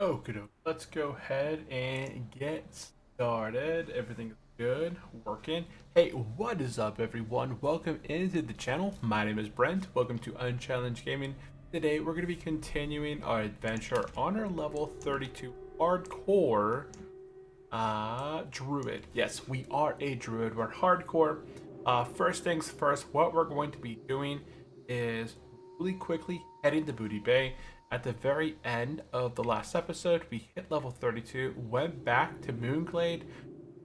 Okay, let's go ahead and get started. Everything's good, working. Hey, what is up, everyone? Welcome into the channel. My name is Brent. Welcome to Unchallenged Gaming. Today, we're going to be continuing our adventure on our level 32 hardcore druid. Yes, we are a druid. We're hardcore. First things first, what we're going to be doing is really quickly heading to Booty Bay. At the very end of the last episode, we hit level 32, went back to Moonglade,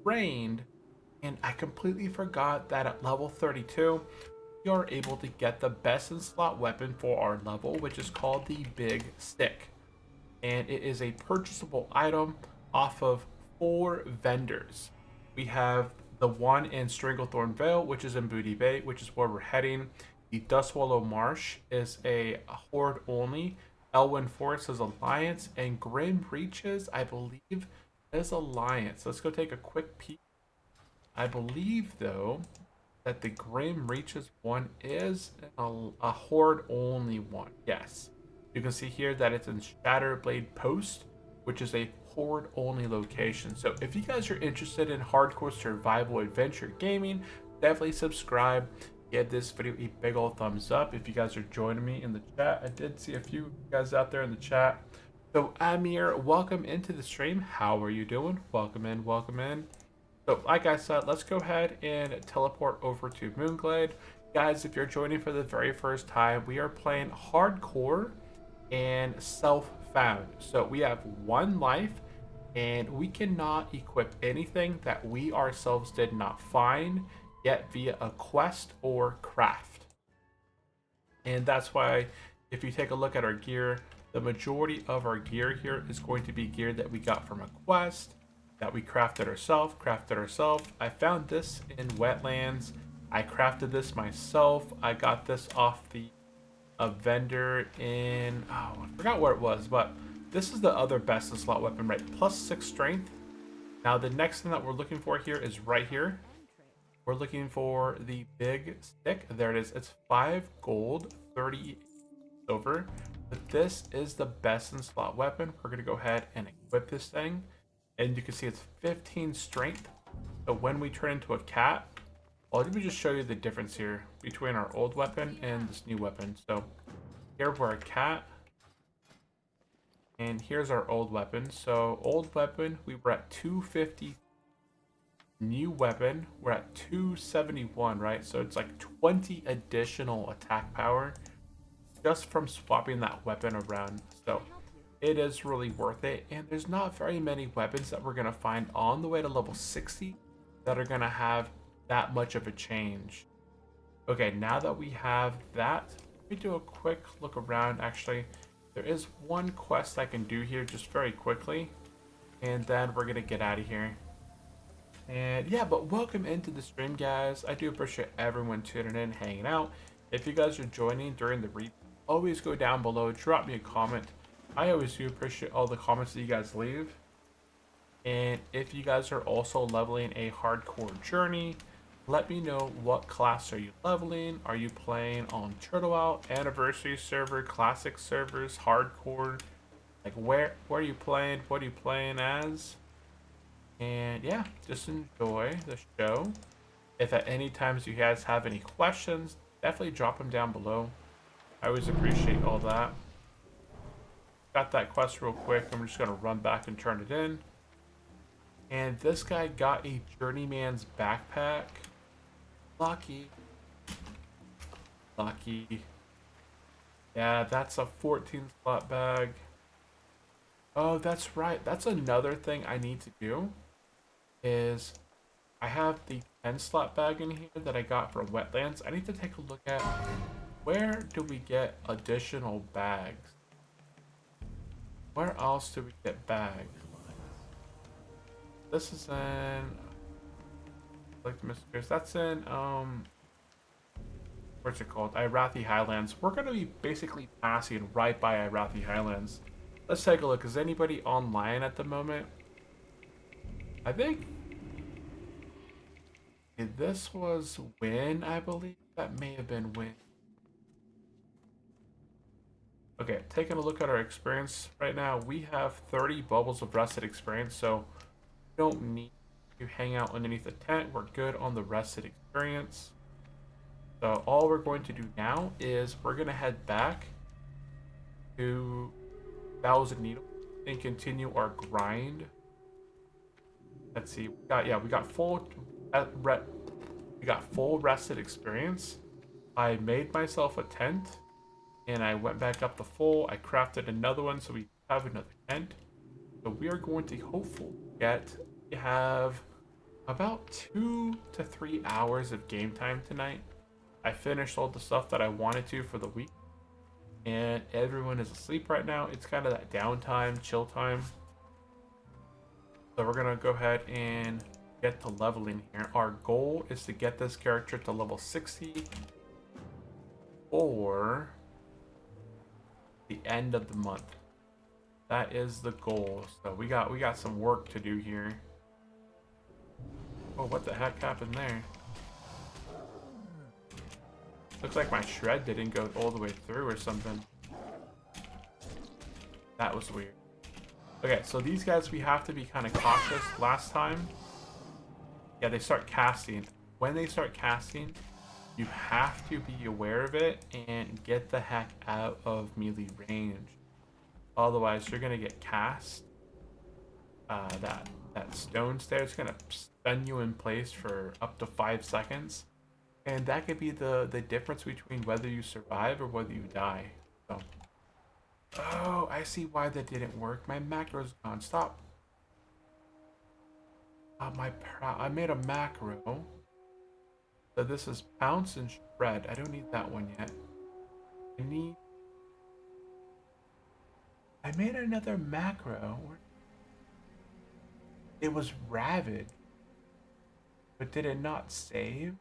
trained, and I completely forgot that at level 32, we are able to get the best in slot weapon for our level, which is called the Big Stick. And it is a purchasable item off of 4 vendors. We have the one in Stranglethorn Vale, which is in Booty Bay, which is where we're heading. The Dustwallow Marsh is a horde only. Elwyn Forest is Alliance, and Grim Reaches, I believe, is Alliance. Let's go take a quick peek. I believe, though, that the Grim Reaches one is a horde only one. Yes. You can see here that it's in Shatterblade Post, which is a horde only location. So if you guys are interested in hardcore survival adventure gaming, definitely subscribe. Give this video a big old thumbs up if you guys are joining me in the chat. I did see a few guys out there in the chat. So Amir, welcome into the stream. How are you doing? Welcome in, welcome in. So like I said, let's go ahead and teleport over to Moonglade. Guys, if you're joining for the very first time, we are playing hardcore and self-found. So we have 1 life and we cannot equip anything that we ourselves did not find yet via a quest or craft. And that's why if you take a look at our gear, the majority of our gear here is going to be gear that we got from a quest, that we crafted ourselves. I found this in wetlands. I crafted this myself. I got this off a vendor in, oh, I forgot where it was, but this is the other best in slot weapon, right? +6 strength. Now the next thing that we're looking for here is right here. We're looking for the Big Stick. There it is. It's 5 gold, 30 silver. But this is the best in slot weapon. We're going to go ahead and equip this thing. And you can see it's 15 strength. So when we turn into a cat, well, let me just show you the difference here between our old weapon and this new weapon. So here we're a cat. And here's our old weapon. So old weapon, we were at 250. New weapon, we're at 271, right? So it's like 20 additional attack power just from swapping that weapon around. So it is really worth it. And there's not very many weapons that we're going to find on the way to level 60 that are going to have that much of a change. Okay, now that we have that, let me do a quick look around. Actually, there is one quest I can do here just very quickly. And then we're going to get out of here. And yeah, but welcome into the stream, guys. I do appreciate everyone tuning in, hanging out. If you guys are joining during the replay, always go down below, drop me a comment. I always do appreciate all the comments that you guys leave. And if you guys are also leveling a hardcore journey, let me know what class are you leveling. Are you playing on Turtle Out, Anniversary server, Classic servers, hardcore? Like where are you playing? What are you playing as? And yeah, just enjoy the show. If at any times you guys have any questions, definitely drop them down below. I always appreciate all that. Got that quest real quick. I'm just going to run back and turn it in. And this guy got a journeyman's backpack. Lucky. Lucky. Yeah, that's a 14 slot bag. Oh, that's right. That's another thing I need to do. Is I have the 10 slot bag in here that I got from wetlands. I need to take a look at where do we get additional bags? Where else do we get bags? This is in like the Mr. That's in what's it called? Irathi Highlands. We're gonna be basically passing right by Irathi Highlands. Let's take a look. Is anybody online at the moment? I think this was Win, I believe. That may have been Win. Okay, Okay, taking a look at our experience right now, we have 30 bubbles of rested experience, so we don't need to hang out underneath the tent. We're good on the rested experience. So all we're going to do now is we're going to head back to 1,000 needles and continue our grind. Let's see, we got full rested experience. I made myself a tent and I went back up to full. I crafted another one so we have another tent. So we are going to hopefully have about 2 to 3 hours of game time tonight. I finished all the stuff that I wanted to for the week, and everyone is asleep right now. It's kind of that downtime, chill time. So we're gonna go ahead and get to leveling here. Our goal is to get this character to level 60 or the end of the month. That is the goal. So we got some work to do here. Oh, what the heck happened there? Looks like my shred didn't go all the way through or something. That was weird. Okay, so these guys, we have to be kind of cautious. Last time, yeah, they start casting. When they start casting, you have to be aware of it and get the heck out of melee range. Otherwise, you're gonna get cast. That stone stair is gonna stun you in place for up to 5 seconds, and that could be the difference between whether you survive or whether you die. So, oh, I see why that didn't work. My macro's gone. Stop. I made a macro. So this is pounce and shred. I don't need that one yet. I made another macro. It was ravage. But did it not save?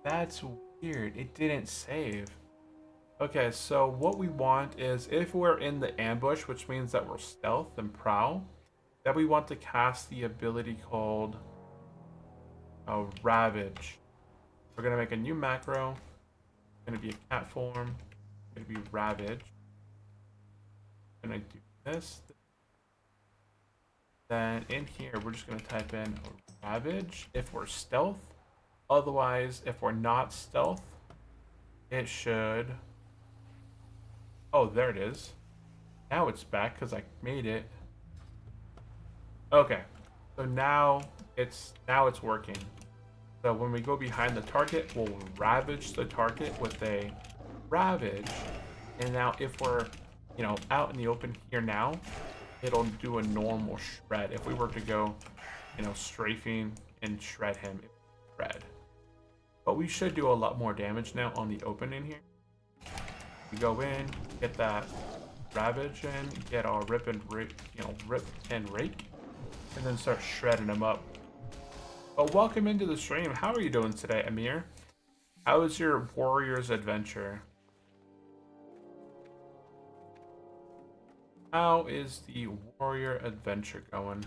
That's weird. It didn't save. Okay, so what we want is if we're in the ambush, which means that we're stealth and prowl, then we want to cast the ability called Ravage. We're going to make a new macro. It's going to be a cat form. It's going to be Ravage. I'm going to do this. Then in here, we're just going to type in Ravage if we're stealth. Otherwise, if we're not stealth, it should... Oh, there it is. Now it's back because I made it. Okay, so now it's working. So when we go behind the target, we'll ravage the target with a ravage. And now if we're, out in the open here now, it'll do a normal shred. If we were to go, strafing and shred him, it would shred. But we should do a lot more damage now on the open in here. We go in, get that ravage in, get our rip and rake, and then start shredding them up. But welcome into the stream. How are you doing today, Amir? How is your warrior's adventure? How is the warrior adventure going?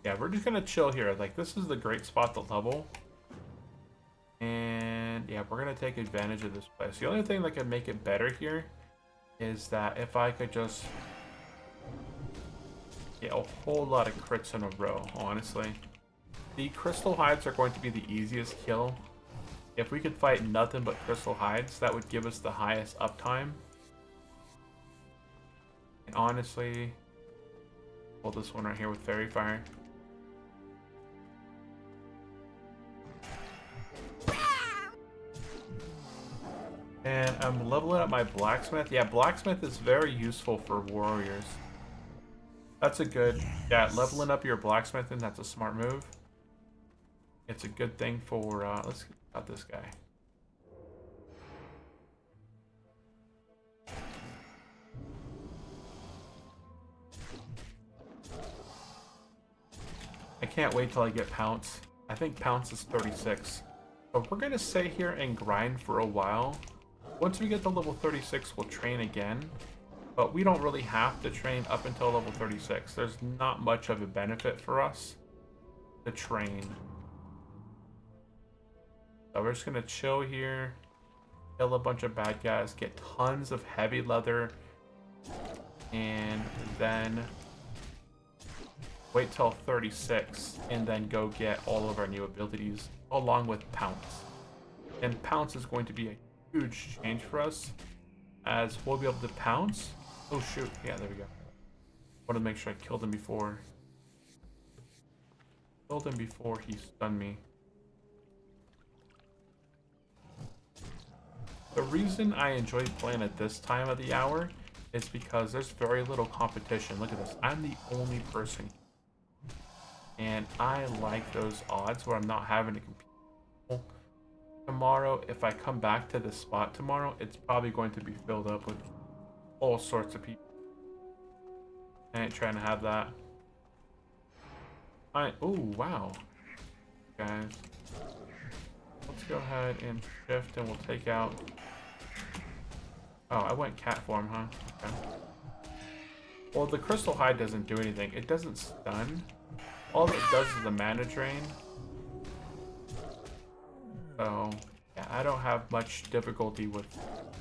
Yeah, we're just gonna chill here. Like, this is the great spot to level. And yeah, we're gonna take advantage of this place. The only thing that can make it better here is that if I could just get a whole lot of crits in a row, honestly. The crystal hides are going to be the easiest kill. If we could fight nothing but crystal hides, that would give us the highest uptime. And honestly, pull this one right here with Fairy Fire. And I'm leveling up my blacksmith. Yeah, blacksmith is very useful for warriors. That's a good... Yeah, leveling up your blacksmith, and that's a smart move. It's a good thing for... let's get out this guy. I can't wait till I get Pounce. I think Pounce is 36. But we're gonna stay here and grind for a while. Once we get to level 36, we'll train again. But we don't really have to train up until level 36. There's not much of a benefit for us to train. So we're just gonna chill here, kill a bunch of bad guys, get tons of heavy leather, and then wait till 36 and then go get all of our new abilities along with Pounce. And Pounce is going to be a huge change for us, as we'll be able to pounce. Oh shoot, yeah, there we go. Want to make sure I killed him before. Killed him before he stunned me. The reason I enjoy playing at this time of the hour is because there's very little competition. Look at this, I'm the only person. And I like those odds where I'm not having to compete. Tomorrow, if I come back to this spot tomorrow, it's probably going to be filled up with all sorts of people. I ain't trying to have that. Oh wow. Guys. Let's go ahead and shift and we'll take out. Oh, I went cat form, huh? Okay. Well, the crystal hide doesn't do anything. It doesn't stun. All it does is the mana drain. So, yeah, I don't have much difficulty with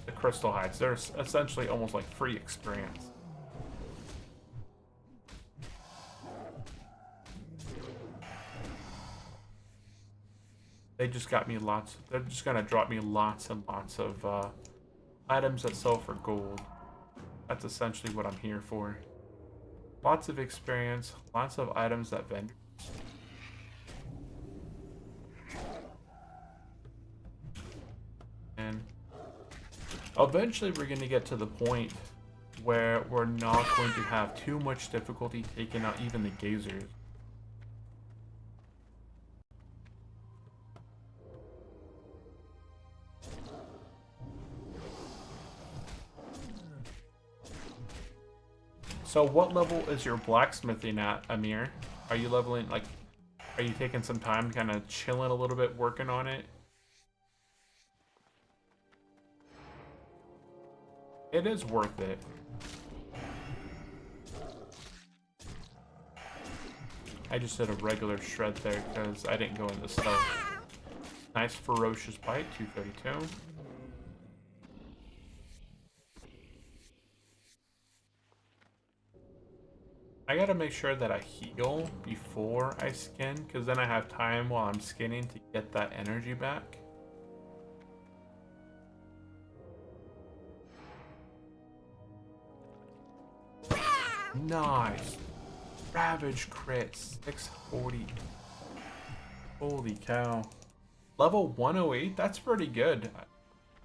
the crystal hides. They're essentially almost like free experience. They just got me lots. They're just gonna drop me lots and lots of items that sell for gold. That's essentially what I'm here for. Lots of experience, lots of items that vendors. And eventually we're going to get to the point where we're not going to have too much difficulty taking out even the gazers. So what level is your blacksmithing at, Amir? Are you leveling, like, are you taking some time kind of chilling a little bit, working on it? It is worth it. I just did a regular shred there because I didn't go into stealth. Nice ferocious bite, 232. I gotta make sure that I heal before I skin, because then I have time while I'm skinning to get that energy back. Nice. Ravage crit, 640. Holy cow. Level 108, that's pretty good.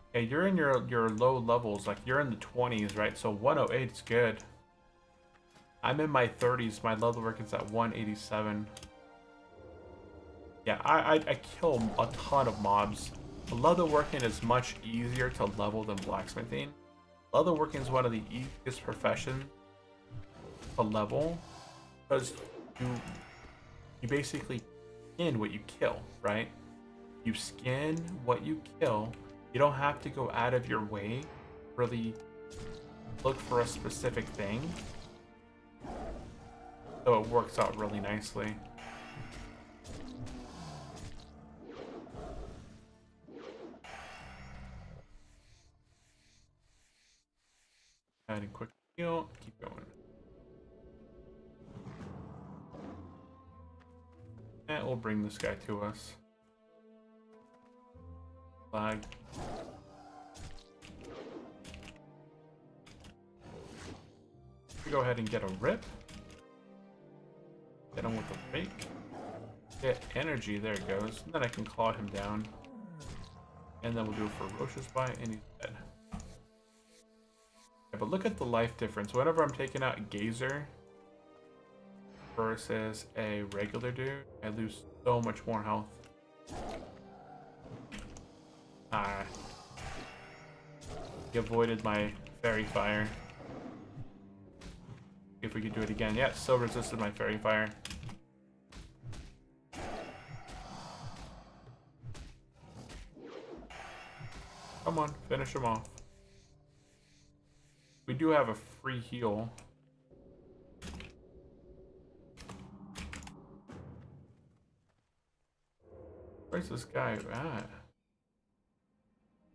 Okay, you're in your low levels, like you're in the 20s, right? So 108 is good. I'm in my 30s. My level work is at 187. Yeah, I kill a ton of mobs. Leatherworking is much easier to level than blacksmithing. Leatherworking is one of the easiest professions to level because you basically skin what you kill, right? You skin what you kill. You don't have to go out of your way to really look for a specific thing. So it works out really nicely. Add a quick heal, keep going. And we'll bring this guy to us. Flag. Go ahead and get a rip. Get him with the fake. Get energy, there it goes. And then I can claw him down. And then we'll do a ferocious bite and he's dead. Yeah, but look at the life difference. Whenever I'm taking out a gazer versus a regular dude, I lose so much more health. Ah. He avoided my fairy fire. If we could do it again. Yeah, still resisted my fairy fire. Come on, finish him off. We do have a free heal. Where's this guy at?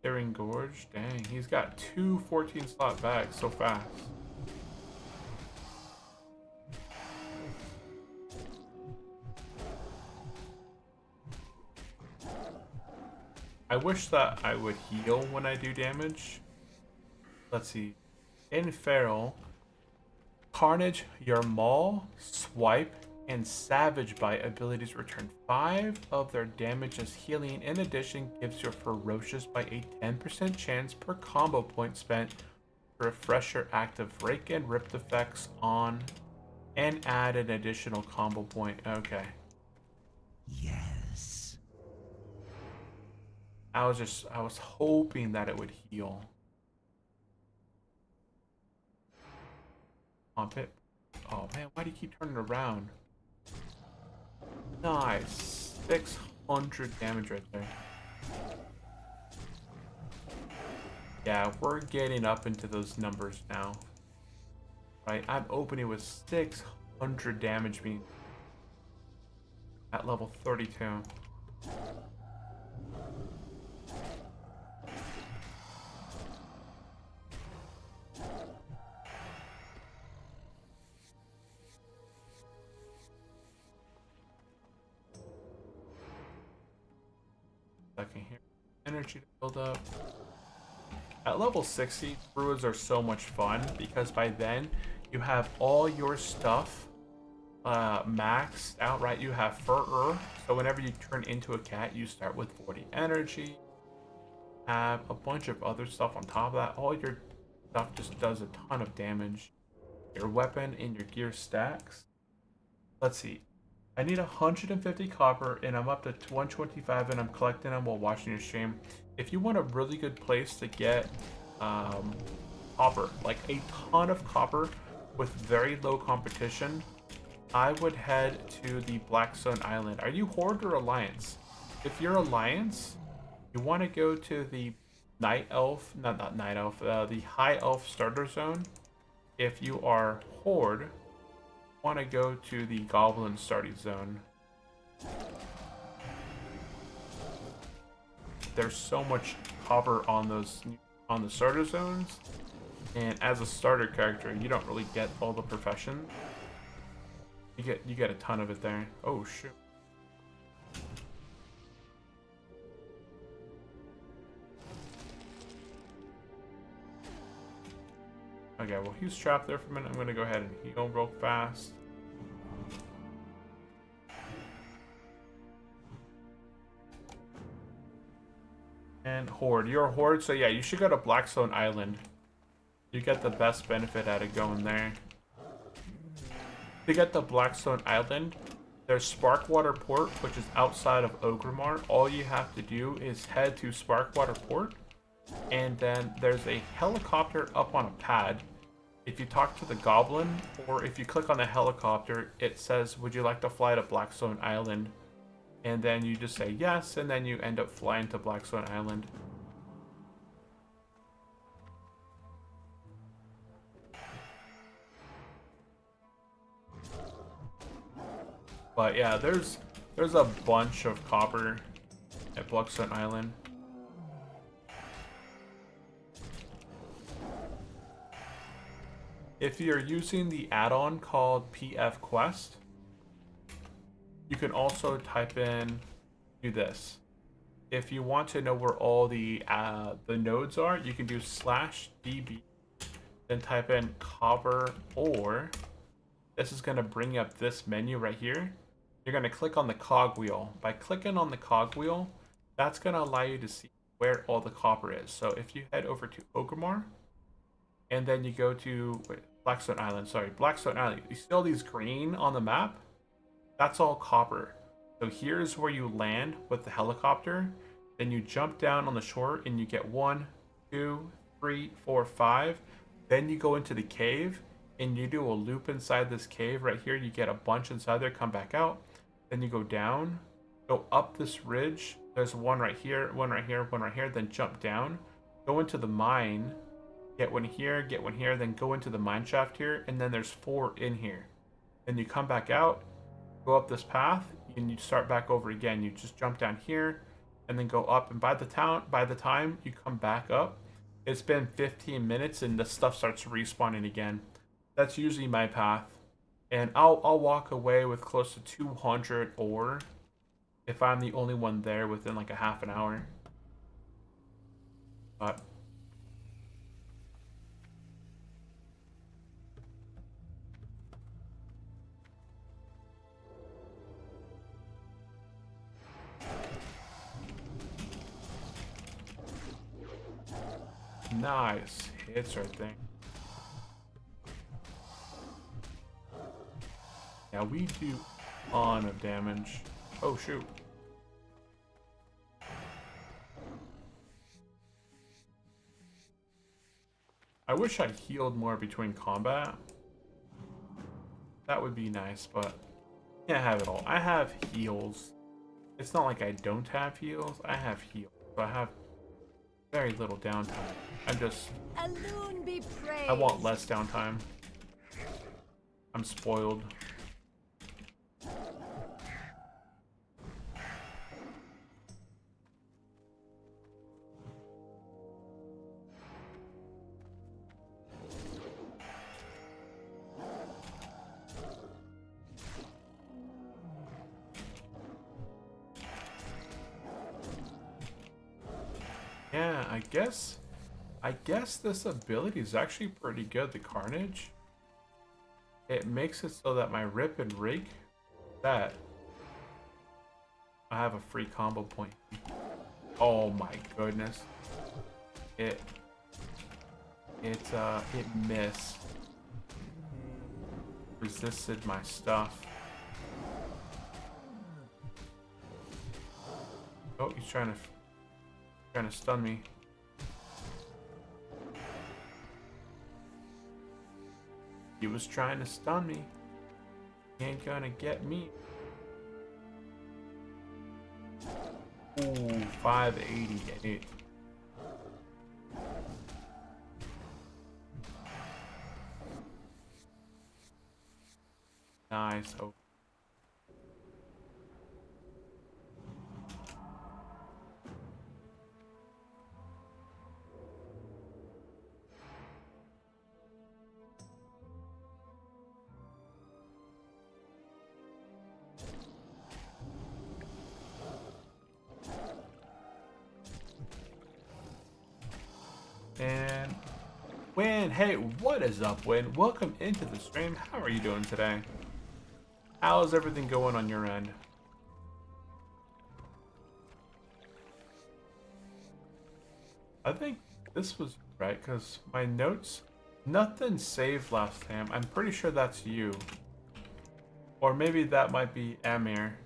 Daring Gorge? Dang, he's got two 14-slot bags so fast. I wish that I would heal when I do damage. Let's see. In Feral, Carnage, your Maul, Swipe, and Savage Bite abilities return 5 of their damage as healing. In addition, gives your Ferocious Bite a 10% chance per combo point spent to refresh your active Rake and Ripped effects on and add an additional combo point. Okay. Yes. I was hoping that it would heal. Pump it. Oh man, why do you keep turning around? Nice. 600 damage right there. Yeah, we're getting up into those numbers now. Right, I'm opening with 600 damage being at level 32. Second here. Energy to build up. At level 60, druids are so much fun because by then you have all your stuff maxed out, right? You have fur, so whenever you turn into a cat, you start with 40 energy. Have a bunch of other stuff on top of that. All your stuff just does a ton of damage. Your weapon and your gear stacks. Let's see. I need 150 copper and I'm up to 125 and I'm collecting them while watching your stream. If you want a really good place to get copper, like a ton of copper with very low competition, I would head to the Blackstone Island. Are you Horde or Alliance? If you're Alliance, you want to go to the Night Elf, not Night Elf, the High Elf starter zone. If you are Horde, want to go to the Goblin starting zone. There's so much copper on the starter zones, and as a starter character, you don't really get all the profession. You get a ton of it there. Oh shoot. Okay, well he's trapped there for a minute. I'm gonna go ahead and heal real fast. And Horde. You're a Horde, so yeah, you should go to Blackstone Island. You get the best benefit out of going there. To get the Blackstone Island, there's Sparkwater Port, which is outside of Ogrimmar. All you have to do is head to Sparkwater Port, and then there's a helicopter up on a pad. If you talk to the goblin, or if you click on the helicopter, it says, would you like to fly to Blackstone Island? And then you just say yes, and then you end up flying to Blackstone Island. But yeah, there's a bunch of copper at Blackstone Island. If you're using the add-on called PF Quest, you can also type in, do this. If you want to know where all the nodes are, you can do /db, then type in copper ore. This is going to bring up this menu right here. You're going to click on the cogwheel. By clicking on the cogwheel, that's going to allow you to see where all the copper is. So if you head over to Ogrimmar, and then you go to Blackstone Island. Sorry, Blackstone Island. You see all these green on the map? That's all copper. So here's where you land with the helicopter. Then you jump down on the shore and you get 1, 2, 3, 4, 5. Then you go into the cave and you do a loop inside this cave right here. You get a bunch inside there, come back out. Then you go down, go up this ridge. There's one right here, one right here, one right here. Then jump down. go into the mine, get one here, then go into the mine shaft here, and then there's 4 in here. Then you come back out, go up this path, and you start back over again. You just jump down here, and then go up. And by the time you come back up, it's been 15 minutes, and the stuff starts respawning again. That's usually my path, and I'll walk away with close to 200 ore if I'm the only one there within like a half an hour. But nice hits right there. Yeah, we do a ton of damage. Oh shoot. I wish I'd healed more between combat. That would be nice, but I can't have it all. I have heals. It's not like I don't have heals. I have heals. So I have very little downtime. I'm just... I want less downtime. I'm spoiled. Yeah, I guess this ability is actually pretty good, the Carnage. It makes it so that my Rip and Rake, that I have a free combo point. Oh my goodness. It missed. Resisted my stuff. Oh, he's trying to stun me. He was trying to stun me. He ain't gonna get me. Ooh, 588. Nice. Oh. And Win, hey, what is up, Win? Welcome into the stream. How are you doing today? How's everything going on your end? I think this was right, because my notes, nothing saved last time. I'm pretty sure that's you. Or maybe that might be Amir.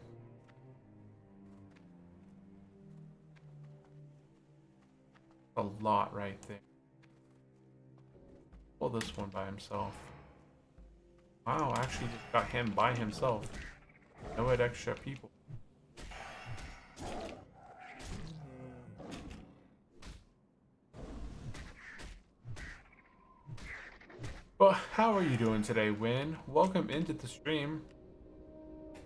A lot right there. Pull this one by himself. Wow, I actually just got him by himself. No had extra people. Well, how are you doing today, Win? Welcome into the stream.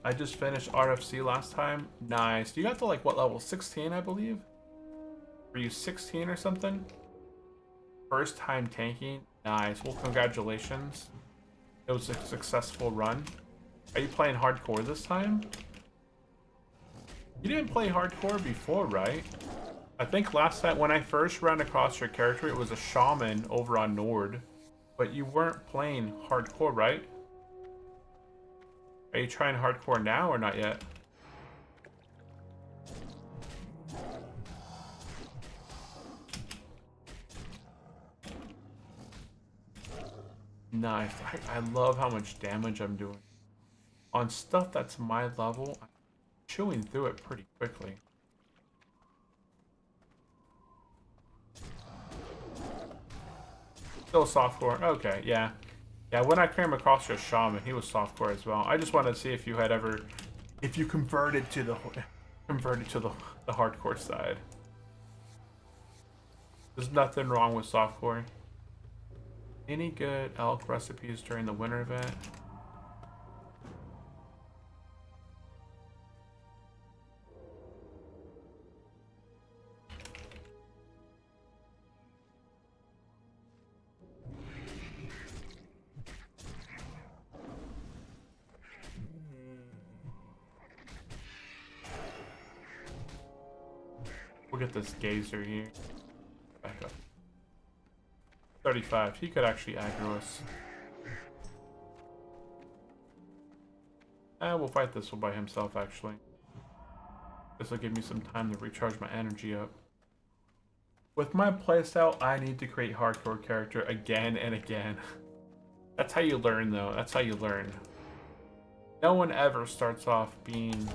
I just finished RFC last time. Nice. You got to like what level? 16, I believe? Were you 16 or something? First time tanking. Nice. Well, congratulations. It was a successful run. Are you playing hardcore this time? You didn't play hardcore before, right? I think last time when I first ran across your character, it was a shaman over on Nord. But you weren't playing hardcore, right? Are you trying hardcore now or not yet? Nice. I love how much damage I'm doing. On stuff that's my level, I'm chewing through it pretty quickly. Still softcore. Okay, yeah. Yeah, when I came across your shaman, he was softcore as well. I just wanted to see if you had ever, if you converted to the hardcore side. There's nothing wrong with softcore. Any good elk recipes during the winter event? We'll get this gazer here. Back up. 35. He could actually aggro us. We'll fight this one by himself, actually. This will give me some time to recharge my energy up. With my playstyle, I need to create hardcore character again and again. That's how you learn, though. That's how you learn. No one ever starts off being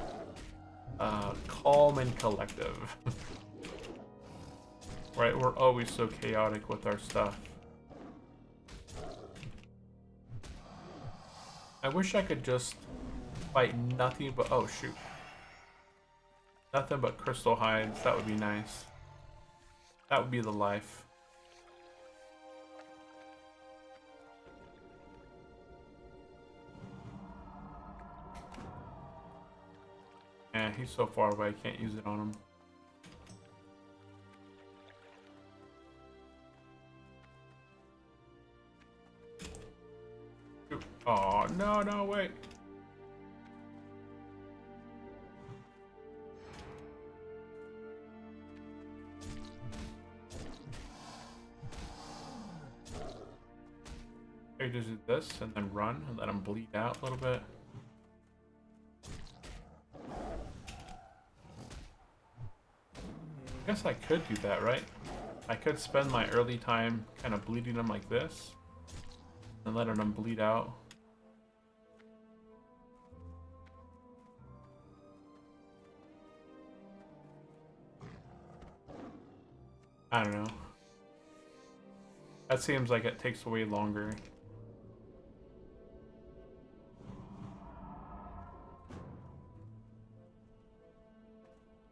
calm and collective. Right? We're always so chaotic with our stuff. I wish I could just fight nothing but... Oh, shoot. Nothing but crystal hides. That would be nice. That would be the life. Yeah, he's so far away. I can't use it on him. Oh, no, no, wait. Okay, just do this and then run and let him bleed out a little bit. I guess I could do that, right? I could spend my early time kind of bleeding him like this and letting him bleed out. I don't know. That seems like it takes way longer.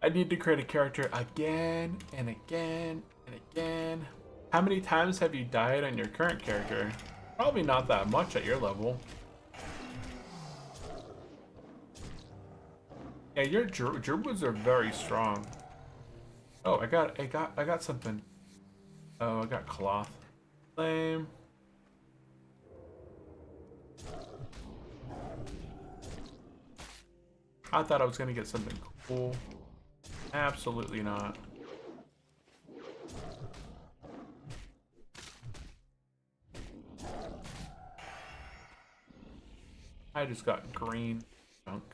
I need to create a character again and again and again. How many times have you died on your current character? Probably not that much at your level. Yeah, your druids are very strong. Oh, I got something. Oh, I got cloth. Lame. I thought I was gonna get something cool. Absolutely not. I just got green junk.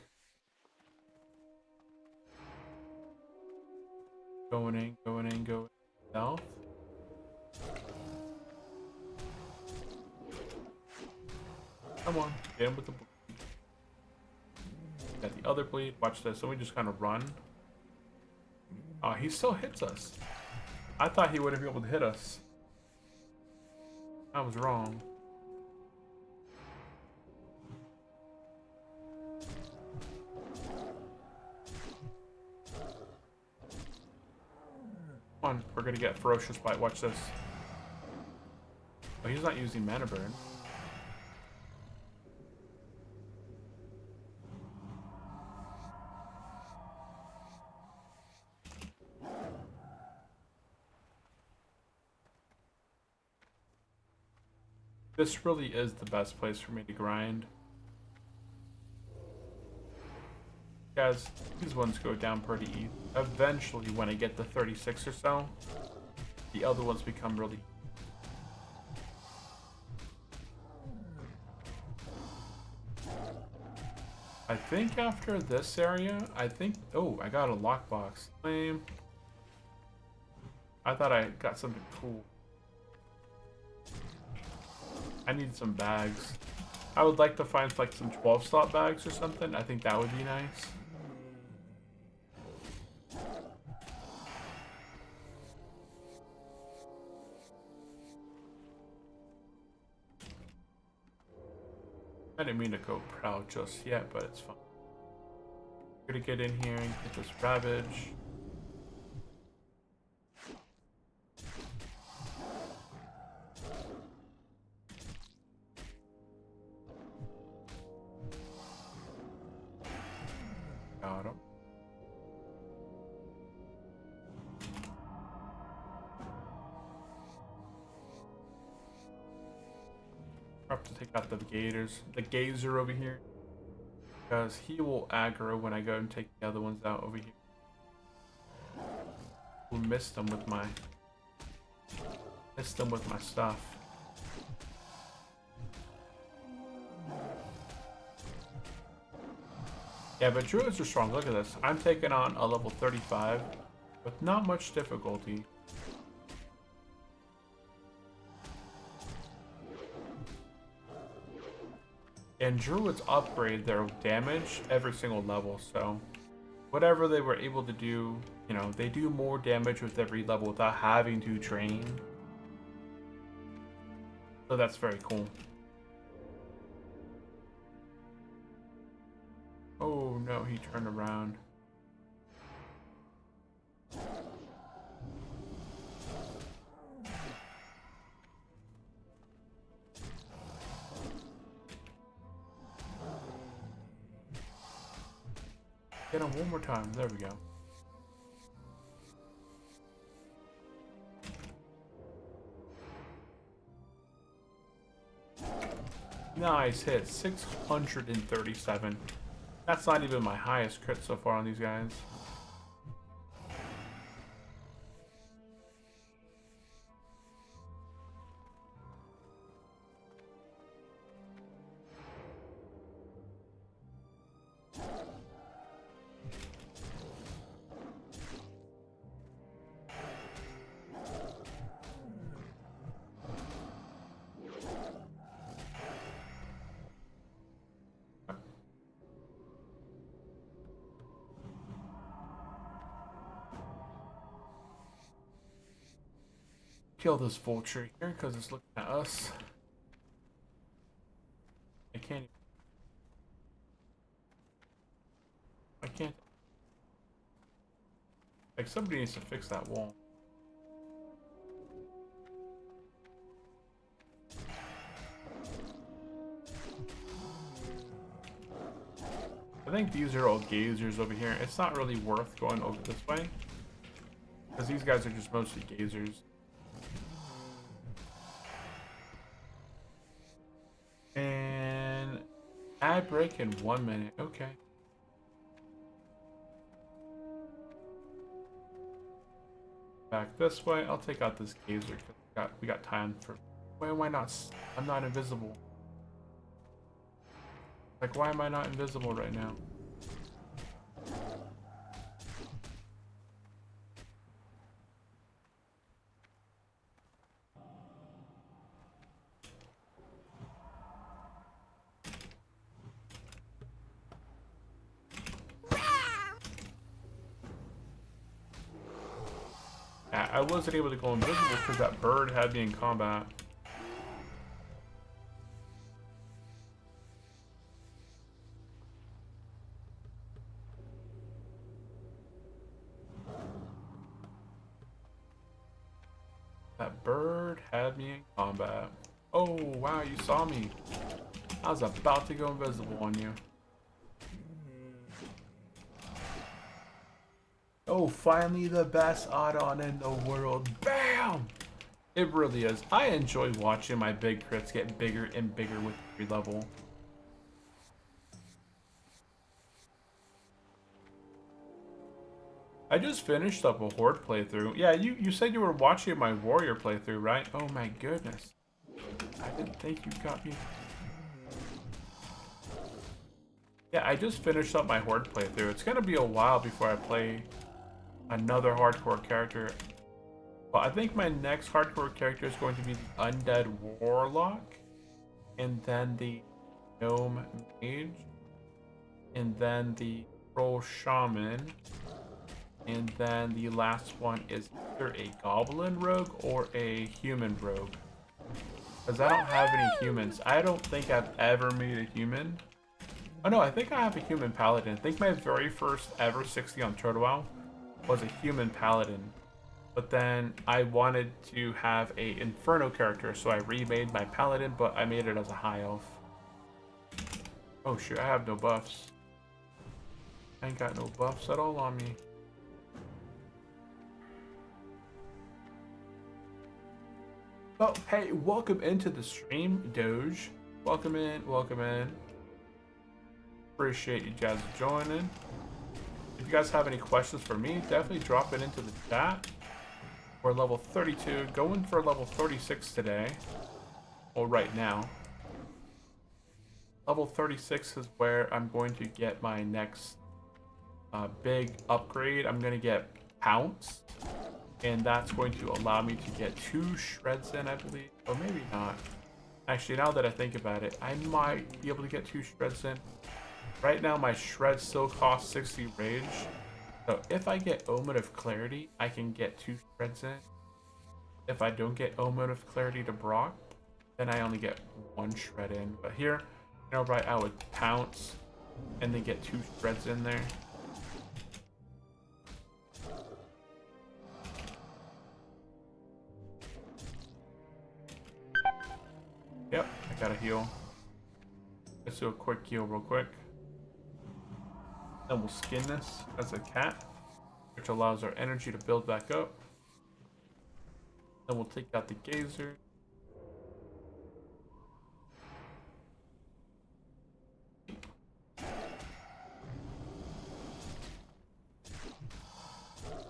Going in, going in, going south. Come on, get him with the bleed. Got the other bleed. Watch this. So we just kind of run. Oh, he still hits us. I thought he wouldn't be able to hit us. I was wrong. Come on, we're gonna get ferocious bite. Watch this. Oh, he's not using mana burn. This really is the best place for me to grind. Guys, these ones go down pretty easy. Eventually, when I get to 36 or so, the other ones become really... I think after this area, oh, I got a lockbox. Lame. I thought I got something cool. I need some bags. I would like to find like some 12-slot bags or something. I think that would be nice. I didn't mean to go proud just yet, but it's fine. I'm gonna get in here and get this ravage. up to take out the gazer over here. Because he will aggro when I go and take the other ones out over here. We'll miss them with my stuff. Yeah, but druids are strong. Look at this. I'm taking on a level 35 with not much difficulty. And druids upgrade their damage every single level, so whatever they were able to do, you know, they do more damage with every level without having to train. So that's very cool. Oh no, he turned around. Get him one more time. There we go. Nice hit. 637. That's not even my highest crit so far on these guys. Kill this vulture here because it's looking at us. I can't. Like, somebody needs to fix that wall. I think these are all gazers over here. It's not really worth going over this way because these guys are just mostly gazers. And ad break in 1 minute. Okay. Back this way. I'll take out this gazer because we got time for. Why not? I'm not invisible. Like, why am I not invisible right now? I wasn't able to go invisible because that bird had me in combat. That bird had me in combat. Oh, wow, you saw me. I was about to go invisible on you. Oh, finally the best add-on in the world. Bam! It really is. I enjoy watching my big crits get bigger and bigger with every level. I just finished up a Horde playthrough. Yeah, you said you were watching my Warrior playthrough, right? Oh my goodness. I didn't think you got me. Yeah, I just finished up my Horde playthrough. It's gonna be a while before I play another hardcore character. Well, I think my next hardcore character is going to be the Undead Warlock, and then the Gnome Mage, and then the Troll Shaman, and then the last one is either a Goblin Rogue or a Human Rogue. Because I don't have any humans. I don't think I've ever made a human. Oh no, I think I have a human paladin. I think my very first ever 60 on Turtle was a human paladin, but then I wanted to have a Inferno character, so I remade my paladin, but I made it as a high elf. Oh shoot, I have no buffs. I ain't got no buffs at all on me. Oh, hey, welcome into the stream, Doge. Welcome in, welcome in. Appreciate you guys joining. If you guys have any questions for me, definitely drop it into the chat. We're level 32, going for level 36 today. Well, right now. Level 36 is where I'm going to get my next big upgrade. I'm going to get pounced. And that's going to allow me to get 2 shreds in, I believe. Or maybe not. Actually, now that I think about it, I might be able to get 2 shreds in. Right now, my shred still costs 60 rage. So if I get Omen of Clarity, I can get 2 shreds in. If I don't get Omen of Clarity to Brock, then I only get 1 shred in. But here, you know, right, I would pounce and then get 2 shreds in there. Yep, I gotta heal. Let's do a quick heal real quick. Then we'll skin this as a cat, which allows our energy to build back up. Then we'll take out the gazer.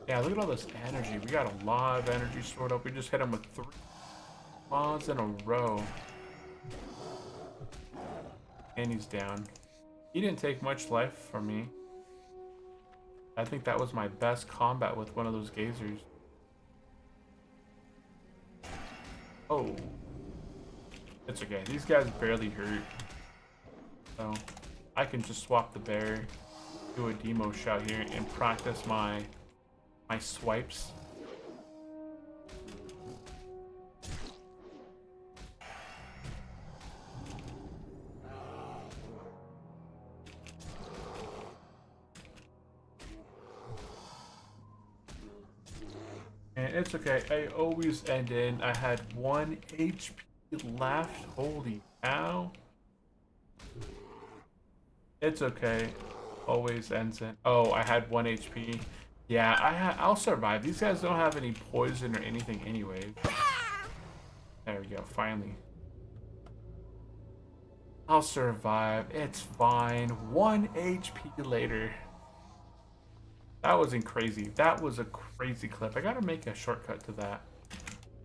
Yeah, look at all this energy. We got a lot of energy stored up. We just hit him with 3 mods in a row. And he's down. He didn't take much life from me. I think that was my best combat with one of those gazers. Oh. It's okay. These guys barely hurt. So I can just swap the bear, do a demo shot here, and practice my swipes. And it's okay, I always end in. I had 1 HP left. Holy cow. It's okay. Always ends in. Oh, I had 1 HP. Yeah, I'll survive. These guys don't have any poison or anything anyway. There we go, finally. I'll survive. It's fine. 1 HP later. That wasn't crazy. That was a crazy clip. I gotta make a shortcut to that.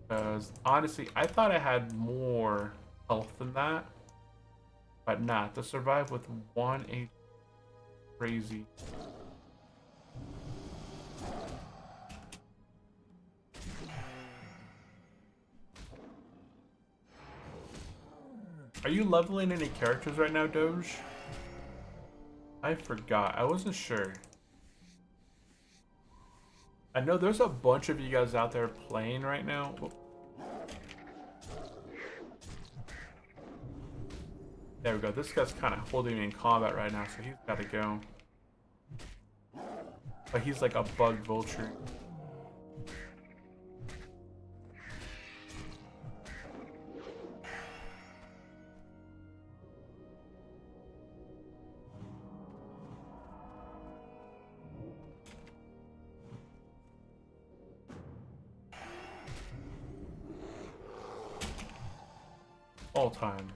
Because honestly, I thought I had more health than that. But not. To survive with 1 HP. Crazy. Are you leveling any characters right now, Doge? I forgot. I wasn't sure. I know there's a bunch of you guys out there playing right now. There we go. This guy's kind of holding me in combat right now, so he's got to go. But he's like a bug vulture. All time.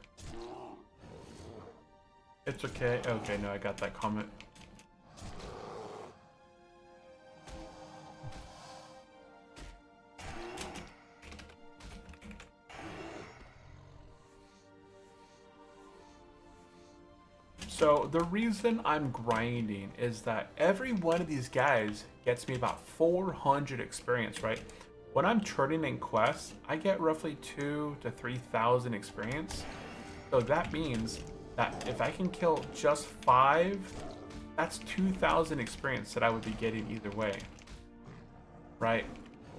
It's okay. Okay, no, I got that comment. So the reason I'm grinding is that every one of these guys gets me about 400 experience, right? When I'm turning in quests, I get roughly 2,000 to 3,000 experience. So that means that if I can kill just 5, that's 2,000 experience that I would be getting either way, right?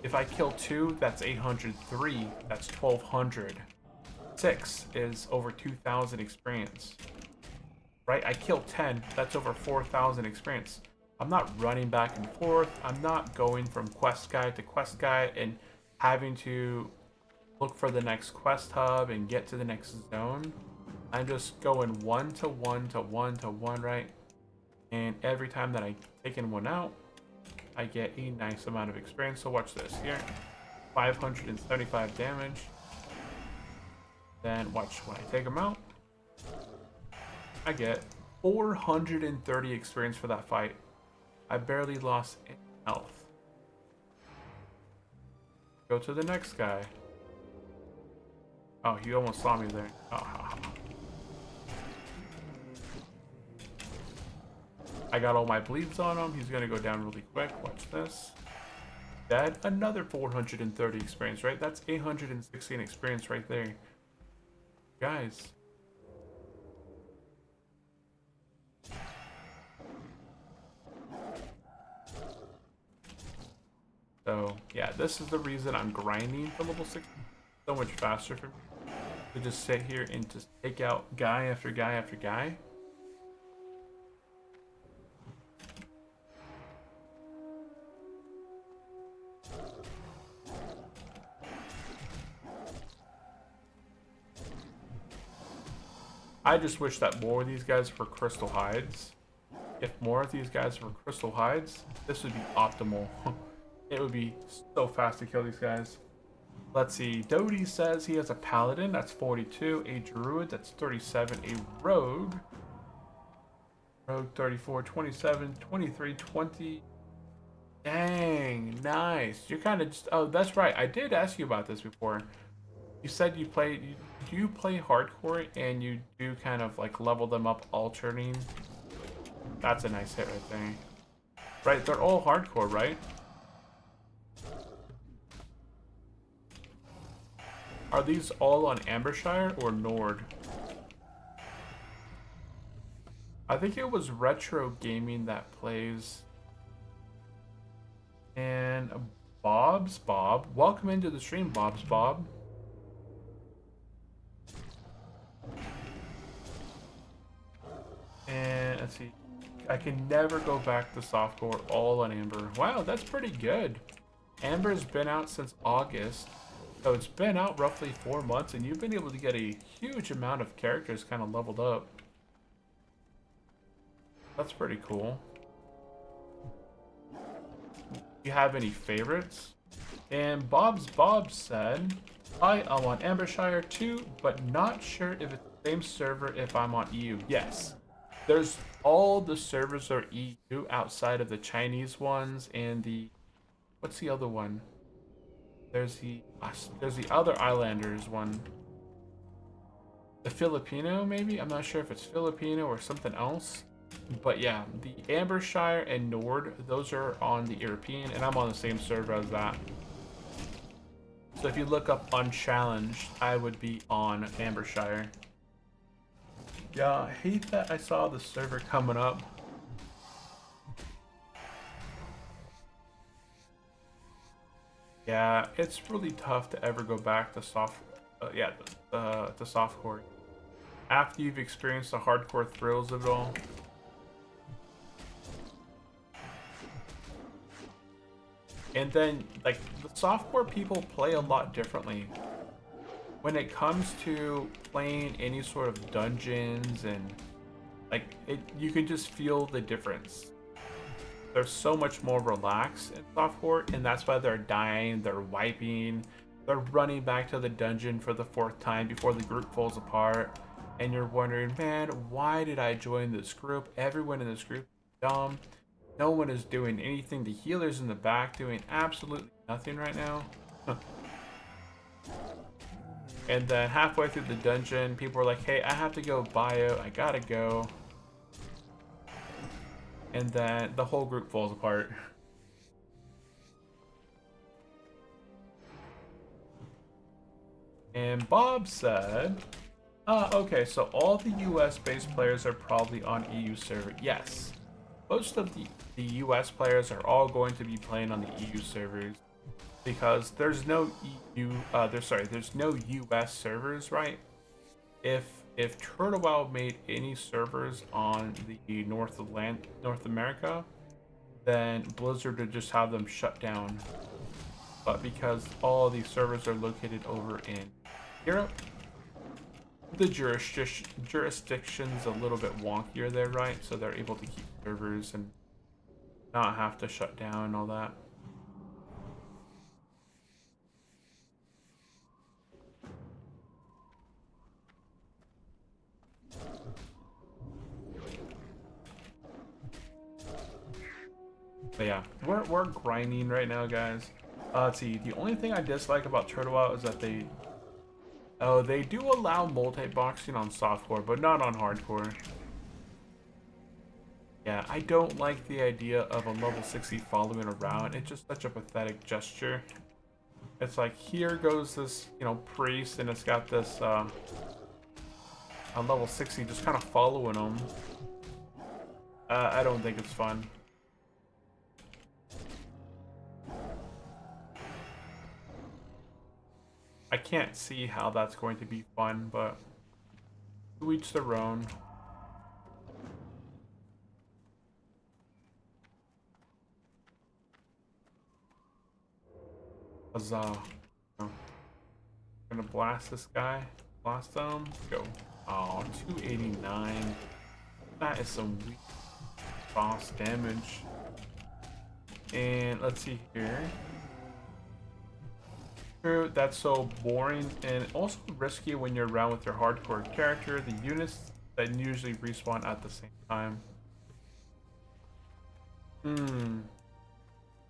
If I kill 2, that's 803, that's 1,200. 6 is over 2,000 experience, right? I kill 10, that's over 4,000 experience. I'm not running back and forth. I'm not going from quest guide to quest guide and having to look for the next quest hub and get to the next zone. I'm just going 1 to 1 to 1 to 1, right? And every time that I taken one out, I get a nice amount of experience. So watch this here. 575 damage. Then watch when I take them out. I get 430 experience for that fight. I barely lost any health. Go to the next guy. Oh, he almost saw me there. Oh. I got all my bleeds on him. He's gonna go down really quick. Watch this. Dead. Another 430 experience, right? That's 816 experience right there. Guys. So, yeah, this is the reason I'm grinding for level 6. So much faster for me to just sit here and just take out guy after guy after guy. I just wish that more of these guys were crystal hides. If more of these guys were crystal hides, this would be optimal. It would be so fast to kill these guys. Let's see. Dodie says he has a paladin. That's 42. A druid. That's 37. A rogue. Rogue 34, 27, 23, 20. Dang, nice. You're kind of just... Oh, that's right. I did ask you about this before. You said you play... Do you play hardcore and you do kind of like level them up alternating? That's a nice hit right there. Right, they're all hardcore, right? Are these all on Ambershire or Nord? I think it was Retro Gaming that plays. And Bob's Bob. Welcome into the stream, Bob's Bob. And let's see. I can never go back to softcore all on Amber. Wow, that's pretty good. Amber's been out since August. So it's been out roughly 4 months and you've been able to get a huge amount of characters kind of leveled up. That's pretty cool. You have any favorites? And Bob said, I am on Ambershire too, but not sure if it's the same server if I'm on EU. Yes. There's all the servers are EU outside of the Chinese ones and the... What's the other one? There's the other Islanders one. The Filipino, maybe? I'm not sure if it's Filipino or something else. But yeah, the Ambershire and Nord, those are on the European, and I'm on the same server as that. So if you look up Unchallenged, I would be on Ambershire. Yeah, I hate that I saw the server coming up. Yeah, it's really tough to ever go back to to softcore after you've experienced the hardcore thrills of it all. And then, like, the softcore people play a lot differently. When it comes to playing any sort of dungeons and, like, you can just feel the difference. They're so much more relaxed in softcore, and that's why they're dying, they're wiping, they're running back to the dungeon for the 4th time before the group falls apart. And you're wondering, man, why did I join this group? Everyone in this group is dumb. No one is doing anything. The healer's in the back doing absolutely nothing right now. And then halfway through the dungeon, people are like, hey, I have to go bio. I gotta go. And then the whole group falls apart. And Bob said, okay, so all the US based players are probably on EU server. Yes. Most of the US players are all going to be playing on the EU servers because there's no there's no US servers, right? If Turtle made any servers on the North America, then Blizzard would just have them shut down. But because all these servers are located over in Europe, the jurisdiction's a little bit wonkier there, right? So they're able to keep servers and not have to shut down and all that. But yeah, we're grinding right now, guys. Let's see. The only thing I dislike about Turtle Out is that they do allow multi-boxing on softcore, but not on hardcore. Yeah, I don't like the idea of a level 60 following around. It's just such a pathetic gesture. It's like, here goes this, priest, and it's got this, a level 60 just kind of following him. I don't think it's fun. I can't see how that's going to be fun, but to each their own. Huzzah. Oh. Gonna blast this guy. Blast him. Go. Oh, 289. That is some weak boss damage. And let's see here. True, that's so boring and also risky when you're around with your hardcore character. The units that usually respawn at the same time.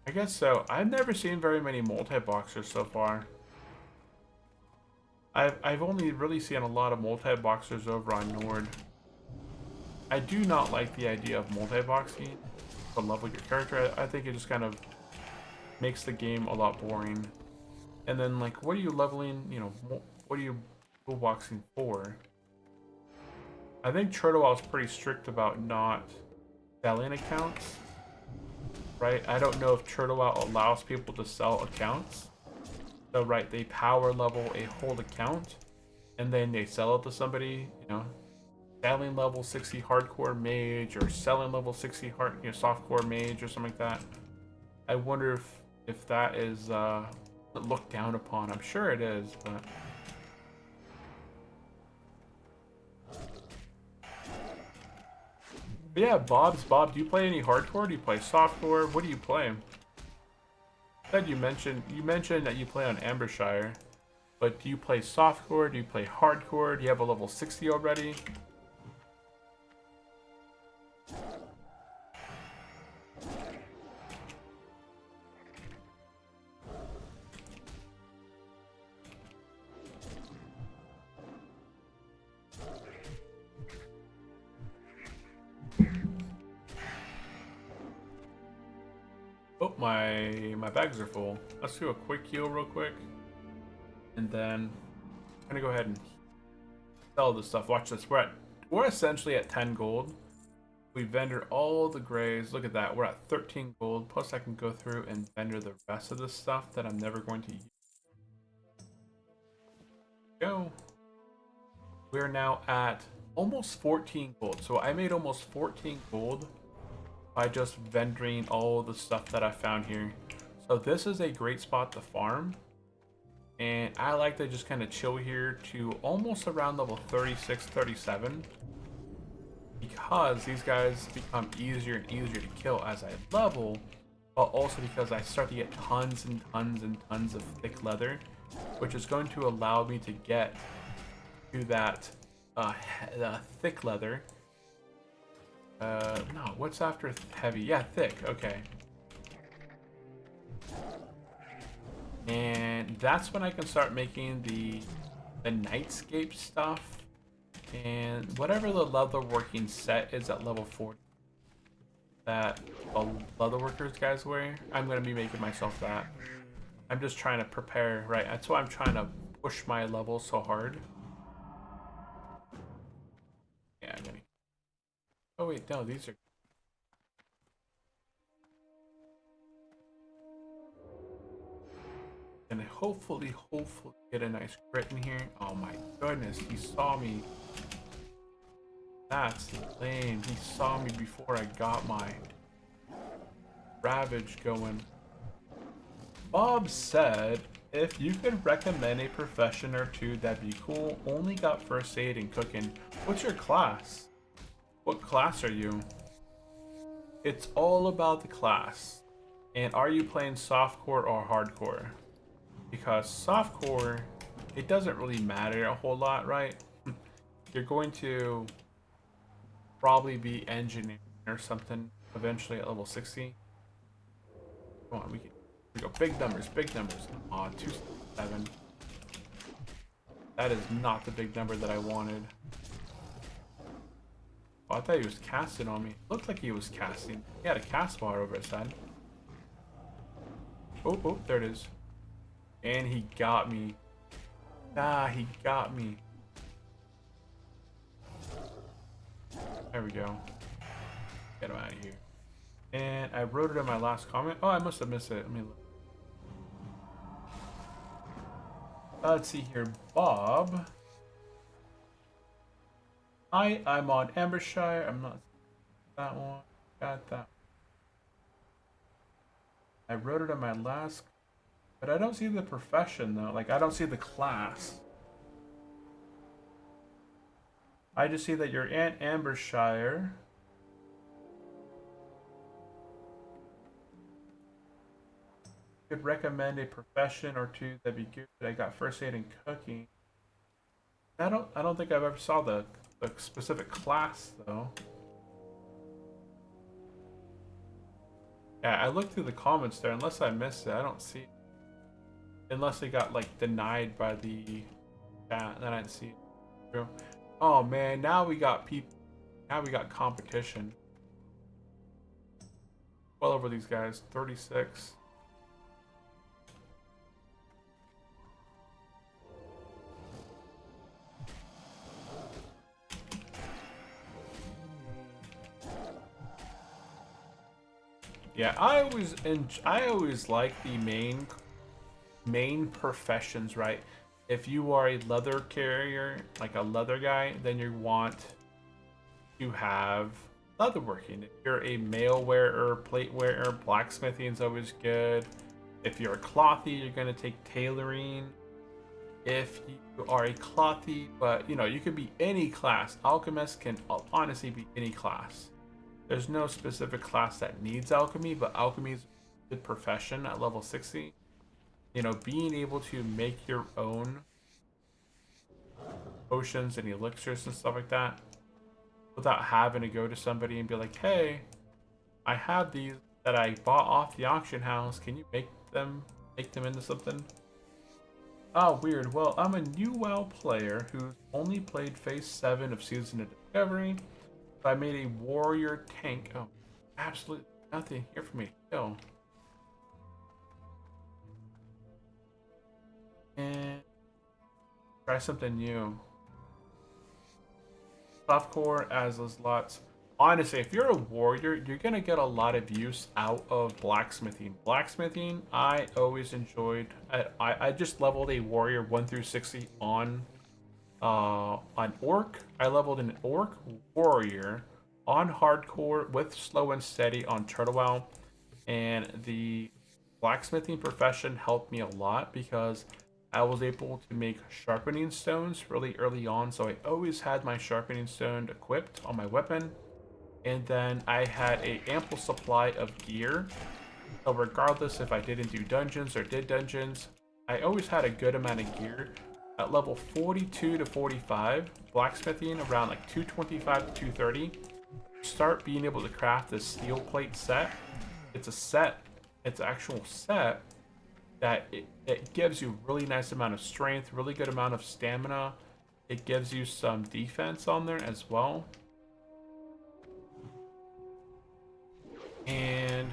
I guess so. I've never seen very many multi-boxers so far. I've only really seen a lot of multi-boxers over on Nord. I do not like the idea of multi-boxing to level your character. I think it just kind of makes the game a lot boring. And then, like, what are you leveling, what are you boxing for? I think Turtle is pretty strict about not selling accounts, right? I don't know if Turtle allows people to sell accounts. So, right, they power level a whole account, and then they sell it to somebody, selling level 60 hardcore mage, or selling level 60 softcore mage, or something like that. I wonder if that is looked down upon. I'm sure it is, but yeah, Bob, do you play any hardcore? Do you play softcore? What do you play? You mentioned that you play on Ambershire, but do you play softcore? Do you play hardcore? Do you have a level 60 already? Oh, my bags are full. Let's do a quick heal real quick. And then I'm gonna go ahead and sell this stuff. Watch this. We're essentially at 10 gold. We vendor all the grays. Look at that. We're at 13 gold. Plus I can go through and vendor the rest of this stuff that I'm never going to use. Go. We're now at almost 14 gold. So I made almost 14 gold by just vendoring all the stuff that I found here. So this is a great spot to farm. And I like to just kind of chill here to almost around level 36, 37. Because these guys become easier and easier to kill as I level. But also because I start to get tons and tons and tons of thick leather. Which is going to allow me to get to that thick leather. No, what's after heavy? Yeah, thick. Okay. And that's when I can start making the nightscape stuff. And whatever the leatherworking set is at level 40 that the leatherworkers guys wear, I'm going to be making myself that. I'm just trying to prepare, right? That's why I'm trying to push my level so hard. Yeah, I'm gonna... Oh wait, no, these are... And hopefully get a nice crit in here. Oh my goodness, he saw me. That's lame. He saw me before I got my Ravage going. Bob said, if you could recommend a profession or two, that'd be cool. Only got first aid and cooking. What's your class? What class are you? It's all about the class. And are you playing softcore or hardcore? Because softcore, it doesn't really matter a whole lot, right? You're going to probably be engineering or something eventually at level 60. Come on, we go. Big numbers, big numbers. Aw, 267. That is not the big number that I wanted. Oh, I thought he was casting on me. Looked like he was casting. He had a cast bar over his head. Oh, oh, there it is. And he got me. Ah, he got me. There we go. Get him out of here. And I wrote it in my last comment. Oh, I must have missed it. Let me look. Let's see here. Bob. Hi, I'm on Ambershire. I'm not that one. Got that. I wrote it in my last, but I don't see the profession though. Like I don't see the class. I just see that you're in Ambershire. Could recommend a profession or two that'd be good. I got first aid and cooking. I don't think I've ever saw the specific class though. Yeah, I looked through the comments there. Unless I missed it, I don't see it. Unless it got like denied by the chat, then I didn't see it. True. Oh man, now we got people. Now we got competition. Well over these guys. 36. Yeah, I always like the main professions, right? If you are a leather carrier, like a leather guy, then you want to have leatherworking. If you're a mail wearer, plate wearer, blacksmithing is always good. If you're a clothy, you're gonna take tailoring. If you are a clothy, but you know, you could be any class. Alchemist can honestly be any class. There's no specific class that needs alchemy, but alchemy is a good profession at level 60. You know, being able to make your own potions and elixirs and stuff like that without having to go to somebody and be like, hey, I have these that I bought off the auction house. Can you make them into something? Oh, weird. Well, I'm a new WoW player who's only played phase 7 of Season of Discovery. I made a warrior tank. Oh, absolutely nothing here for me to kill. And try something new. Softcore as those lots. Honestly, if you're a warrior, you're gonna get a lot of use out of blacksmithing. Blacksmithing, I always enjoyed. I just leveled a warrior 1 through 60 on orc. I leveled an orc warrior on hardcore with slow and steady on turtle wow, and the blacksmithing profession helped me a lot because I was able to make sharpening stones really early on, so I always had my sharpening stone equipped on my weapon, and then I had a ample supply of gear, so regardless if I didn't do dungeons or did dungeons, I always had a good amount of gear. At level 42 to 45, blacksmithing around like 225 to 230, start being able to craft this steel plate set. It's a set, it's an actual set that it gives you really nice amount of strength, really good amount of stamina. It gives you some defense on there as well. And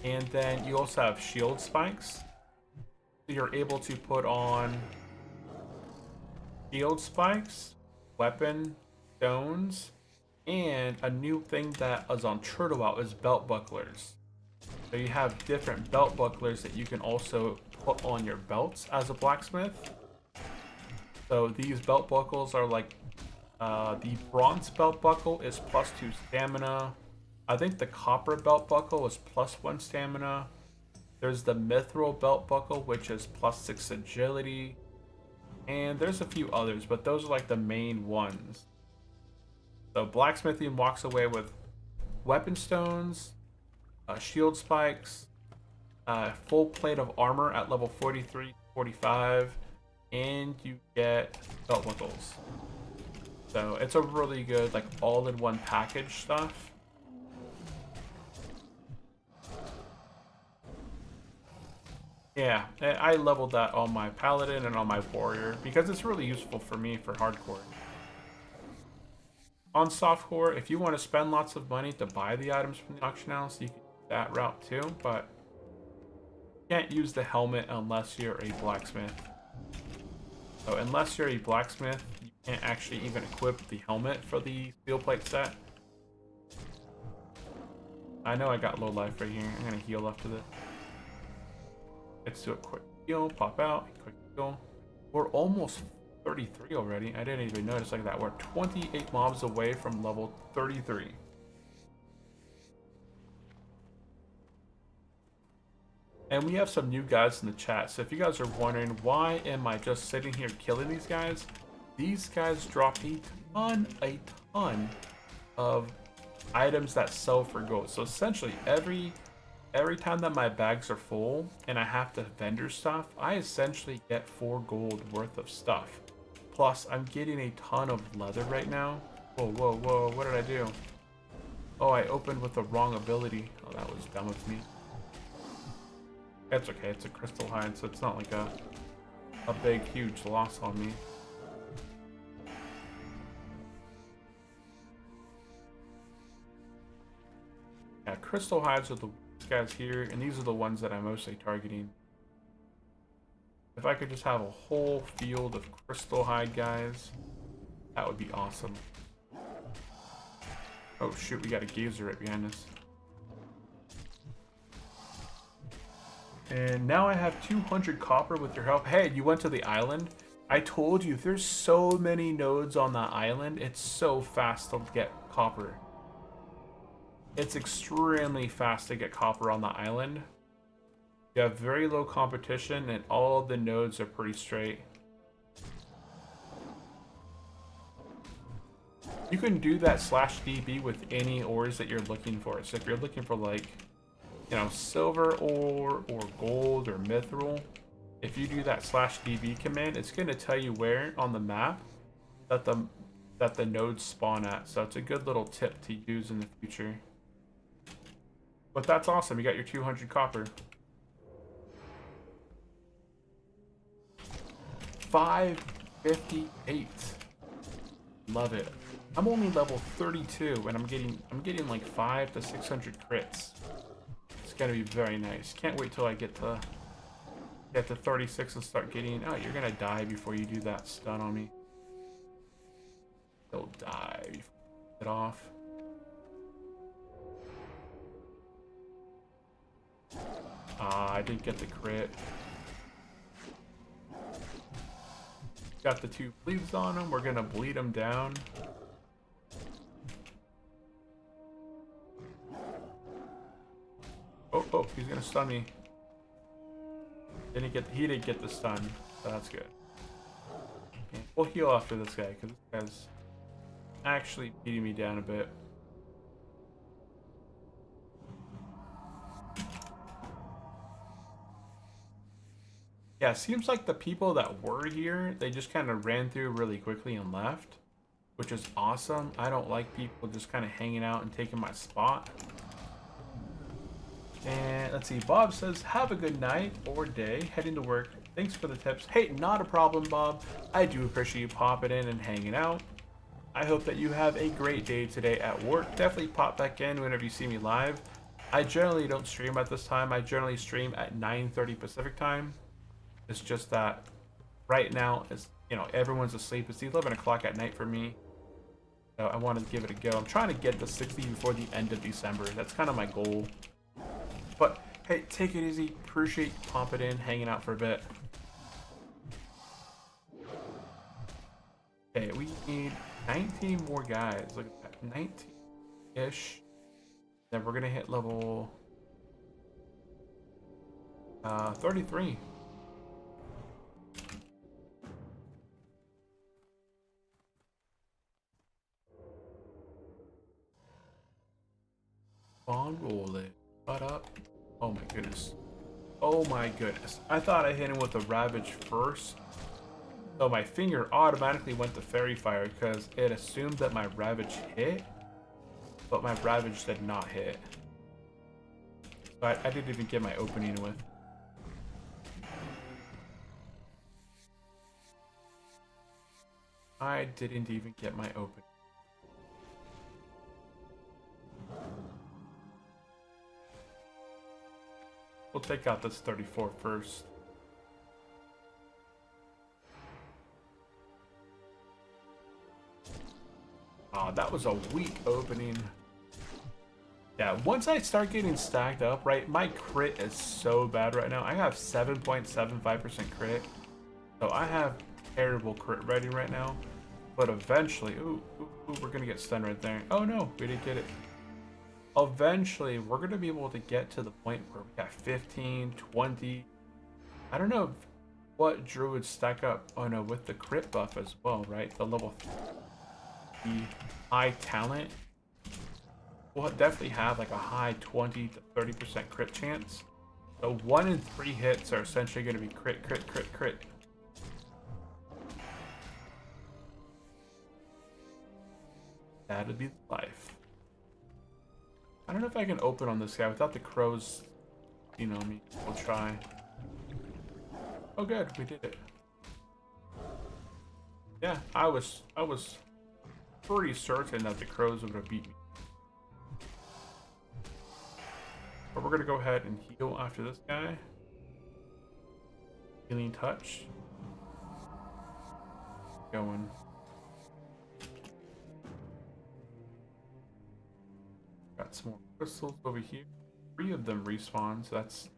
then you also have shield spikes. You're able to put on shield spikes, weapon stones, and a new thing that is on Turtle Out is belt bucklers. So you have different belt bucklers that you can also put on your belts as a blacksmith. So these belt buckles are like the bronze belt buckle is +2 stamina. I think the copper belt buckle is +1 stamina. There's the mithril belt buckle, which is +6 agility. And there's a few others, but those are like the main ones. So blacksmithing walks away with weapon stones, shield spikes, full plate of armor at level 43, 45, and you get belt buckles. So it's a really good like all-in-one package stuff. Yeah, I leveled that on my paladin and on my warrior because it's really useful for me for hardcore. On softcore, if you want to spend lots of money to buy the items from the auction house, you can do that route too, but you can't use the helmet unless you're a blacksmith. So unless you're a blacksmith, you can't actually even equip the helmet for the steel plate set. I know I got low life right here. I'm gonna heal after this. Let's do a quick heal, pop out, quick heal. We're almost 33 already. I didn't even notice like that. We're 28 mobs away from level 33. And we have some new guys in the chat. So if you guys are wondering, why am I just sitting here killing these guys drop a ton of items that sell for gold. So essentially every time that my bags are full and I have to vendor stuff, I essentially get 4 gold worth of stuff. Plus, I'm getting a ton of leather right now. Whoa, whoa, whoa, what did I do? Oh, I opened with the wrong ability. Oh, that was dumb of me. That's okay, it's a crystal hide, so it's not like a big, huge loss on me. Yeah, crystal hides are the guys here, and these are the ones that I'm mostly targeting. If I could just have a whole field of crystal hide guys, that would be awesome. Oh shoot, we got a gazer right behind us. And now I have 200 copper with your help. Hey, you went to the island? I told you, there's so many nodes on that island. It's so fast to get copper. It's extremely fast to get copper on the island. You have very low competition and all of the nodes are pretty straight. You can do that /DB with any ores that you're looking for. So if you're looking for like, you know, silver ore or gold or mithril, if you do that /DB command, it's going to tell you where on the map that the nodes spawn at. So it's a good little tip to use in the future. But that's awesome. You got your 200 copper. 558. Love it. I'm only level 32 and I'm getting like 500 to 600 crits. It's gonna be very nice. Can't wait till I get to 36 and start getting. Oh, you're gonna die before you do that stun on me. They'll die before you get off. I didn't get the crit. Got the 2 bleeds on him. We're gonna bleed him down. Oh, he's gonna stun me. He didn't get the stun, so that's good. Okay, we'll heal after this guy, because this guy's actually beating me down a bit. Yeah, seems like the people that were here, they just kind of ran through really quickly and left, which is awesome. I don't like people just kind of hanging out and taking my spot. And let's see, Bob says, have a good night or day, heading to work. Thanks for the tips. Hey, not a problem, Bob. I do appreciate you popping in and hanging out. I hope that you have a great day today at work. Definitely pop back in whenever you see me live. I generally don't stream at this time. I generally stream at 9:30 Pacific time. It's just that right now, it's, you know, everyone's asleep. It's 11 o'clock at night for me. So I wanted to give it a go. I'm trying to get to 60 before the end of December. That's kind of my goal. But hey, take it easy. Appreciate you popping in, hanging out for a bit. Okay, we need 19 more guys. Look at that, 19-ish. Then we're gonna hit level 33. On rolling. Shut up. Oh my goodness. Oh my goodness. I thought I hit him with the Ravage first. So my finger automatically went to Fairy Fire because it assumed that my Ravage hit. But my Ravage did not hit. So I didn't even get my opening with. I didn't even get my open. We'll take out this 34 first. Oh, that was a weak opening. Yeah, once I start getting stacked up, right, my crit is so bad right now. I have 7.75% crit. So I have terrible crit rating right now. But eventually, ooh, we're gonna get stunned right there. Oh no, we didn't get it. Eventually, we're gonna be able to get to the point where we got 15, 20. I don't know what druids stack up. Oh no, with the crit buff as well, right? The level 3 high talent will definitely have like a high 20 to 30% crit chance. So 1 in 3 hits are essentially going to be crit, crit, crit, crit. That'd be life. I don't know if I can open on this guy without the crows. You know me. We'll try. Oh, good, we did it. Yeah, I was pretty certain that the crows would have beat me. But we're gonna go ahead and heal after this guy. Healing touch. Going. Got some more crystals over here. 3 of them respawn, so that's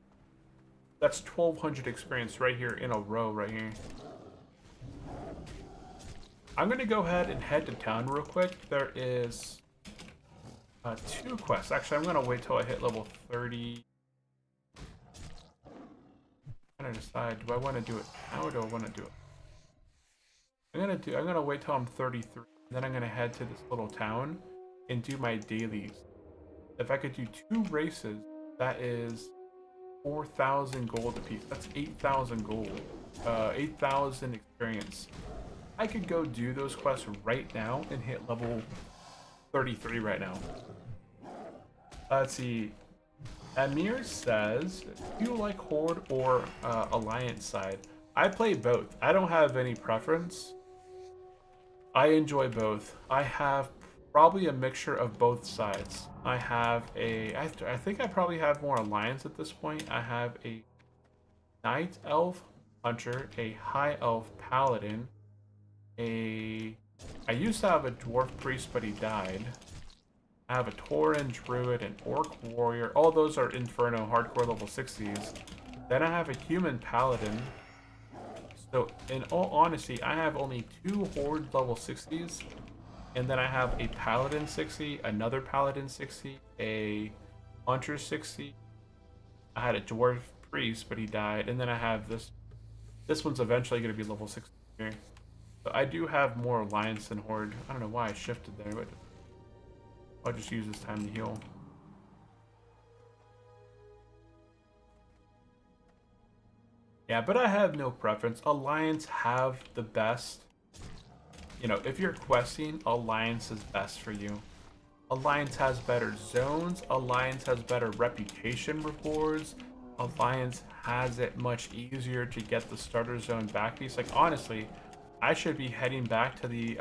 1200 experience right here in a row right here. I'm gonna go ahead and head to town real quick. There is 2 quests. Actually, I'm gonna wait till I hit level 30. I'm gonna decide, do I want to do it now or do I want to do it? I'm gonna wait till I'm 33. Then I'm gonna head to this little town and do my dailies. If I could do 2 races, that is 4,000 gold apiece. That's 8,000 gold. 8,000 experience. I could go do those quests right now and hit level 33 right now. Let's see. Amir says, do you like Horde or Alliance side? I play both. I don't have any preference. I enjoy both. I have probably a mixture of both sides. I think I probably have more Alliance at this point. I have a Night Elf Hunter, a High Elf Paladin, I used to have a Dwarf Priest, but he died. I have a Tauren Druid, an Orc Warrior. All those are Inferno hardcore level 60s. Then I have a Human Paladin. So, in all honesty, I have only 2 Horde level 60s. And then I have a Paladin 60, another Paladin 60, a Hunter 60. I had a Dwarf Priest, but he died. And then I have this. This one's eventually going to be level 60 here. So I do have more Alliance than Horde. I don't know why I shifted there, but I'll just use this time to heal. Yeah, but I have no preference. Alliance have the best. You know, if you're questing, Alliance is best for you. Alliance has better zones. Alliance has better reputation rewards. Alliance has it much easier to get the starter zone back piece. Like, honestly, I should be heading back to the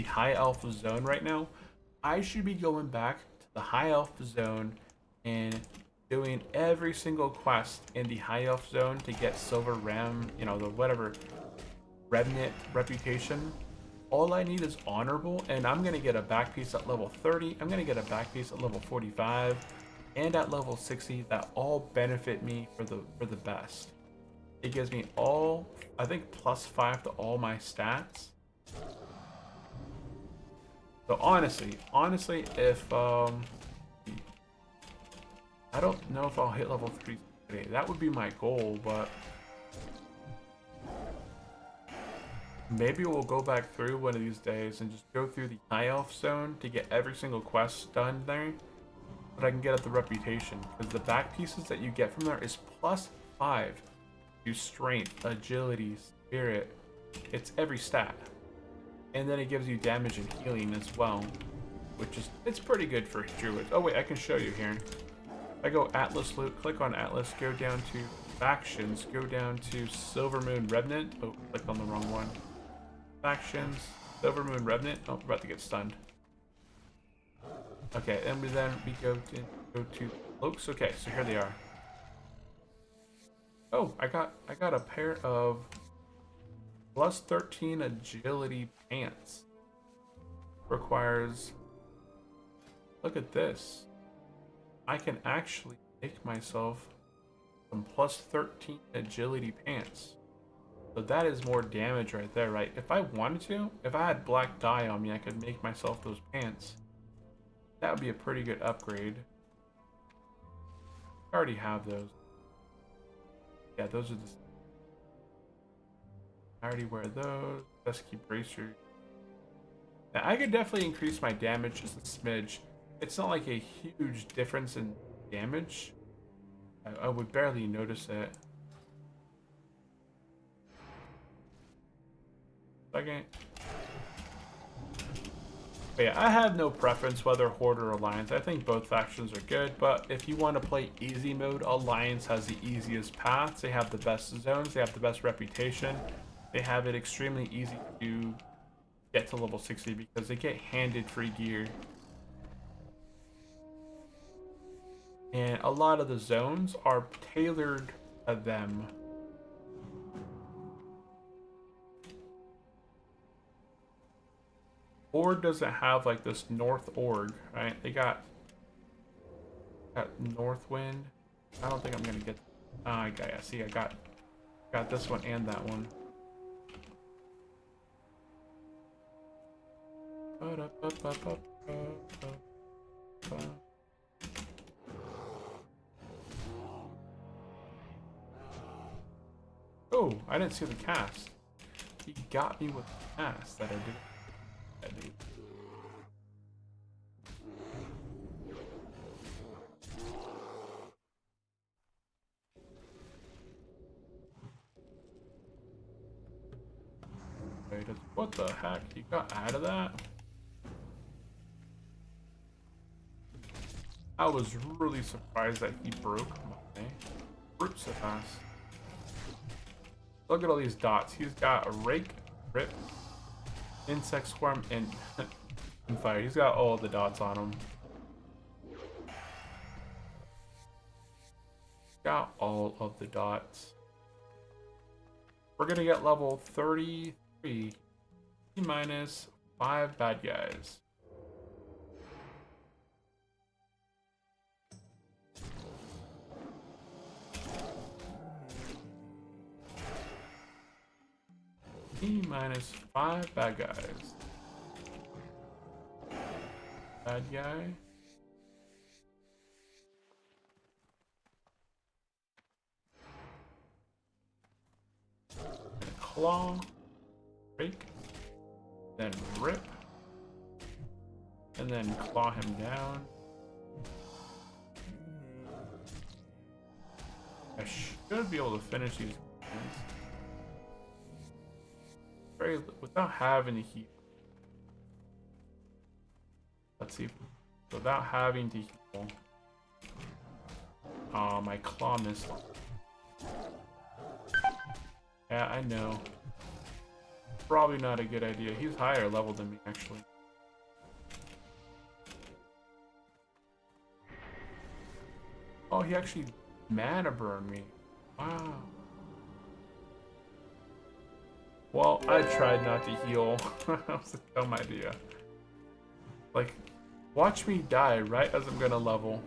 High Elf zone right now. I should be going back to the High Elf zone and doing every single quest in the High Elf zone to get Silver Ram, you know, the whatever Remnant reputation. All I need is Honorable, and I'm going to get a back piece at level 30. I'm going to get a back piece at level 45 and at level 60 that all benefit me for the best. It gives me all, I think, +5 to all my stats. So honestly, if I don't know if I'll hit level 3 today. That would be my goal, but maybe we'll go back through one of these days and just go through the High Elf zone to get every single quest done there. But I can get up the reputation, because the back pieces that you get from there is +5 to strength, agility, spirit. It's every stat. And then it gives you damage and healing as well, which is, it's pretty good for druids. Oh wait, I can show you here. I go Atlas Loot, click on Atlas, go down to Factions, go down to Silver Moon Remnant. Oh, clicked on the wrong one. Factions, Silver Moon Revenant. Oh, we're about to get stunned. Okay, and then we go to cloaks. Okay, so here they are. Oh, I got a pair of plus 13 agility pants. Requires. Look at this. I can actually make myself some plus 13 agility pants. So that is more damage right there, right? If I wanted to, if I had black dye on me, I could make myself those pants. That would be a pretty good upgrade. I already have those. Yeah, those are the... I already wear those. Pesky bracers. Now, I could definitely increase my damage just a smidge. It's not like a huge difference in damage. I would barely notice it. Second. But yeah, I have no preference whether Horde or Alliance. I think both factions are good, but if you want to play easy mode, Alliance has the easiest paths. They have the best zones, they have the best reputation. They have it extremely easy to get to level 60 because they get handed free gear. And a lot of the zones are tailored to them. Horde doesn't have like this North org, right? They got Northwind. I don't think I'm gonna get. I see. I got this one and that one. Oh, I didn't see the cast. He got me with the cast that I did. What the heck? You got out of that? I was really surprised that he broke my root so fast. Look at all these dots. He's got a rake, rip, insect swarm, and fire. He's got all the dots on him. Got all of the dots. We're gonna get level 33 minus 5 bad guys. Minus 5 bad guys. Bad guy. And claw. Break. Then rip. And then claw him down. I should be able to finish these guys. Without having to heal. Let's see. Without having to heal. Oh, my claw missed. Yeah, I know. Probably not a good idea. He's higher level than me, actually. Oh, he actually mana burned me. Wow. Well, I tried not to heal. That was a dumb idea. Like, watch me die right as I'm gonna level.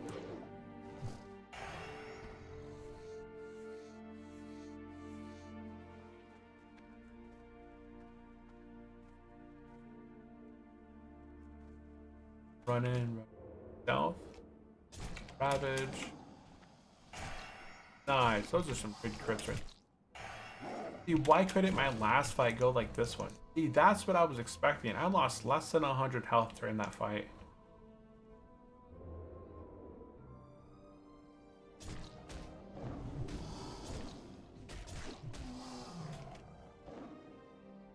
Run in, south, ravage. Nice, those are some good crits right. See, why couldn't my last fight go like this one? See, that's what I was expecting. I lost less than 100 health during that fight.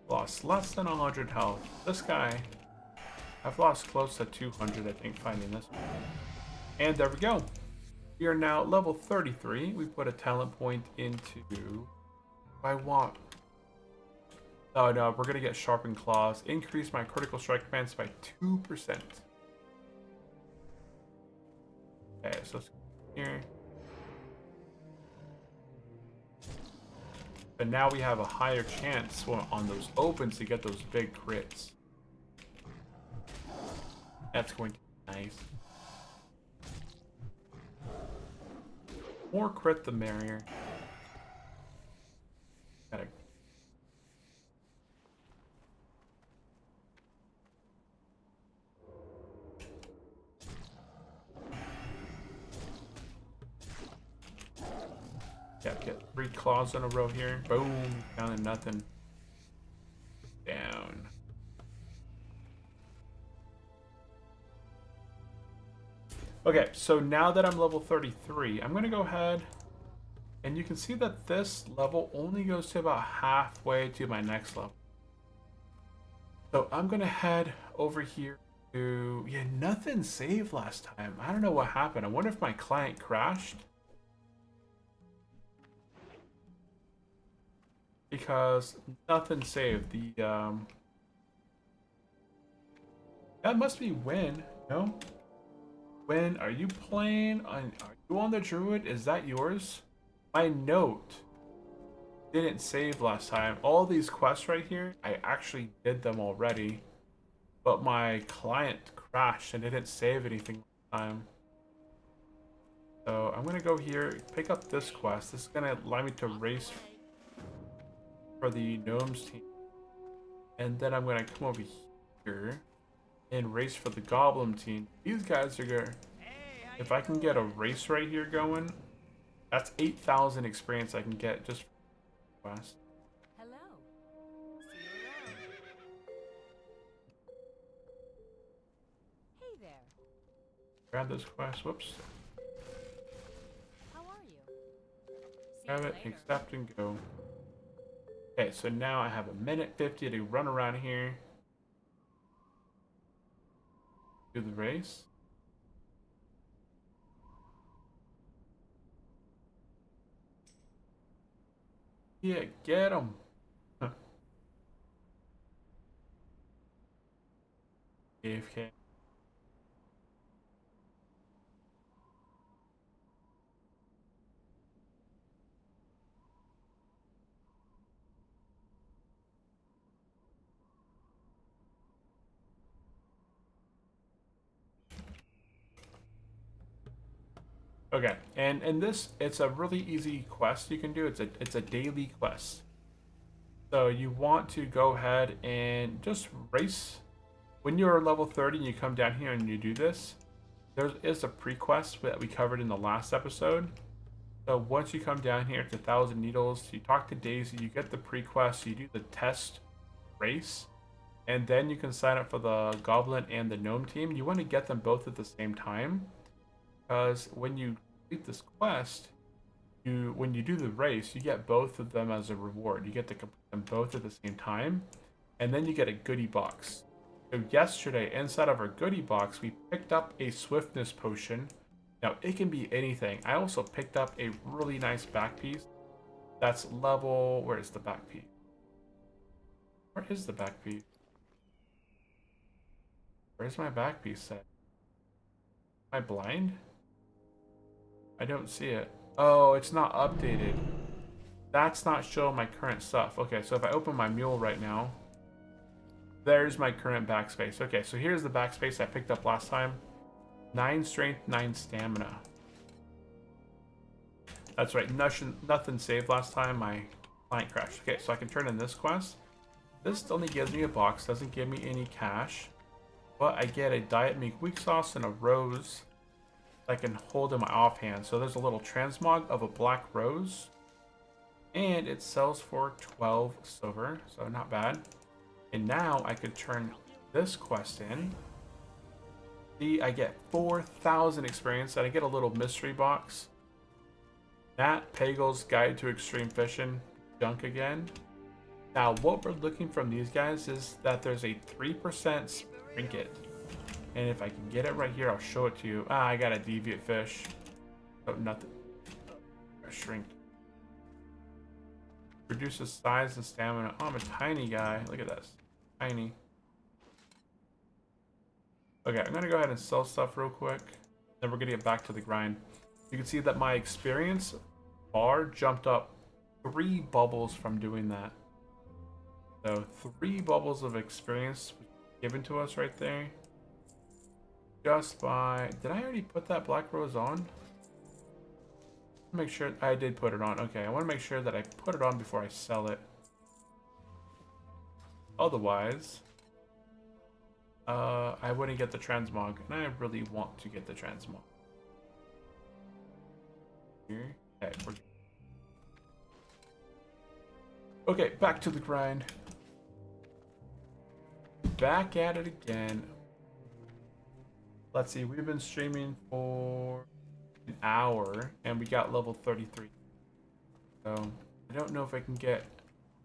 Lost less than 100 health. This guy, I've lost close to 200, I think, finding this one. And there we go. We are now level 33. We put a talent point into... I want Oh no, we're gonna get sharpened claws. Increase my critical strike chance by 2%. Okay, so let's go here. But now we have a higher chance on those opens to get those big crits. That's going to be nice. More crit the merrier. Gotta. Yeah, get 3 claws in a row here. Boom, down to nothing. Down. Okay, so now that I'm level 33, I'm gonna go ahead and you can see that this level only goes to about halfway to my next level. So I'm gonna head over here to, yeah, nothing saved last time. I don't know what happened. I wonder if my client crashed. Because nothing saved. That must be Win, no? Win, are you playing on, are you on the Druid? Is that yours? My note didn't save last time. All these quests right here, I actually did them already. But my client crashed and didn't save anything last time. So I'm gonna go here, pick up this quest. This is gonna allow me to race for the Gnomes team. And then I'm gonna come over here and race for the Goblin team. These guys are gonna, if I can get a race right here going, that's 8,000 experience I can get just for the quest. Hello. See you around. Hey there. Grab this quest, whoops. How are you? See Grab you it, later. accept and go. Okay, so now I have a minute 50 to run around here. Do the race. Yeah, get him. AFK. Okay, and this, it's a really easy quest you can do. It's a daily quest. So you want to go ahead and just race. When you're level 30 and you come down here and you do this, there is a pre-quest that we covered in the last episode. So once you come down here to 1,000 Needles, you talk to Daisy, you get the pre-quest, you do the test race, and then you can sign up for the Goblin and the Gnome team. You want to get them both at the same time, because when you complete this quest, when you do the race, you get both of them as a reward. You get to complete them both at the same time, and then you get a goodie box. So yesterday, inside of our goodie box, we picked up a swiftness potion. Now, it can be anything. I also picked up a really nice back piece. That's level... Where is the back piece? Where is the back piece? Where's my back piece set? Am I blind? I don't see it. Oh, it's not updated. That's not showing my current stuff. Okay, so if I open my mule right now, there's my current backspace. Okay, so here's the backspace I picked up last time. 9 strength, 9 stamina. That's right, nothing saved last time. My client crashed. Okay, so I can turn in this quest. This only gives me a box, doesn't give me any cash. But I get a diet meat weak sauce and a rose I can hold in my offhand. So there's a little transmog of a black rose. And it sells for 12 silver, so not bad. And now I could turn this quest in. See, I get 4,000 experience, and I get a little mystery box. Nat Pagel's Guide to Extreme Fishing, junk again. Now, what we're looking from these guys is that there's a 3% trinket. And if I can get it right here, I'll show it to you. Ah, I got a deviate fish. Oh, nothing. A shrink. Reduces size and stamina. Oh, I'm a tiny guy. Look at this. Tiny. Okay, I'm gonna go ahead and sell stuff real quick. Then we're gonna get back to the grind. You can see that my experience bar jumped up 3 bubbles from doing that. So 3 bubbles of experience given to us right there. Just by... Did I already put that black rose on? Make sure I did put it on. Okay, I want to make sure that I put it on before I sell it. Otherwise, I wouldn't get the transmog, and I really want to get the transmog. Here. Okay, okay, back to the grind. Back at it again. Let's see, we've been streaming for an hour, and we got level 33. So, I don't know if I can get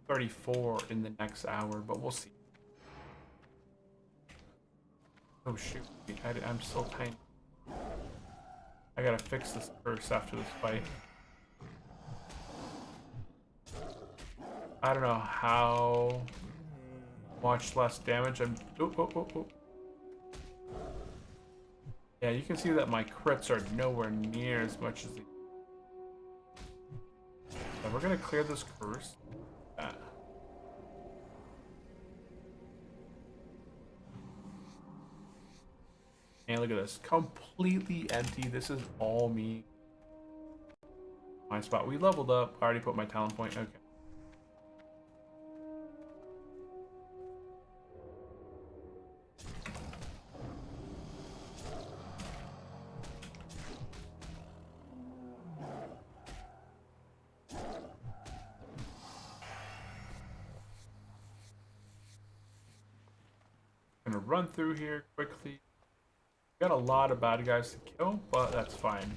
34 in the next hour, but we'll see. Oh shoot, I'm so tiny. I gotta fix this curse after this fight. I don't know how much less damage I'm... Oh. Yeah, you can see that my crits are nowhere near as much as the... So we're gonna clear this curse. And look at this. Completely empty. This is all me. My spot. We leveled up. I already put my talent point. Okay. Gonna run through here quickly. Got a lot of bad guys to kill, but that's fine.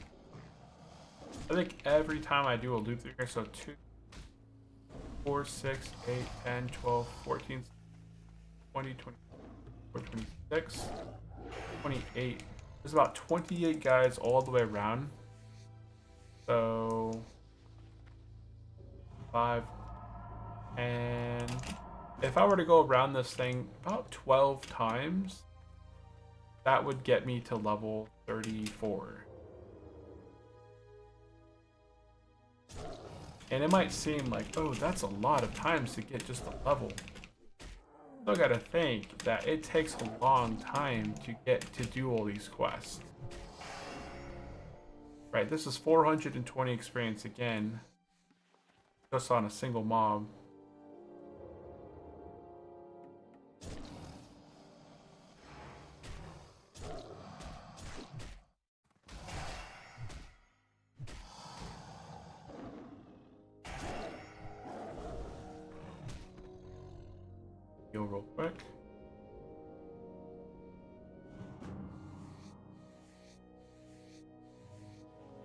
I think every time I do a loop through here, so 2, 4, 6, 8, 10, 12, 14, 20, 24, 26, 28. There's about 28 guys all the way around. So 5, and if I were to go around this thing about 12 times, that would get me to level 34. And it might seem like, oh, that's a lot of times to get just a level. Still gotta think that it takes a long time to get to do all these quests. Right, this is 420 experience again, just on a single mob. Heal real quick.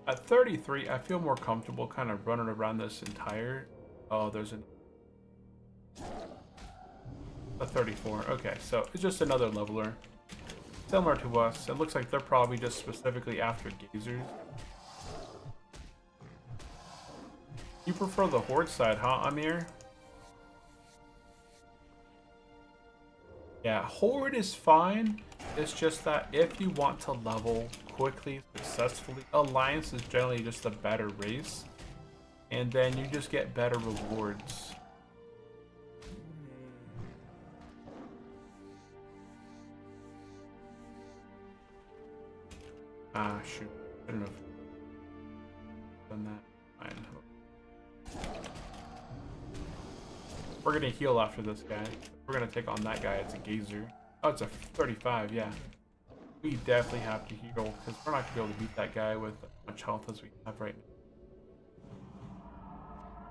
At 33, I feel more comfortable kind of running around this entire... Oh, there's a 34. Okay, so it's just another leveler. Similar to us. It looks like they're probably just specifically after gazers. You prefer the horde side, huh, Amir? Yeah, horde is fine. It's just that if you want to level quickly, successfully, alliance is generally just a better race, and then you just get better rewards. Ah, shoot. I don't know if I've done that. Fine. We're gonna heal after this guy. We're gonna take on that guy. It's a gazer. Oh, it's a 35, yeah. We definitely have to heal, because we're not gonna be able to beat that guy with as much health as we have right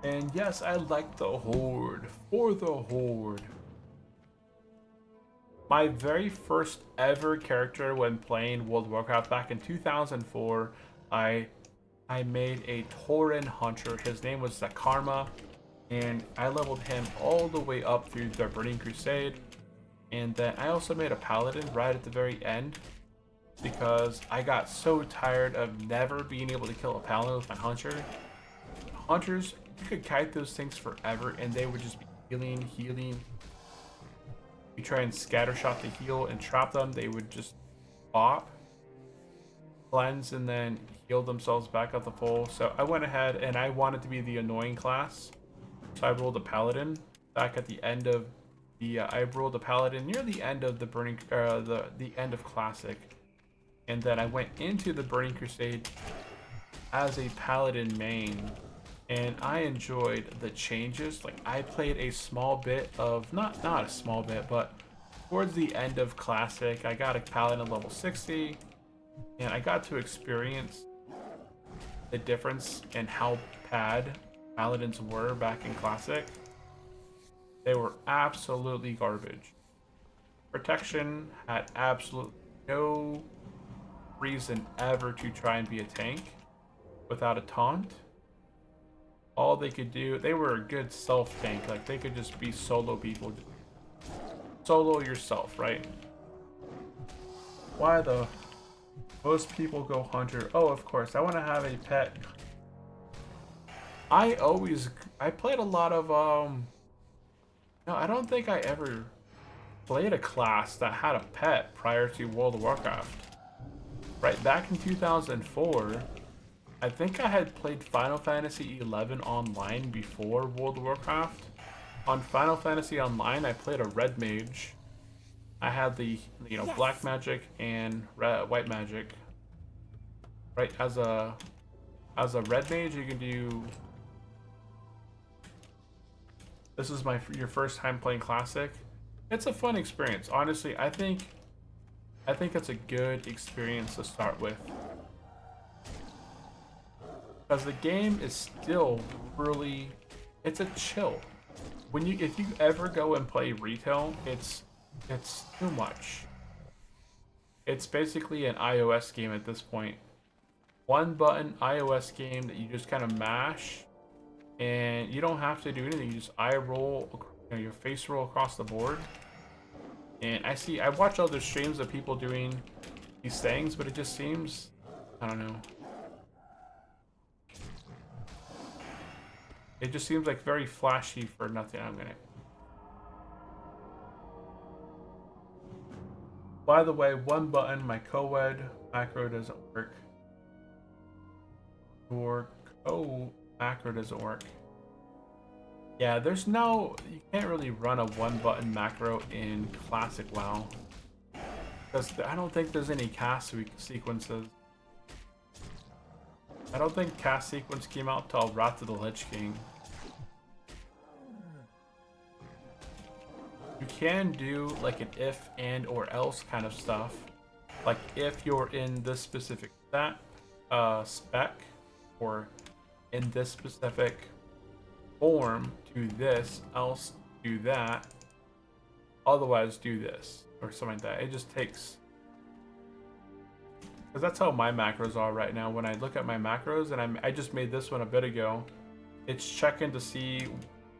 now. And yes, I like the horde. For the horde. My very first ever character when playing World of Warcraft back in 2004, I made a Tauren Hunter. His name was Zakarma, and I leveled him all the way up through the Burning Crusade. And then I also made a Paladin right at the very end, because I got so tired of never being able to kill a Paladin with my Hunter. Hunters, you could kite those things forever and they would just be healing. You try and scatter shot the heal and trap them, they would just pop, cleanse, and then heal themselves back up the full. So I went ahead and I wanted to be the annoying class. So I rolled a paladin back at the end of the I rolled a paladin near the end of the burning the end of classic. And then I went into the Burning Crusade as a paladin main. And I enjoyed the changes. Like, I played a small bit of, not a small bit, but towards the end of Classic, I got a Paladin level 60, and I got to experience the difference in how bad Paladins were back in Classic. They were absolutely garbage. Protection had absolutely no reason ever to try and be a tank without a taunt. All they could do, they were a good self tank. Like, they could just be solo people. Solo yourself, right? Why though? Most people go hunter. Oh, of course, I want to have a pet. I played a lot of no, I don't think I ever played a class that had a pet prior to World of Warcraft. Right back in 2004, I think I had played Final Fantasy XI online before World of Warcraft. On Final Fantasy Online, I played a red mage. I had the, Yes. black magic and white magic. Right, as a red mage, you can do. This is your first time playing Classic. It's a fun experience, honestly. I think it's a good experience to start with. Because the game is still really, it's a chill. If you ever go and play retail, it's too much. It's basically an iOS game at this point. One button iOS game that you just kind of mash, and you don't have to do anything. You just eye roll, your face roll across the board. And I watch other streams of people doing these things, but it just seems, I don't know. It just seems like very flashy for nothing. By the way, one button, my co-ed macro doesn't work. Your macro doesn't work. Yeah, you can't really run a one button macro in Classic WoW. Because I don't think there's any cast sequences. I don't think cast sequence came out till Wrath of the Lich King. You can do like an if, and, or else kind of stuff. Like if you're in this specific spec, or in this specific form, do this, else do that, otherwise do this, or something like that. It just takes... Because that's how my macros are right now. When I look at my macros, and I just made this one a bit ago, it's checking to see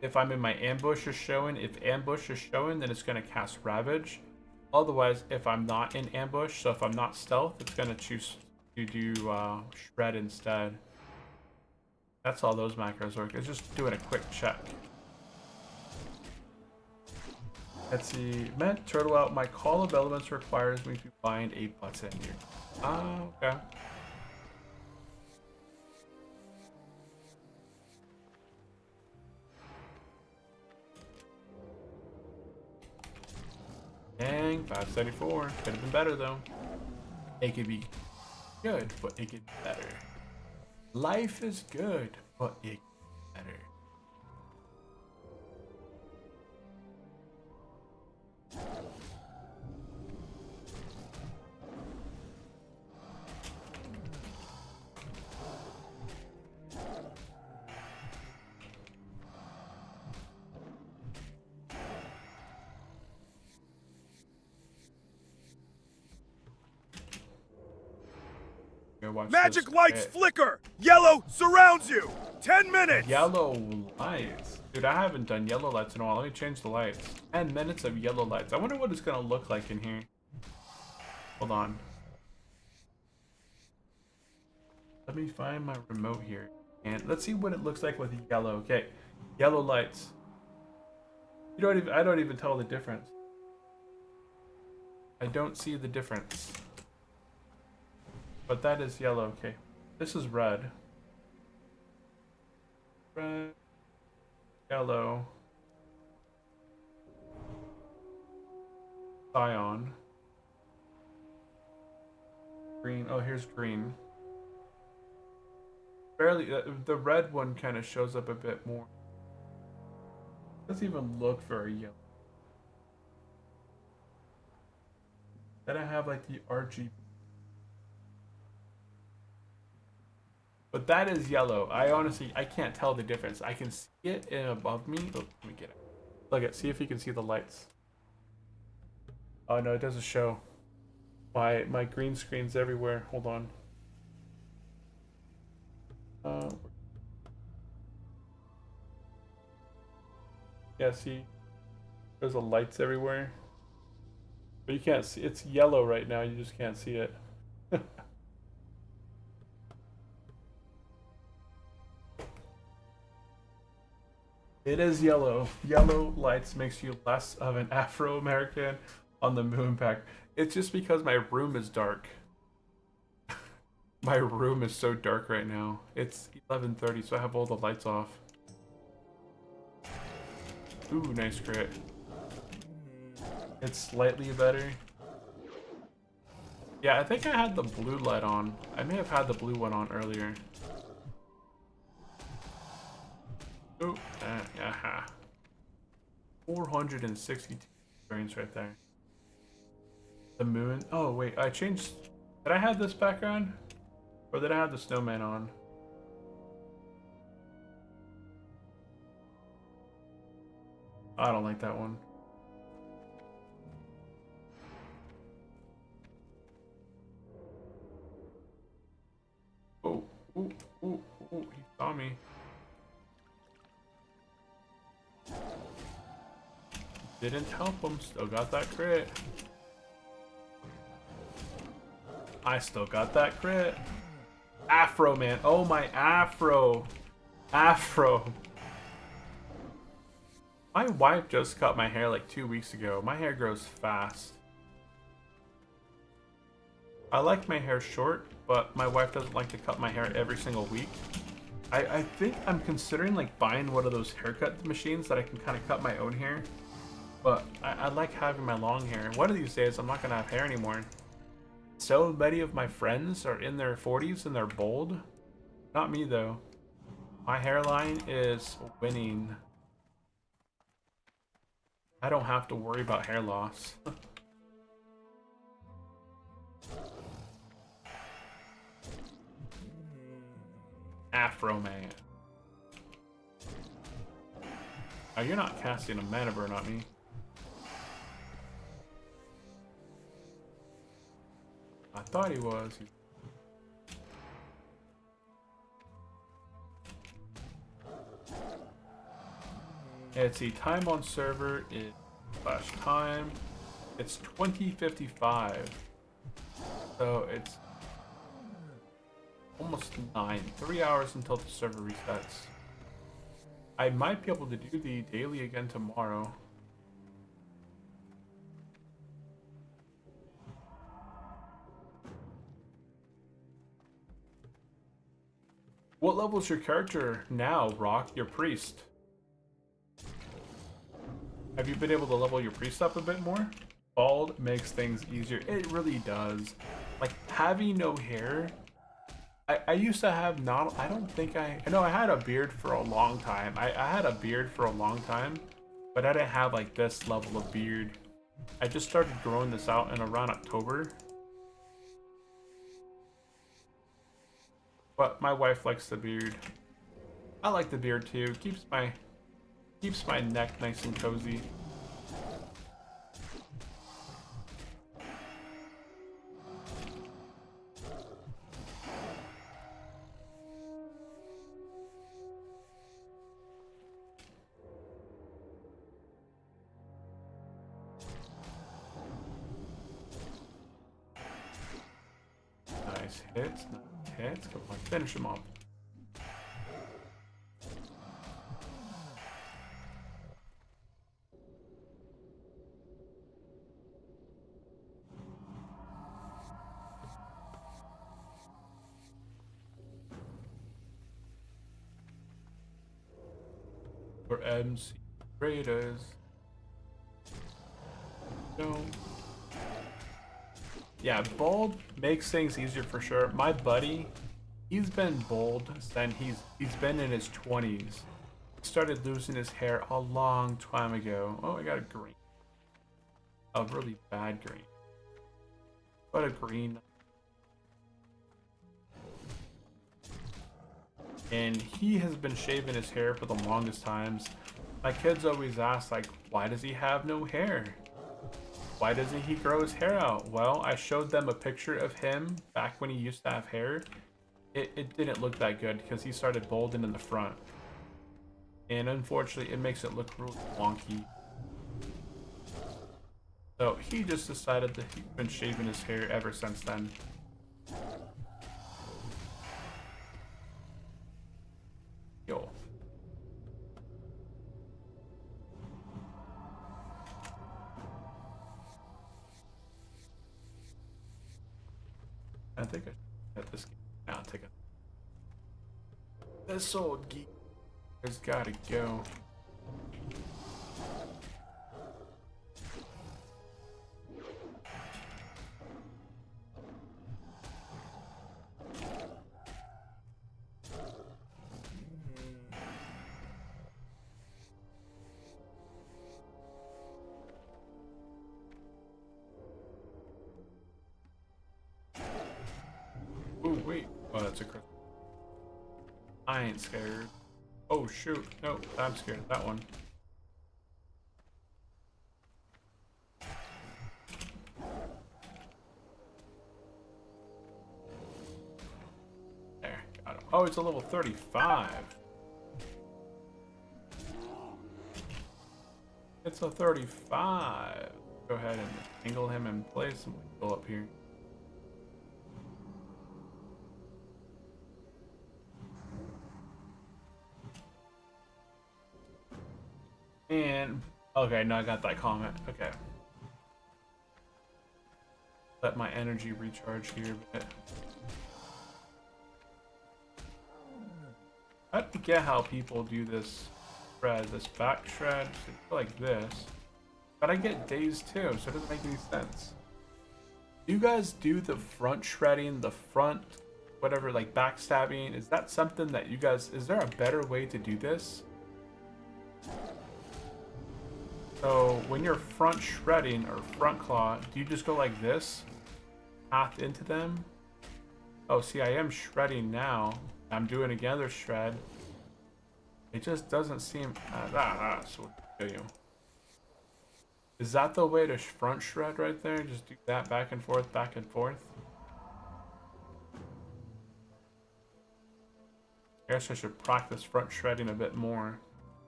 if I'm in my ambush is showing. If ambush is showing, then it's going to cast Ravage. Otherwise, if I'm not in ambush, so if I'm not stealth, it's going to choose to do Shred instead. That's how those macros work. It's just doing a quick check. Let's see. Meant turtle out. My call of elements requires me to find a button here. Oh, okay. Dang, 574. Could have been better though. It could be good, but it could be better. Life is good, but it could be better. Magic lights flicker! Yellow surrounds you! 10 minutes! Yellow lights. Dude, I haven't done yellow lights in a while. Let me change the lights. 10 minutes of yellow lights. I wonder what it's gonna look like in here. Hold on. Let me find my remote here. And let's see what it looks like with yellow. Okay, yellow lights. I don't even tell the difference. I don't see the difference. But that is yellow. Okay, this is red. Red, yellow, cyan, green. Oh, here's green. Barely. The red one kind of shows up a bit more. Doesn't even look very yellow. Then I have like the RGB. But that is yellow. I can't tell the difference. I can see it above me. Oh, let me get it. Look at, see if you can see the lights. Oh no, it doesn't show. My green screen's everywhere. Hold on. Yeah, see, there's the lights everywhere. But you can't see. It's yellow right now. You just can't see it. It is yellow. Yellow lights makes you less of an Afro-American on the moon pack. It's just because my room is dark. My room is so dark right now. It's 11:30, so I have all the lights off. Ooh, nice crit. It's slightly better. Yeah, I think I had the blue light on. I may have had the blue one on earlier. Oh, yeah. 462 frames right there. The moon. Oh, wait, I changed. Did I have this background? Or did I have the snowman on? I don't like that one. Oh, ooh, he saw me. Didn't help him, still got that crit. I still got that crit. Afro, man. Oh, my afro. Afro. My wife just cut my hair like 2 weeks ago. My hair grows fast. I like my hair short, but my wife doesn't like to cut my hair every single week. I think I'm considering like buying one of those haircut machines that I can kind of cut my own hair. But I like having my long hair. One of these days, I'm not going to have hair anymore. So many of my friends are in their 40s and they're bald. Not me, though. My hairline is winning. I don't have to worry about hair loss. Afro man. Oh, you're not casting a mana burn on me. I thought he was. Let's see, time on server is /time. It's 20:55. So it's almost 9. 3 hours until the server resets. I might be able to do the daily again tomorrow. What level is your character now, Rock? Your priest? Have you been able to level your priest up a bit more? Bald makes things easier. It really does. Like, having no hair... I used to have not... I don't think I... No, I had a beard for a long time. I had a beard for a long time, but I didn't have, like, this level of beard. I just started growing this out in around October. But my wife likes the beard. I like the beard too. Keeps my neck nice and cozy. Nice hits, nice hits. Come on, finish him off. for MC Raiders. No. Yeah, bald makes things easier for sure. My buddy, he's been bald since he's been in his 20s. He started losing his hair a long time ago. Oh, I got a green. A really bad green. But a green. And he has been shaving his hair for the longest times. My kids always ask, like, why does he have no hair? Why doesn't he grow his hair out? Well, I showed them a picture of him back when he used to have hair. It didn't look that good because he started balding in the front. And unfortunately, it makes it look really wonky. So he just decided that he's been shaving his hair ever since then. Yo. I think I should get this game. Now take it. This old geek has gotta go. Oh wait, oh that's a crystal. I ain't scared. Oh shoot, no, I'm scared of that one. There, got him. Oh, it's a level 35. It's a 35. Go ahead and angle him in place and go up here. And okay, now I got that comment. Okay. Let my energy recharge here a bit. I don't get how people do this shred, this back shred, like this. But I get days too, so it doesn't make any sense. Do you guys do the front shredding, the front, whatever, like backstabbing? Is that something that you guys, is there a better way to do this? So when you're front shredding or front claw, do you just go like this? Path into them? Oh, see, I am shredding now. I'm doing another shred. It just doesn't seem... that's what I'll show you. Is that the way to front shred right there? Just do that back and forth, back and forth? I guess I should practice front shredding a bit more.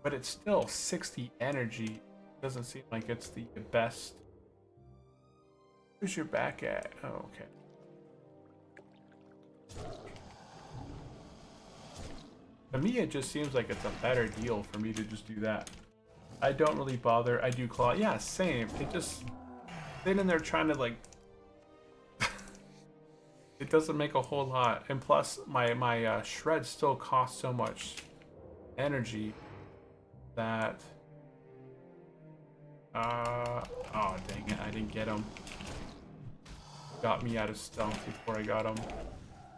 But it's still 60 energy. Doesn't seem like it's the best. Where's your back at? Oh, okay. To me, it just seems like it's a better deal for me to just do that. I don't really bother. I do claw. Yeah, same. It just sitting there trying to like. It doesn't make a whole lot, and plus my shred still costs so much energy that. Oh dang it, I didn't get him. Got me out of stealth before I got him.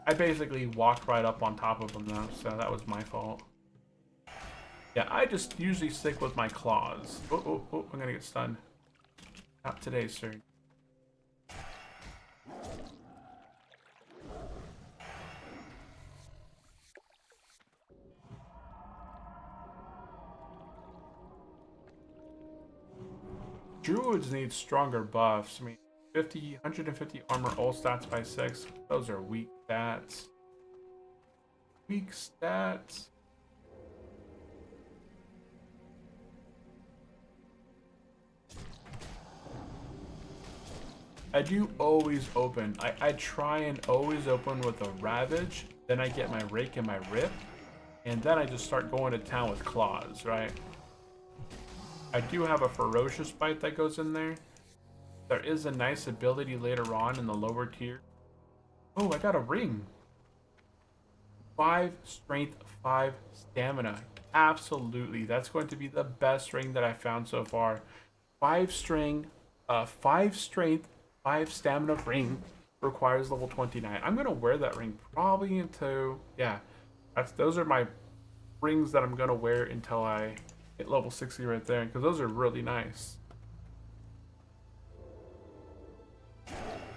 I basically walked right up on top of him though, so that was my fault. Yeah, I just usually stick with my claws. Oh, I'm gonna get stunned. Not today, sir. Druids need stronger buffs. I mean, 150 armor, all stats by 6. Those are weak stats. Weak stats. I do always open. I try and always open with a Ravage. Then I get my Rake and my Rip. And then I just start going to town with Claws, right? I do have a Ferocious Bite that goes in there. There is a nice ability later on in the lower tier. Oh, I got a ring. 5 strength, 5 stamina. Absolutely. That's going to be the best ring that I found so far. 5 string, 5 strength, 5 stamina ring requires level 29. I'm gonna wear that ring probably until, yeah, those are my rings that I'm gonna wear until I hit level 60 right there, because those are really nice.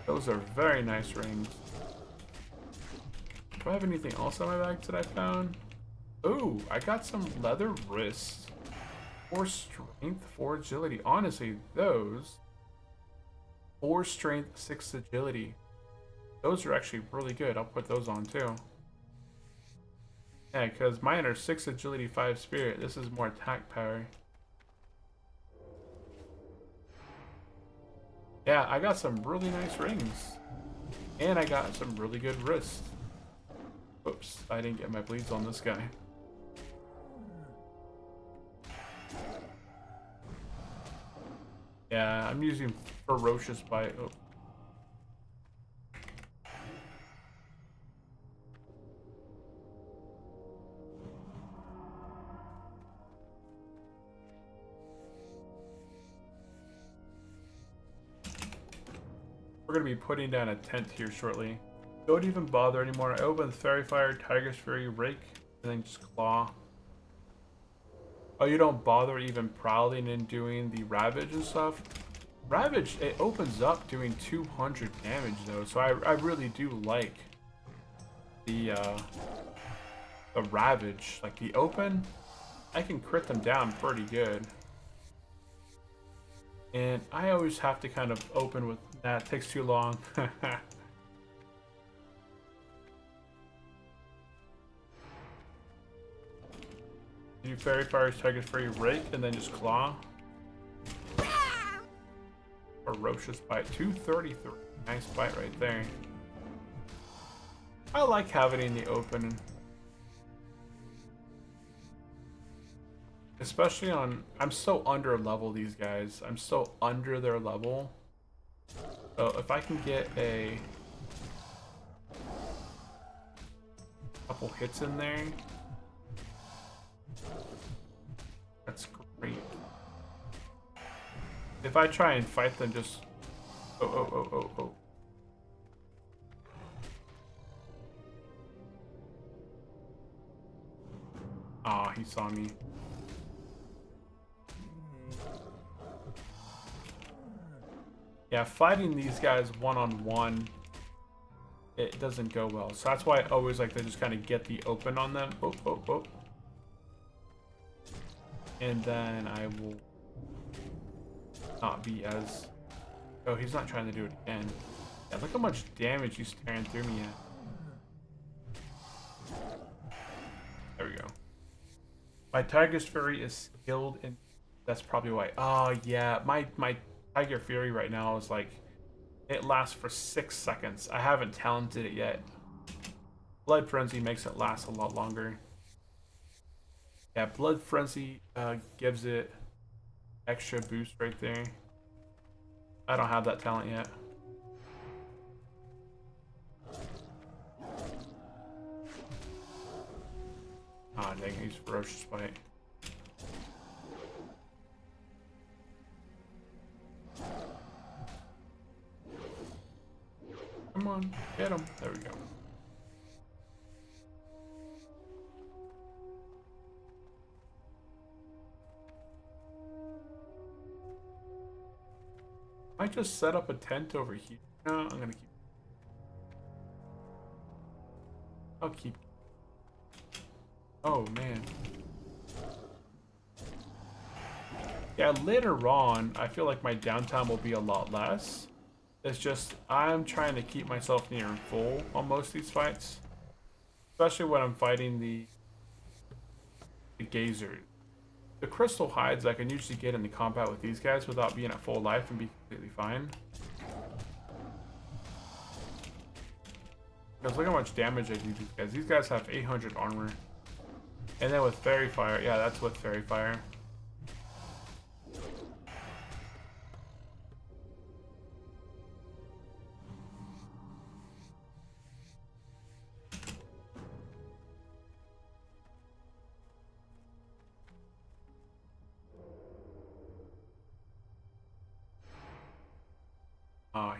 Those are very nice rings. Do I have anything else in my bags that I found? Ooh, I got some leather wrists. 4 strength, 4 agility. Honestly, those 4 strength, 6 agility. Those are actually really good. I'll put those on too. Yeah, because mine are 6 agility, 5 spirit. This is more attack power. Yeah, I got some really nice rings. And I got some really good wrists. Oops, I didn't get my bleeds on this guy. Yeah, I'm using ferocious bite. Oh. We're gonna be putting down a tent here shortly. Don't even bother anymore. I opened Fairy Fire, Tiger's Fury, Rake, and then just Claw. Oh, you don't bother even prowling and doing the Ravage and stuff? Ravage, it opens up doing 200 damage though, so I really do like the Ravage. Like the open, I can crit them down pretty good. And I always have to kind of open with that. It takes too long. Do Fairy Fire's Tiger's Fury, Rake, and then just Claw. Ferocious Bite, 233. Nice bite right there. I like having it in the open. Especially on... I'm so under level, these guys. I'm so under their level. So if I can get a couple hits in there, that's great. If I try and fight them, just... Oh. Aw, he saw me. Yeah, fighting these guys one-on-one, it doesn't go well. So that's why I always like to just kind of get the open on them. Oh. And then I will not be as... Oh, he's not trying to do it again. Yeah, look how much damage he's tearing through me at. There we go. My Tiger's Fury is skilled, and that's probably why. Oh, yeah. My Tiger Fury right now is like... It lasts for 6 seconds. I haven't talented it yet. Blood Frenzy makes it last a lot longer. Yeah, Blood Frenzy gives it extra boost right there. I don't have that talent yet. Ah, dang, he's Ferocious Bite. Come on, get him. There we go. I just set up a tent over here. No, I'm gonna keep. I'll keep. Oh man. Yeah, later on, I feel like my downtime will be a lot less. It's just, I'm trying to keep myself near full on most of these fights. Especially when I'm fighting the Gazer. The Crystal Hides I can usually get into combat with these guys without being at full life and be completely fine. Because look how much damage I do these guys. These guys have 800 armor. And then with Fairy Fire, yeah, that's with Fairy Fire.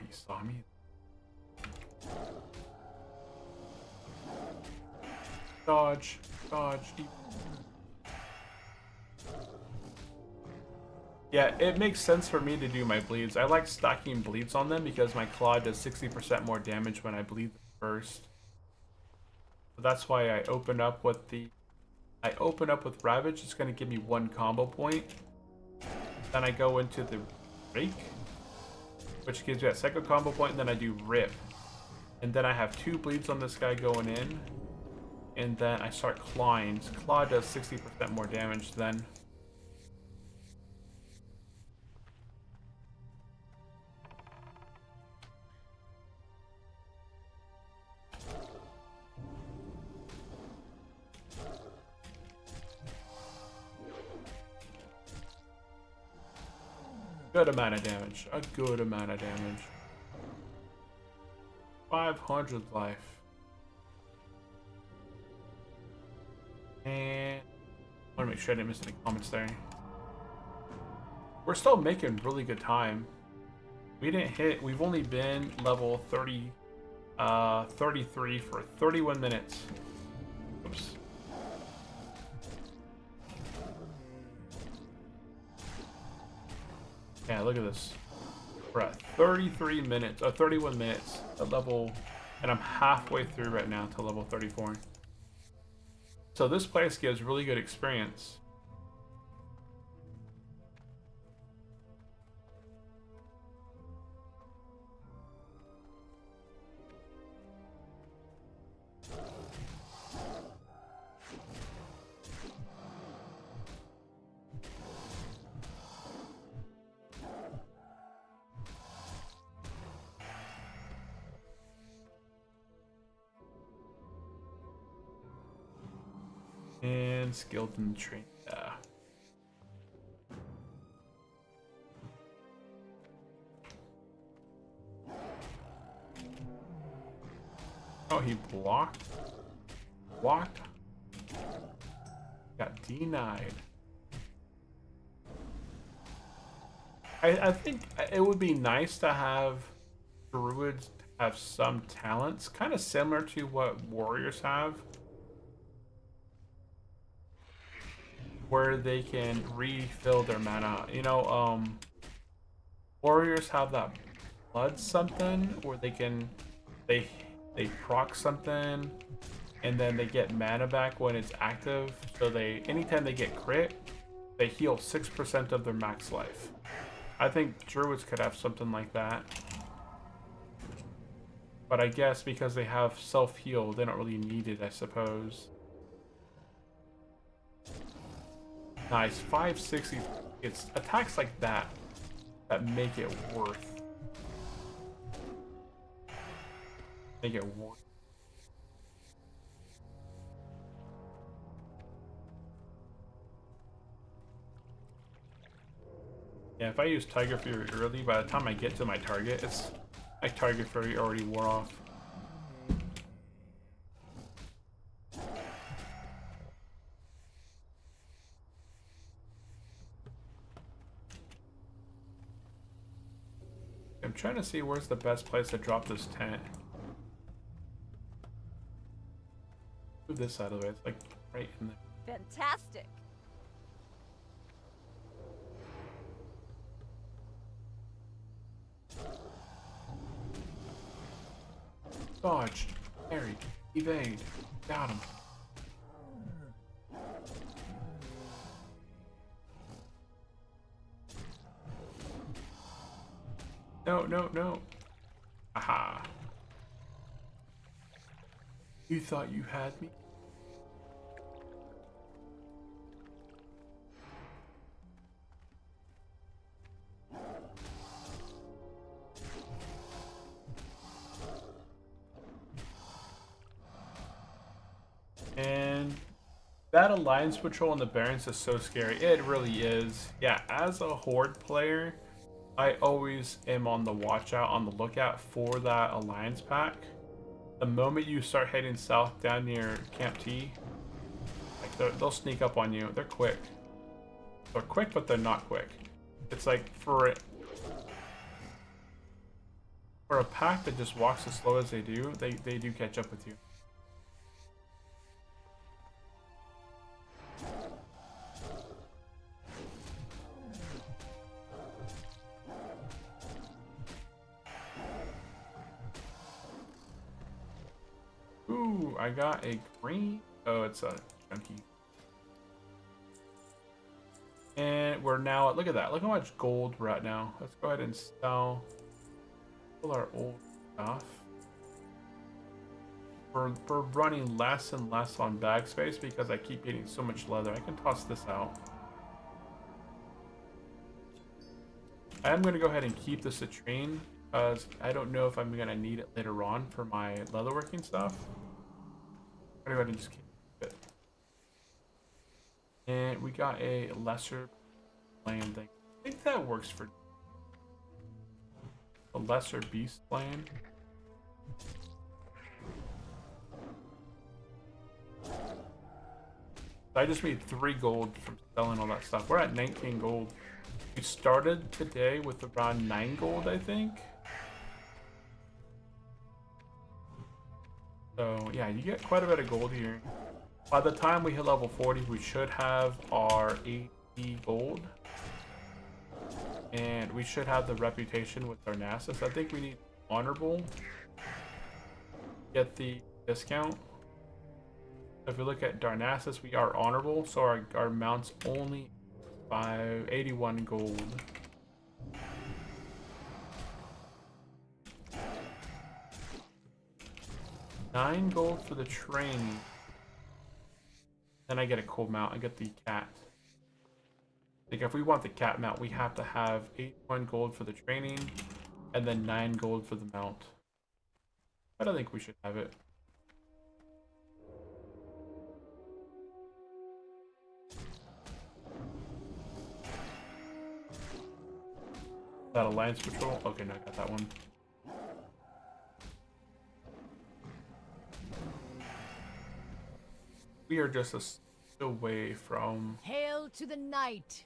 he saw me. Dodge, dodge. Yeah, it makes sense for me to do my bleeds. I like stacking bleeds on them because my claw does 60% more damage when I bleed them first. So that's why I open up with the... I open up with Ravage, it's going to give me 1 combo point. Then I go into the Rake, which gives me that second combo point, and then I do Rip. And then I have 2 bleeds on this guy going in. And then I start clawing. Claw does 60% more damage then. Good amount of damage. A good amount of damage. 500 life. And I want to make sure I didn't miss any comments there. We're still making really good time. We didn't hit, we've only been level 33 for 31 minutes. Oops. Yeah, look at this. We're at 33 minutes, 31 minutes at level, and I'm halfway through right now to level 34. So this place gives really good experience. And skilled in train. Yeah. Oh, he blocked. Blocked. Got denied. I think it would be nice to have druids have some talents, kind of similar to what warriors have, where they can refill their mana. You know, warriors have that blood something where they can they proc something and then they get mana back when it's active. So they anytime they get crit, they heal 6% of their max life. I think druids could have something like that. But I guess because they have self-heal, they don't really need it, I suppose. Nice, 560. It's attacks like that that make it worth. Make it worth. Yeah, if I use Tiger Fury early, by the time I get to my target, it's my Tiger Fury already wore off. I'm trying to see where's the best place to drop this tent. Move this out of the way. It's like right in there. Fantastic. Dodge, parry, evade, got him. No, no, no. Aha. You thought you had me? And that alliance patrol on the Barrens is so scary. It really is. Yeah, as a Horde player, I always am on the watch out, on the lookout for that alliance pack. The moment you start heading south down near Camp T, like they'll sneak up on you. They're quick. They're quick, but they're not quick. It's like for it. For a pack that just walks as slow as they do, they do catch up with you. Ooh, I got a green. Oh, it's a chunky. And we're now at, look at that. Look how much gold we're at now. Let's go ahead and sell our old stuff. We're running less and less on bag space because I keep getting so much leather. I can toss this out. I'm going to go ahead and keep the citrine because I don't know if I'm going to need it later on for my leatherworking stuff. I'm going to go ahead and just keep it. And we got a lesser land thing. I think that works for a lesser beast land. I just made 3 gold from selling all that stuff. We're at 19 gold. We started today with around 9 gold, I think. So yeah, you get quite a bit of gold here. By the time we hit level 40, we should have our 80 gold. And we should have the reputation with Darnassus. I think we need honorable. Get the discount. If we look at Darnassus, we are honorable, so our mount's only 81 gold. $9 gold for the training. Then I get a cool mount. I get the cat. Like if we want the cat mount, we have to have 81 gold for the training, and then 9 gold for the mount. But I think we should have it. That Alliance Patrol? Okay, no, I got that one. We are just a stitch away from... Hail to the night!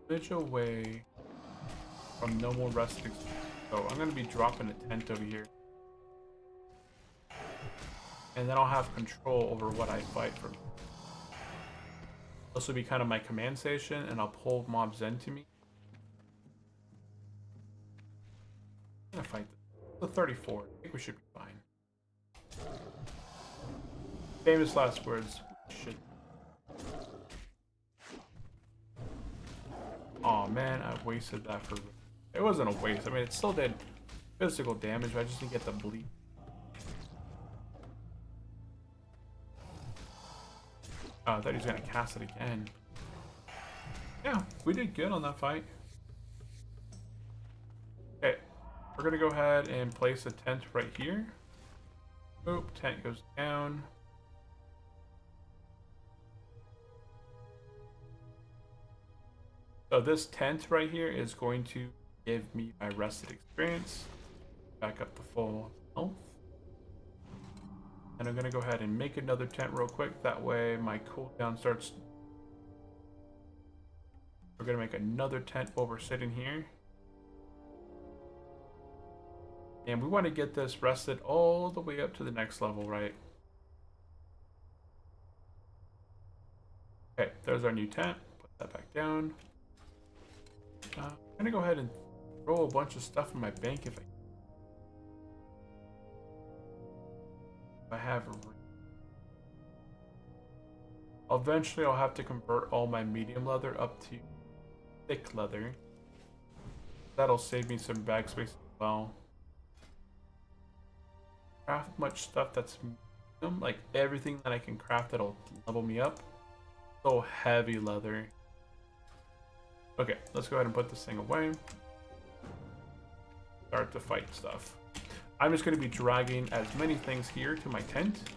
Stitch away from no more rustic. So I'm going to be dropping a tent over here. And then I'll have control over what I fight from. This will be kind of my command station, and I'll pull mobs into me. I'm gonna fight the 34. I think we should be fine. Famous last words. Should. Oh man, I wasted that for. It wasn't a waste. I mean, it still did physical damage, but I just didn't get the bleed. Oh, I thought he was gonna cast it again. Yeah, we did good on that fight. Okay, we're gonna go ahead and place a tent right here. Oop, tent goes down. So this tent right here is going to give me my rested experience. Back up to full health. And I'm going to go ahead and make another tent real quick. That way my cooldown starts. We're going to make another tent while we're sitting here. And we want to get this rested all the way up to the next level, right? Okay, there's our new tent. Put that back down. I'm going to go ahead and throw a bunch of stuff in my bank if I have eventually I'll have to convert all my medium leather up to thick leather. That'll save me some bag space as well. Craft much stuff that's medium, like everything that I can craft that'll level me up. So heavy leather. Okay, let's go ahead and put this thing away. Start to fight stuff. I'm just going to be dragging as many things here to my tent,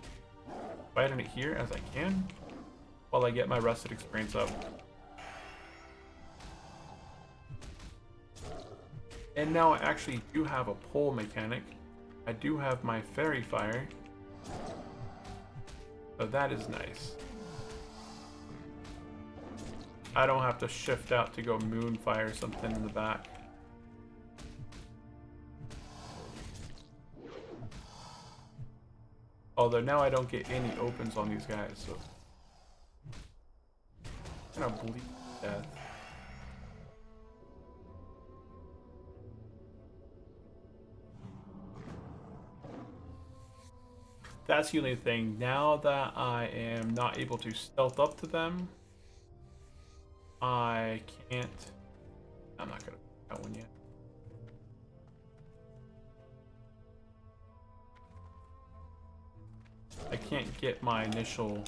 fighting it here as I can, while I get my rested experience up. And now I actually do have a pole mechanic. I do have my fairy fire, so that is nice. I don't have to shift out to go moonfire something in the back. Although now I don't get any opens on these guys, so I'm gonna bleed to death. That's the only thing. Now that I am not able to stealth up to them, I can't. I'm not gonna put that one yet. I can't get my initial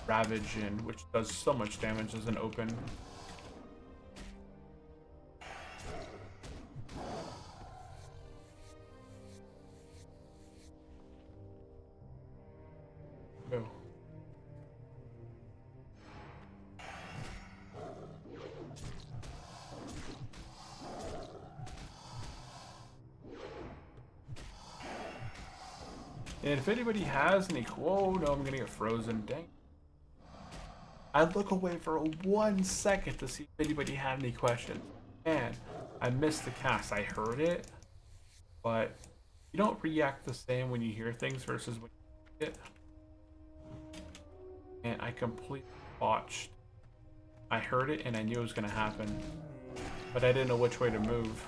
Ravage in, which does so much damage as an open. Go. And if anybody has any, whoa, no, I'm gonna get frozen. Dang. I look away for 1 second to see if anybody had any questions. And I missed the cast. I heard it, but you don't react the same when you hear things versus when you see it. And I completely botched. I heard it and I knew it was gonna happen, but I didn't know which way to move.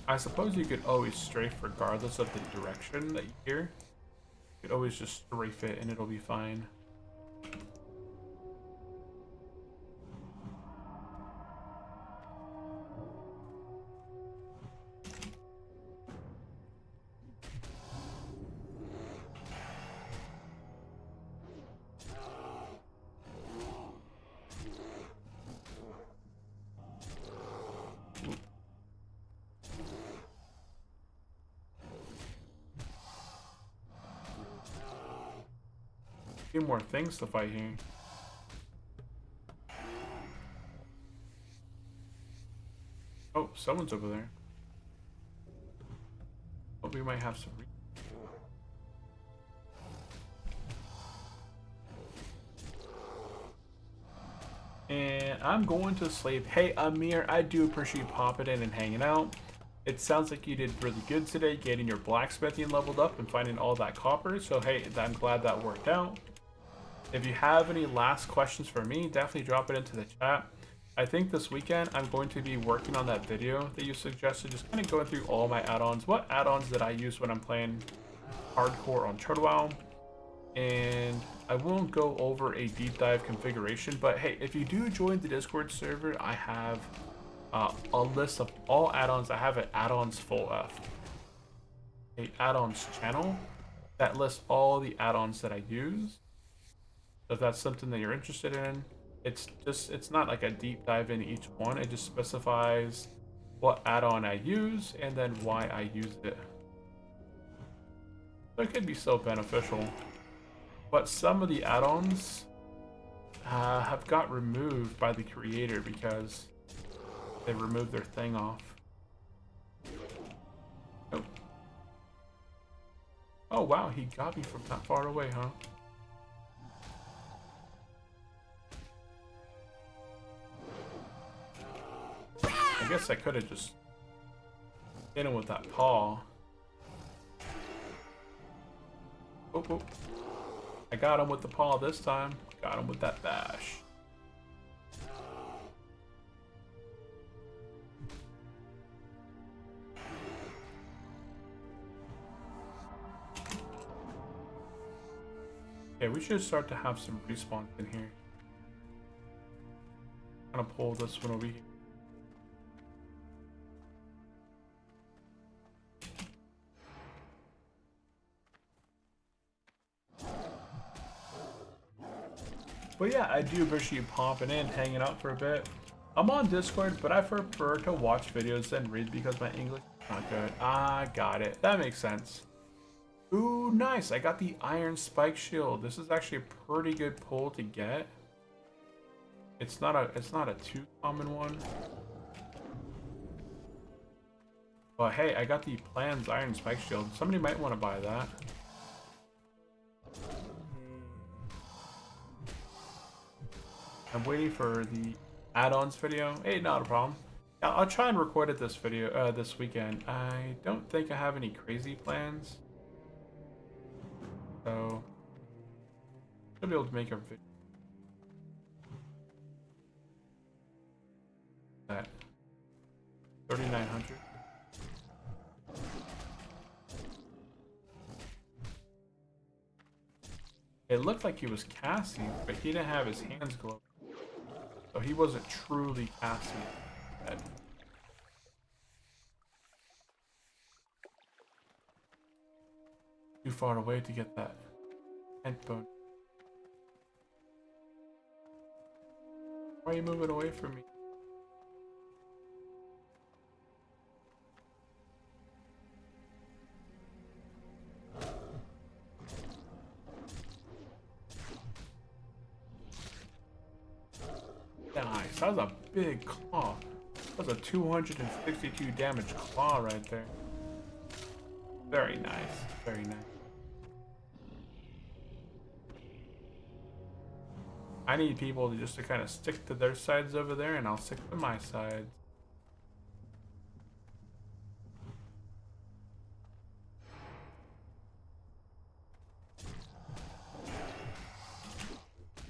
I suppose you could always strafe regardless of the direction that you hear. You could always just strafe it and it'll be fine. A few more things to fight here. Oh, someone's over there. Oh, we might have some. And I'm going to sleep. Hey, Amir, I do appreciate you popping in and hanging out. It sounds like you did really good today, getting your blacksmithing leveled up and finding all that copper. So, hey, I'm glad that worked out. If you have any last questions for me, definitely drop it into the chat. I think this weekend I'm going to be working on that video that you suggested, just kind of going through all my add-ons. What add-ons did I use when I'm playing hardcore on Turtle WoW? And I won't go over a deep dive configuration, but hey, if you do join the Discord server, I have a list of all add-ons. I have an add-ons full a add-ons channel that lists all the add-ons that I use. So if that's something that you're interested in, it's not like a deep dive in each one. It just specifies what add-on I use and then why I use it. So it could be so beneficial. But some of the add-ons have got removed by the creator because they removed their thing off. Oh. Oh wow, he got me from that far away, huh? I guess I could have just hit him with that paw. Oh, oh. I got him with the paw this time. Got him with that bash. Okay, we should start to have some respawns in here. I'm gonna pull this one over here. But yeah, I do appreciate you popping in, hanging out for a bit. I'm on Discord, but I prefer to watch videos than read because my English is not good. I got it. That makes sense. Ooh, nice. I got the iron spike shield. This is actually a pretty good pull to get. It's not a too common one. But hey, I got the Plans iron spike shield. Somebody might want to buy that. I'm waiting for the add-ons video. Hey, not a problem. I'll try and record it this weekend. I don't think I have any crazy plans, so I'll be able to make a video. That 3,900. It looked like he was casting, but he didn't have his hands glowing, so he wasn't truly casting. Too far away to get that headphone. Why are you moving away from me? Nice. That was a big claw. That was a 262 damage claw right there. Very nice. Very nice. I need people to just kind of stick to their sides over there, and I'll stick to my sides.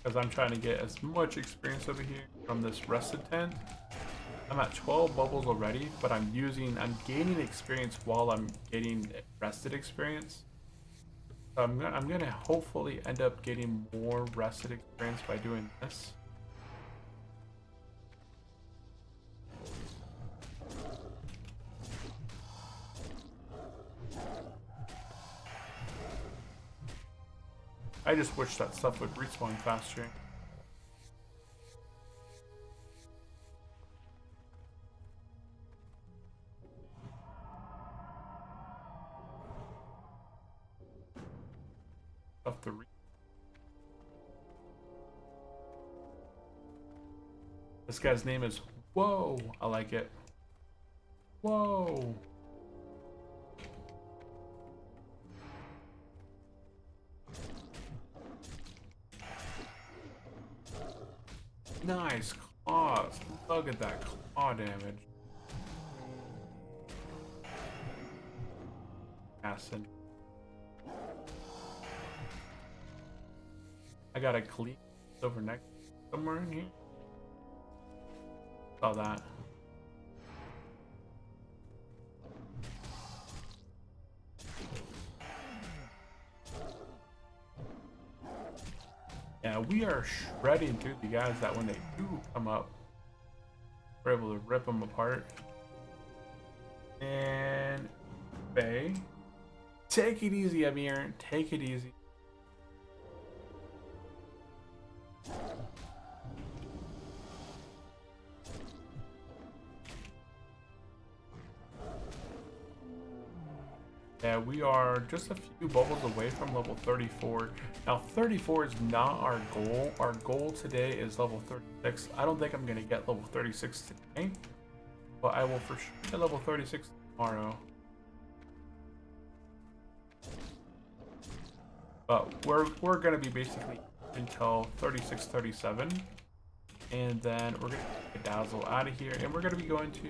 Because I'm trying to get as much experience over here from this rested tent. I'm at 12 bubbles already, but I'm gaining experience while I'm getting rested experience. So I'm gonna hopefully end up getting more rested experience by doing this. I just wish that stuff would respawn faster. Stuff to This guy's name is Whoa. I like it. Whoa. Nice claws. Look at that claw damage. Acid. I got a cleat over next somewhere in here. Saw that. Yeah, we are shredding through the guys that when they do come up, we're able to rip them apart. And Bay, take it easy, Amir. Take it easy. Yeah, we are just a few bubbles away from level 34. Now, 34 is not our goal. Our goal today is level 36. I don't think I'm going to get level 36 today, but I will for sure get level 36 tomorrow. But we're going to be basically until 36, 37, and then we're going to get Dazzle out of here, and we're going to be going to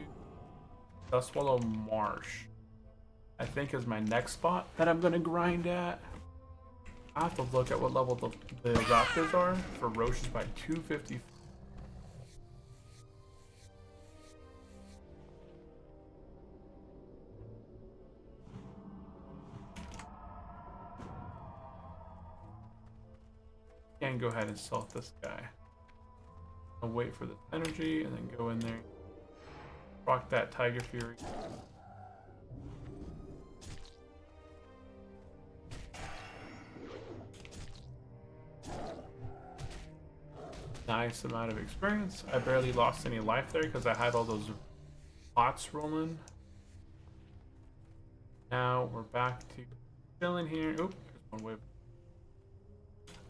Dustwallow Marsh. I think is my next spot that I'm gonna grind at. I have to look at what level the raptors are for Roches by 250. And go ahead and salt this guy. I'll wait for the energy and then go in there. Rock that Tiger Fury. Nice amount of experience. I barely lost any life there because I had all those pots rolling. Now we're back to chilling here. Oop, there's one whip.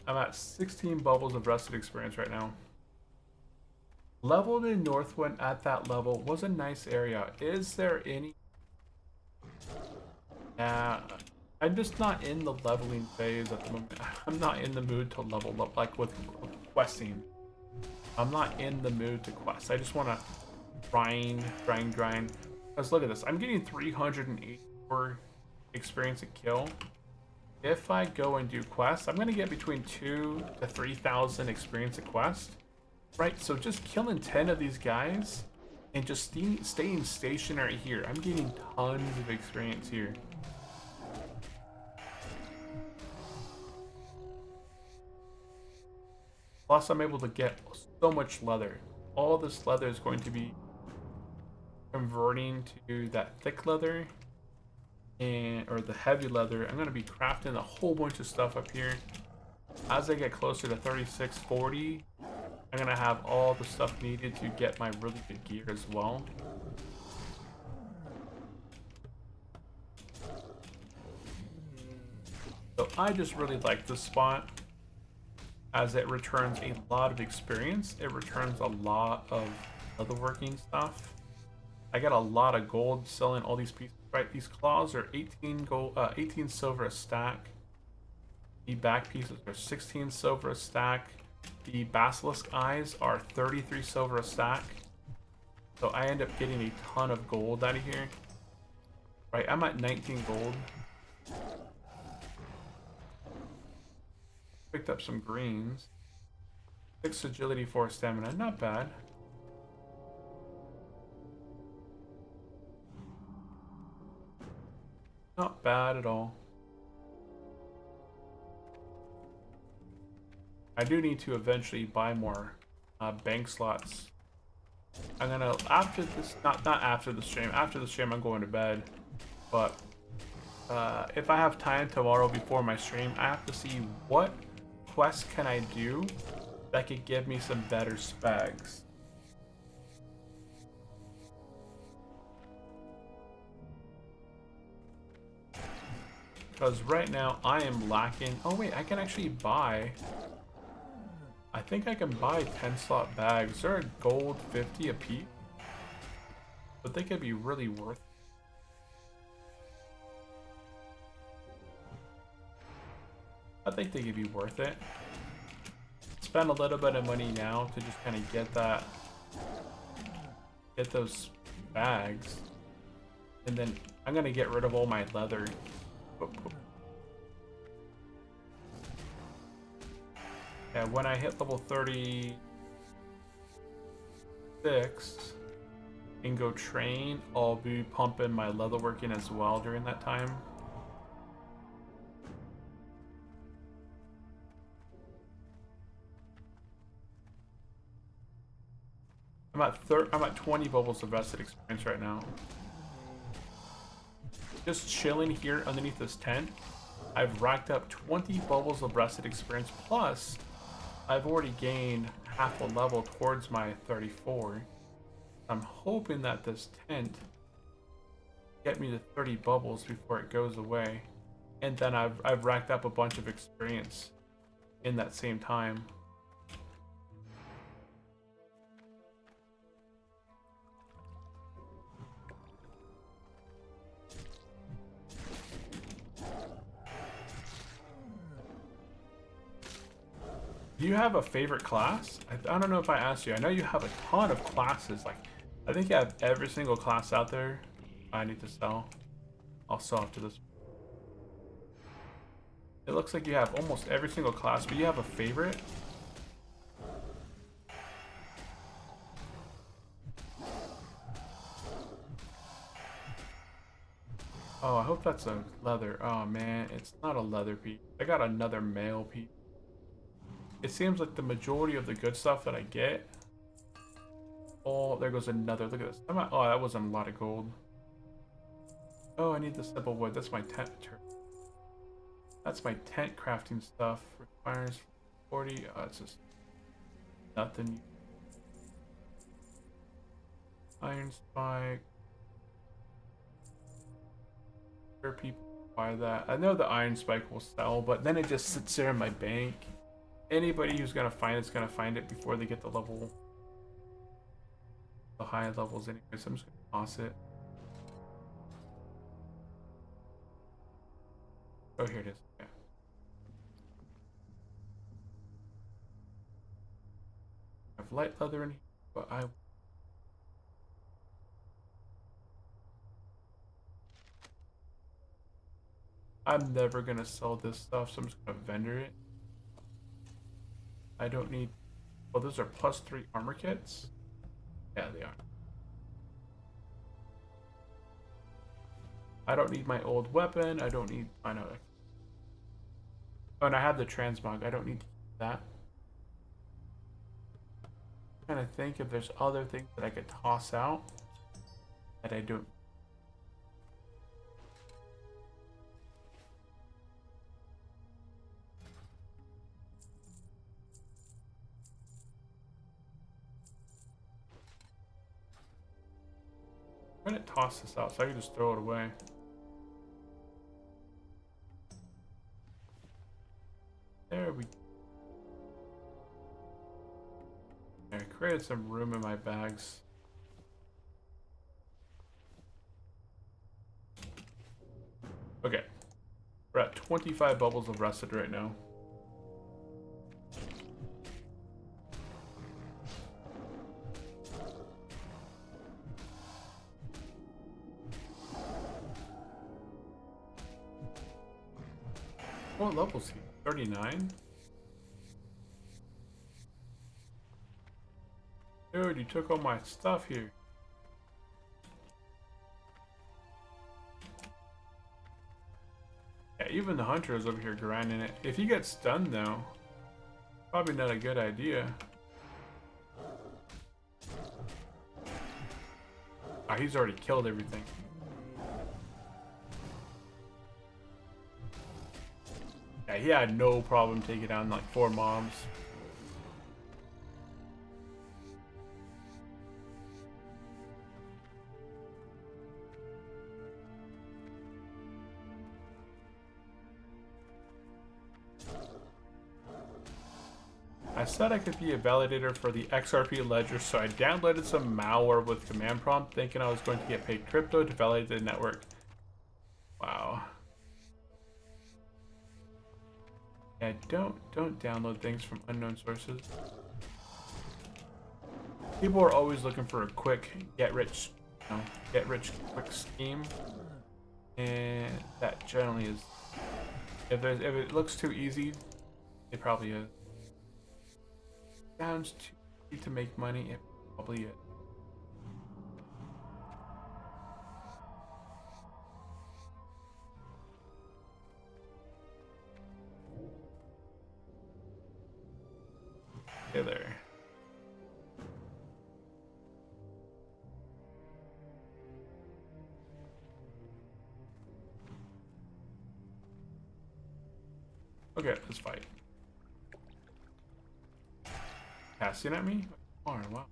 I'm at 16 bubbles of rested experience right now. Leveled in Northwind at that level was a nice area. Is there any? Yeah, I'm just not in the leveling phase at the moment. I'm not in the mood to level up like with questing. I'm not in the mood to quest. I just want to grind. Because look at this. I'm getting 384 experience a kill. If I go and do quests, I'm going to get between 2 to 3,000 experience a quest. Right, so just killing 10 of these guys and just staying stationary here. I'm getting tons of experience here. Plus, I'm able to get so much leather. All this leather is going to be converting to that thick leather or the heavy leather. I'm going to be crafting a whole bunch of stuff up here. As I get closer to 3640, I'm going to have all the stuff needed to get my really good gear as well. So I just really like this spot as it returns a lot of experience. It returns a lot of leatherworking stuff. I got a lot of gold selling all these pieces. Right, these claws are 18 silver a stack. The back pieces are 16 silver a stack. The basilisk eyes are 33 silver a stack. So I end up getting a ton of gold out of here. Right, I'm at 19 gold. Picked up some greens. 6 agility, 4 stamina, not bad. Not bad at all. I do need to eventually buy more bank slots. I'm gonna, after this, not after the stream, after the stream I'm going to bed. But if I have time tomorrow before my stream, I have to see what quests can I do that could give me some better specs. Because right now I am lacking. Oh wait, I can actually buy. I think I can buy 10 slot bags. They're gold 50 a piece, but they could be really worth it. I think they could be worth it. Spend a little bit of money now to just kind of get those bags, and then I'm gonna get rid of all my leather. Yeah, when I hit level 36 and go train, I'll be pumping my leatherworking as well during that time. I'm at 20 bubbles of vested experience right now. Just chilling here underneath this tent, I've racked up 20 bubbles of rested experience, plus I've already gained half a level towards my 34. I'm hoping that this tent get me to 30 bubbles before it goes away, and then I've racked up a bunch of experience in that same time. Do you have a favorite class? I don't know if I asked you. I know you have a ton of classes. Like, I think you have every single class out there I need to sell. I'll sell after this. It looks like you have almost every single class, but you have a favorite? Oh, I hope that's a leather. Oh man, it's not a leather piece. I got another mail piece. It seems like the majority of the good stuff that I get. Oh, there goes another. Look at this. Oh, that wasn't a lot of gold. Oh, I need the simple wood. That's my tent. That's my tent crafting stuff. Requires 40. Oh, it's just nothing. Iron spike. Where people buy that? I know the iron spike will sell, but then it just sits there in my bank. Anybody who's gonna find it's gonna find it before they get the high levels anyway, so I'm just gonna toss it. Oh, here it is. Yeah. have light leather in here, but I'm never gonna sell this stuff, so I'm just gonna vendor it. I don't need. Well, those are +3 armor kits. Yeah, they are. I don't need my old weapon. I don't need. I know. Oh, and I have the transmog. I don't need that. I'm trying to think if there's other things that I could toss out that I don't. I'm gonna toss this out so I can just throw it away. There we go. I created some room in my bags. Okay. We're at 25 bubbles of rusted right now. What level is he? 39? Dude, you took all my stuff here. Yeah, even the hunter is over here grinding it. If he gets stunned though, probably not a good idea. Oh, he's already killed everything. Yeah, he had no problem taking down like 4 mobs. I said I could be a validator for the XRP ledger, so I downloaded some malware with command prompt thinking I was going to get paid crypto to validate the network. Wow. Yeah, don't download things from unknown sources. People are always looking for a quick get rich quick scheme, and that generally is. If it looks too easy, it probably is. Sounds too easy to make money, it probably is. Okay, there. Okay, let's fight. Casting at me? Oh, wow.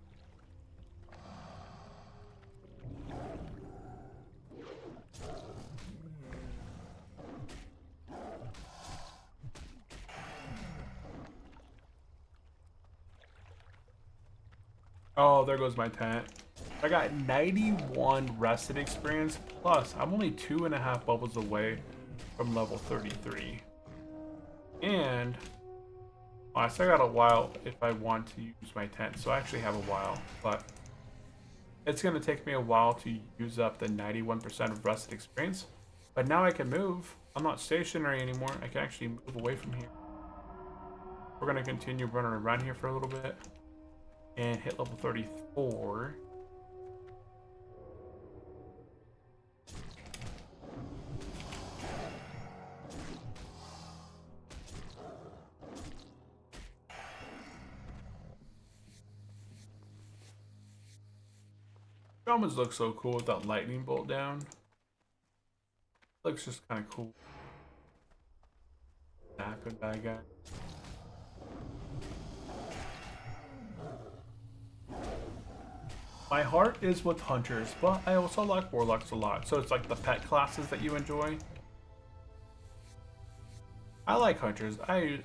Oh, there goes my tent. I got 91 rested experience, plus I'm only 2.5 bubbles away from level 33. And well, I still got a while if I want to use my tent, so I actually have a while, but it's going to take me a while to use up the 91% of rested experience. But now I can move. I'm not stationary anymore. I can actually move away from here. We're going to continue running around here for a little bit and hit level 34. It almost looks so cool with that lightning bolt down. Looks just kind of cool. Snapping bad guy. My heart is with hunters, but I also like warlocks a lot. So it's like the pet classes that you enjoy. I like hunters. I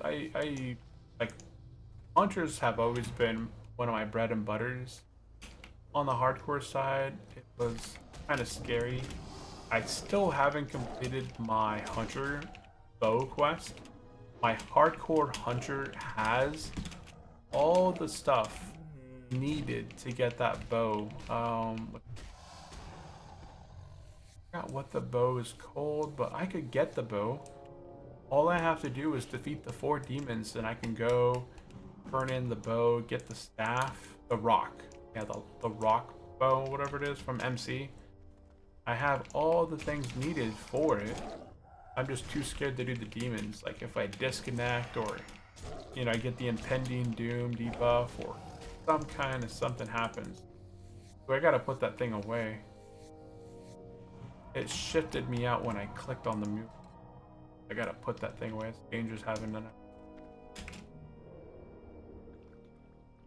like hunters have always been one of my bread and butters. On the hardcore side, it was kind of scary. I still haven't completed my hunter bow quest. My hardcore hunter has all the stuff needed to get that bow. I forgot what the bow is called, but I could get the bow. All I have to do is defeat the 4 demons, and I can go turn in the bow, get the staff, the rock. Yeah, the rock bow, whatever it is, from MC. I have all the things needed for it. I'm just too scared to do the demons. Like if I disconnect, or you know, I get the impending doom debuff, or some kind of something happens. So I gotta put that thing away. It shifted me out when I clicked on the move. I gotta put that thing away. It's dangerous having none.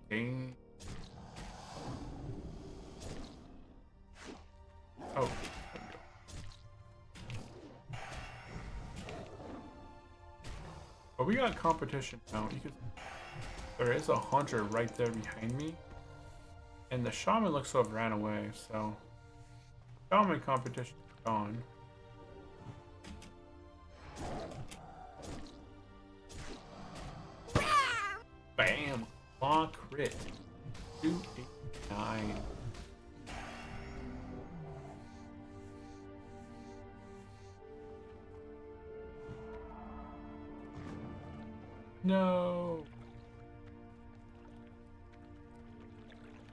Dang. Oh. But we got competition now. You can, there is a hunter right there behind me, and the shaman looks to have ran away. So shaman competition is gone. Bam! Claw crit. 289. No!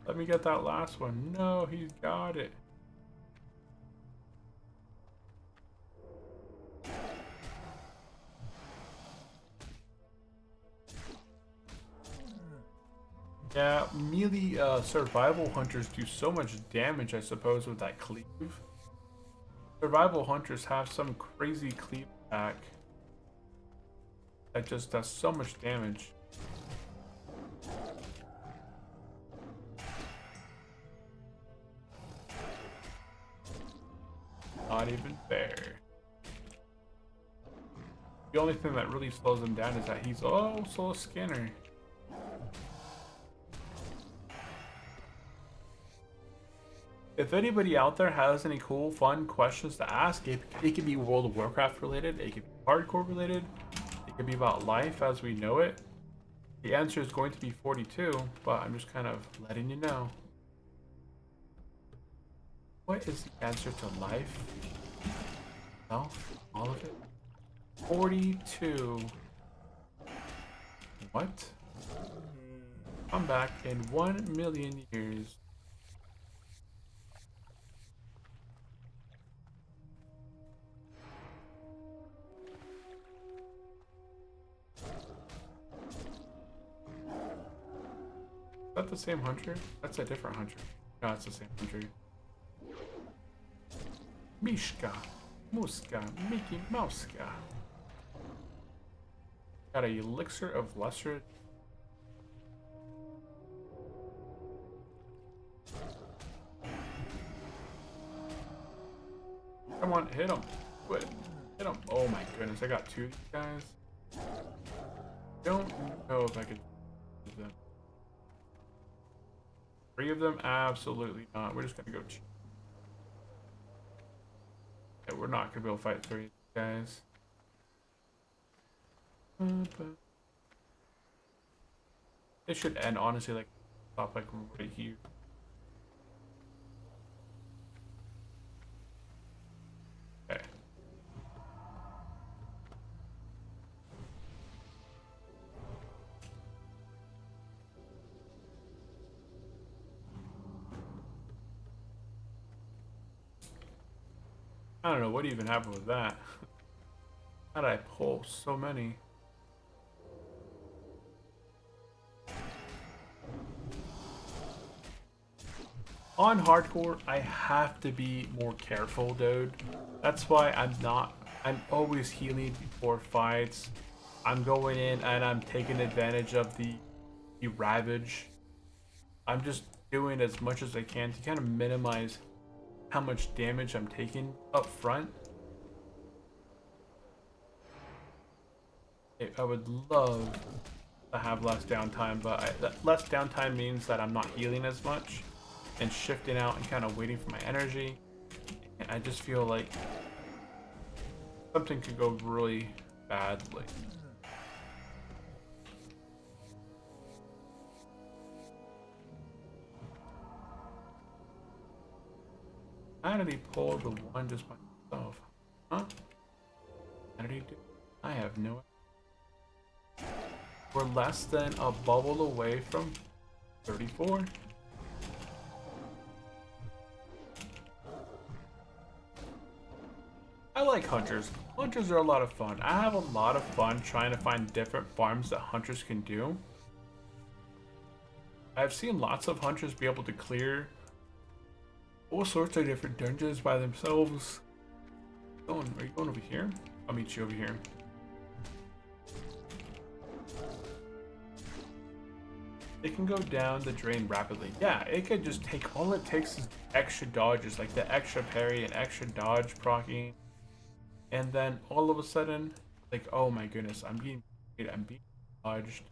Let me get that last one. No, he's got it. Yeah, melee survival hunters do so much damage, I suppose, with that cleave. Survival hunters have some crazy cleave attack that just does so much damage. Not even fair. The only thing that really slows him down is that he's also a skinner. If anybody out there has any cool, fun questions to ask, it could be World of Warcraft related, it could be hardcore related, it could be about life as we know it. The answer is going to be 42, but I'm just kind of letting you know. What is the answer to life? Self? All of it? 42. What? Come back in 1 million years. Is that the same hunter? That's a different hunter. No, it's the same hunter. Mishka, Muska, Mickey Mouska. Got a elixir of lesser. Come on, hit him. Quit. Hit him. Oh my goodness, I got 2 of these guys. Don't know if I could do them. 3 of them? Absolutely not. We're just gonna go cheap. Yeah, we're not gonna be able to fight 3 of these guys. It should end honestly like stop like right here. Okay. I don't know what even happened with that. How did I pull so many? On hardcore, I have to be more careful, dude. That's why I'm always healing before fights. I'm going in and I'm taking advantage of the ravage. I'm just doing as much as I can to kind of minimize how much damage I'm taking up front. I would love to have less downtime, but less downtime means that I'm not healing as much and shifting out and kind of waiting for my energy. And I just feel like something could go really badly. humanity pull the one just by itself? Huh? Humanity do? I have no idea. We're less than a bubble away from 34. I like hunters. Hunters are a lot of fun. I have a lot of fun trying to find different farms that hunters can do. I've seen lots of hunters be able to clear all sorts of different dungeons by themselves. Are you going over here? I'll meet you over here. It can go down the drain rapidly. Yeah, it could just take, all it takes is extra dodges, like the extra parry and extra dodge proccing. And then all of a sudden, like, oh my goodness, I'm being dodged.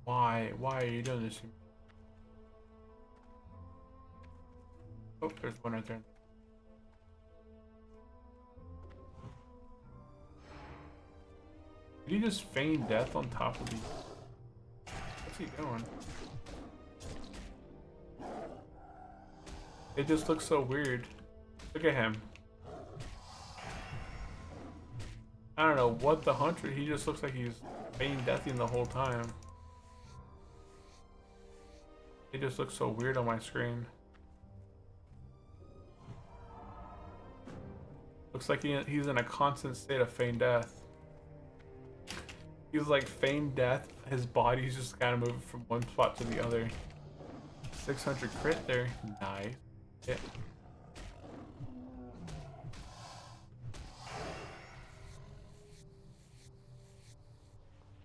Why are you doing this? Oh, there's one right there. Did he just feign death on top of these? What's he doing? It just looks so weird. Look at him. I don't know what the hunter, he just looks like he's feign deathing the whole time. It just looks so weird on my screen. Looks like he's in a constant state of feign death. He's like feign death, his body's just kind of moving from one spot to the other. 600 crit there, nice. Yeah.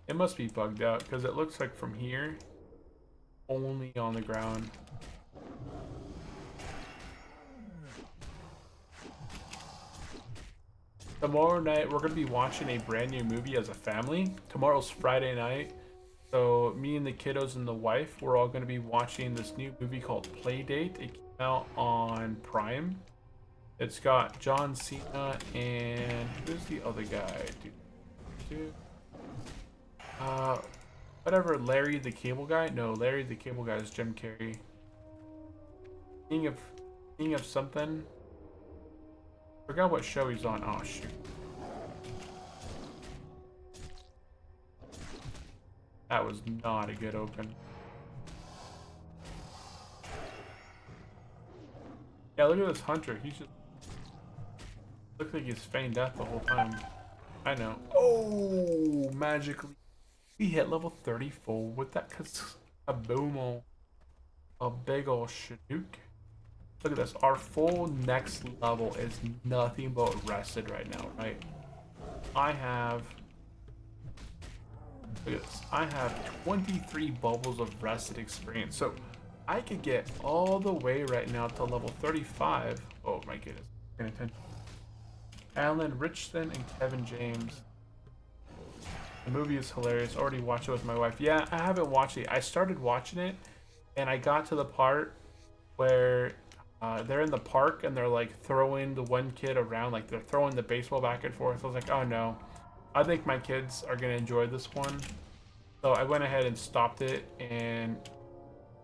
It must be bugged out because it looks like from here, only on the ground. Tomorrow night, we're going to be watching a brand new movie as a family. Tomorrow's Friday night. So me and the kiddos and the wife, we're all going to be watching this new movie called Playdate. It came out on Prime. It's got John Cena and who's the other guy? Dude. Whatever, Larry the Cable Guy? No, Larry the Cable Guy is Jim Carrey. King of something. Forgot what show he's on. Oh shoot. That was not a good open. Yeah, look at this hunter. He's just looks like he's feigned death the whole time. I know. Oh, magically. We hit level 34 with that kaboom, a big ol' shadook. Look at this. Our full next level is nothing but rested right now, right? Look at this. I have 23 bubbles of rested experience. So I could get all the way right now to level 35. Oh my goodness. Paying attention. Alan Richardson and Kevin James. The movie is hilarious. Already watched it with my wife. Yeah, I haven't watched it. I started watching it and I got to the part where they're in the park and they're like throwing the one kid around, like they're throwing the baseball back and forth. I was like, oh no, I think my kids are gonna enjoy this one. So I went ahead and stopped it, and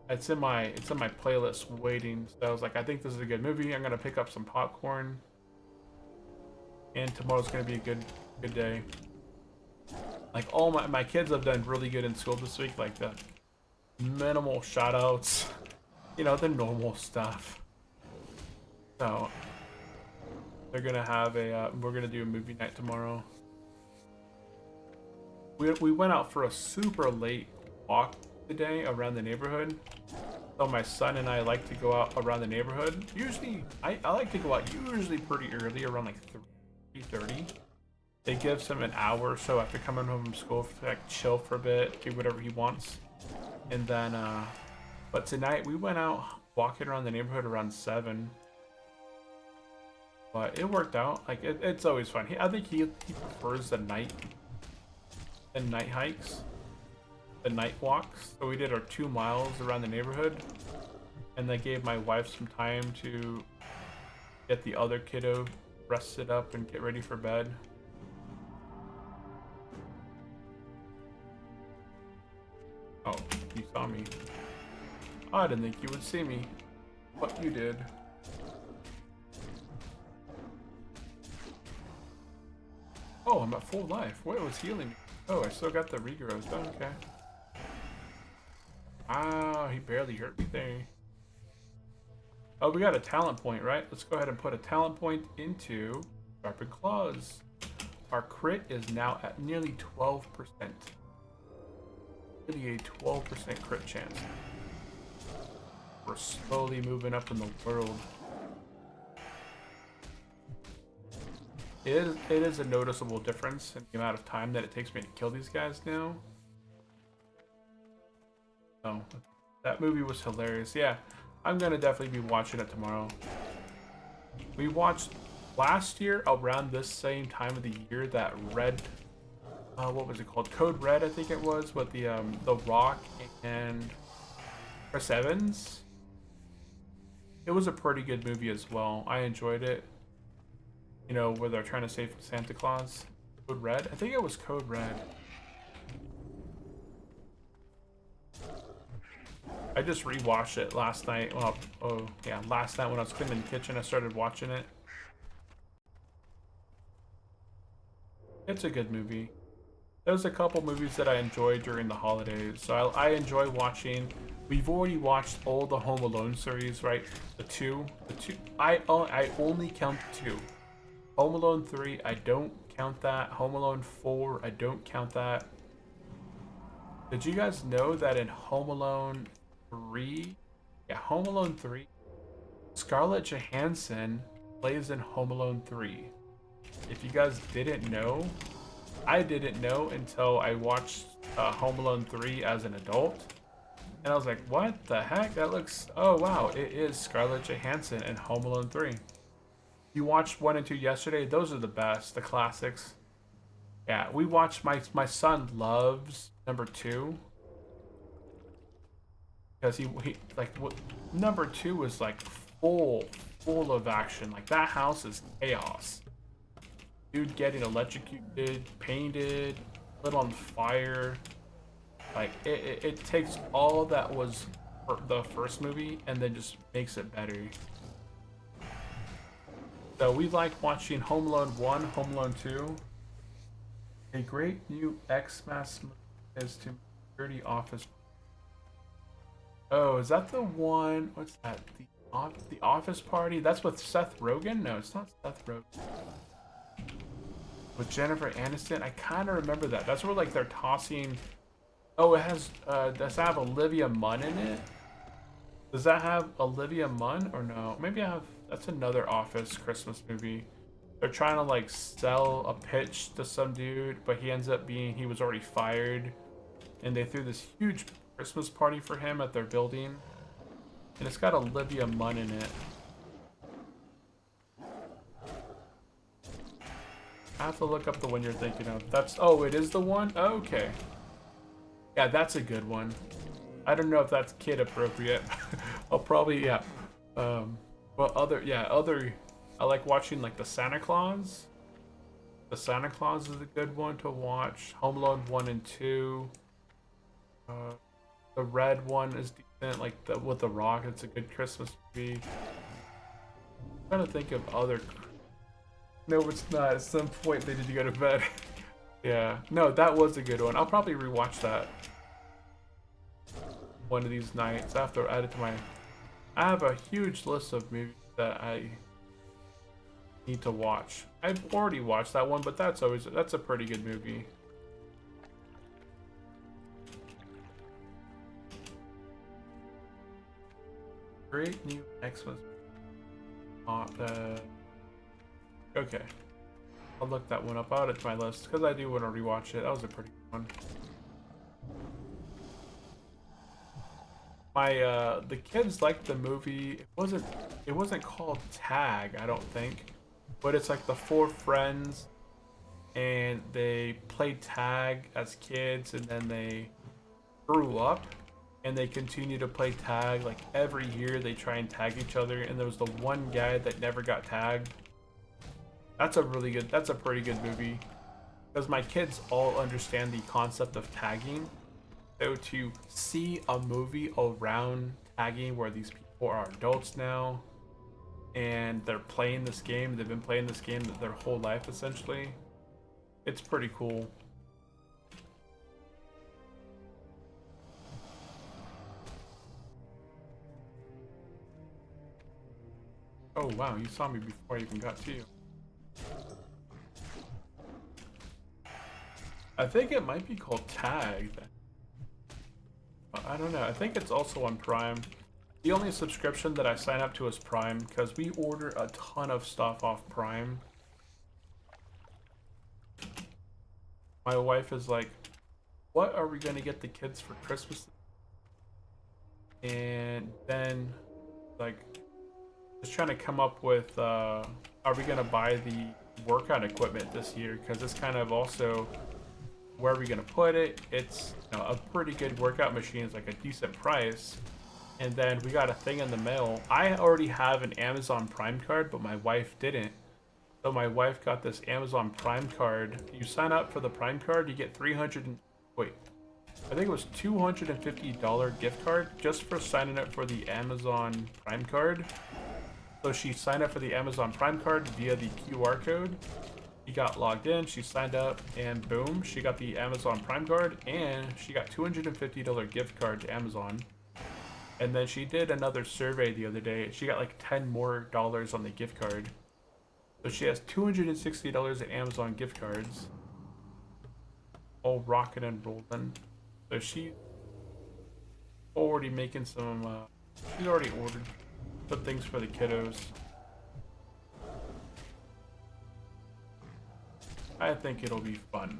it's in my playlist waiting. So I was like, I think this is a good movie. I'm gonna pick up some popcorn, and tomorrow's gonna be a good day. Like all my kids have done really good in school this week, like the minimal shout outs, you know, the normal stuff. So they're gonna have we're gonna do a movie night tomorrow. We went out for a super late walk today around the neighborhood. So my son and I like to go out around the neighborhood. Usually, I like to go out usually pretty early, around like 3:30. It gives him an hour or so after coming home from school to like chill for a bit, do whatever he wants. And then, but tonight we went out walking around the neighborhood around 7. But it worked out. Like it's always fun. I think he prefers the night hikes, the night walks. So we did our 2 miles around the neighborhood, and that gave my wife some time to get the other kiddo rested up and get ready for bed. Oh, you saw me. Oh, I didn't think you would see me, but you did. Oh, I'm at full life. Wait, it was healing me. Oh, I still got the regrowth. Oh, okay. Ah, he barely hurt me there. Oh, we got a talent point, right? Let's go ahead and put a talent point into Sharpened Claws. Our crit is now at nearly 12%. Nearly a 12% crit chance. We're slowly moving up in the world. It is a noticeable difference in the amount of time that it takes me to kill these guys now. Oh, that movie was hilarious. Yeah, I'm gonna definitely be watching it tomorrow. We watched last year around this same time of the year that Red, what was it called? Code Red, I think it was, with the Rock and Chris Evans. It was a pretty good movie as well. I enjoyed it. You know, where they're trying to save Santa Claus. Code Red? I think it was Code Red. I just rewatched it last night. Well, last night when I was cleaning the kitchen, I started watching it. It's a good movie. There's a couple movies that I enjoyed during the holidays. So I enjoy watching. We've already watched all the Home Alone series, right? The two. I only count two. Home Alone 3, I don't count that. Home Alone 4, I don't count that. Did you guys know that in Home Alone 3, Home Alone 3, Scarlett Johansson plays in Home Alone 3. If you guys didn't know, I didn't know until I watched Home Alone 3 as an adult. And I was like, what the heck? That looks, oh wow, it is Scarlett Johansson in Home Alone 3. You watched 1 and 2 yesterday. Those are the best, the classics. Yeah, we watched. My son loves number 2 because he like number 2 was like full of action. Like that house is chaos. Dude getting electrocuted, painted, lit on fire. Like it takes all that was the first movie and then just makes it better. So we like watching Home Alone 1, Home Alone 2. A great new Xmas movie is to Dirty Office. Oh, is that the one? What's that? The Office Party? That's with Seth Rogen? No, it's not Seth Rogen. With Jennifer Aniston? I kind of remember that. That's where like they're tossing. Oh, it has. Does that have Olivia Munn in it? Does that have Olivia Munn or no? Maybe I have. That's another Office Christmas movie. They're trying to like sell a pitch to some dude, but he ends up he was already fired. And they threw this huge Christmas party for him at their building. And it's got Olivia Munn in it. I have to look up the one you're thinking of. Oh, it is the one? Oh, okay. Yeah, that's a good one. I don't know if that's kid appropriate. I'll probably, yeah. Well, I like watching like the Santa Claus. The Santa Claus is a good one to watch. Home Alone 1 and 2. The Red one is decent, like with the Rock. It's a good Christmas movie. I'm trying to think of other. No, it's not. At some point they need to go to bed. Yeah, no, that was a good one. I'll probably rewatch that one of these nights. I have to add it to my. I have a huge list of movies that I need to watch. I've already watched that one, but that's a pretty good movie. Great new Xmas. Okay. I'll look that one up. I'll add it to my list because I do want to rewatch it. That was a pretty good one. The kids liked the movie. It wasn't called Tag, I don't think, but it's like the 4 friends, and they played tag as kids, and then they grew up, and they continue to play tag. Like every year, they try and tag each other, and there was the one guy that never got tagged. That's a pretty good movie, because my kids all understand the concept of tagging. So to see a movie around tagging where these people are adults now and they're playing this game, they've been playing this game their whole life essentially, It's pretty cool. Oh wow, you saw me before I even got to you. I think it might be called Tag. I don't know. I think it's also on Prime. The only subscription that I sign up to is Prime because we order a ton of stuff off Prime. My wife is like, what are we gonna get the kids for Christmas? And then, like, just trying to come up with, are we gonna buy the workout equipment this year? Because it's kind of also, where are we gonna put it? It's, you know, a pretty good workout machine. It's like a decent price. And then we got a thing in the mail. I already have an Amazon Prime card, but my wife didn't. So my wife got this Amazon Prime card. You sign up for the Prime card, you get I think it was $250 gift card just for signing up for the Amazon Prime card. So she signed up for the Amazon Prime card via the QR code. She got logged in, she signed up, and boom, she got the Amazon Prime card, and she got $250 gift card to Amazon. And then she did another survey the other day. She got like $10 more on the gift card. So she has $260 in Amazon gift cards. All rocking and rolling. So she's already making some, she's already ordered some things for the kiddos. I think it'll be fun.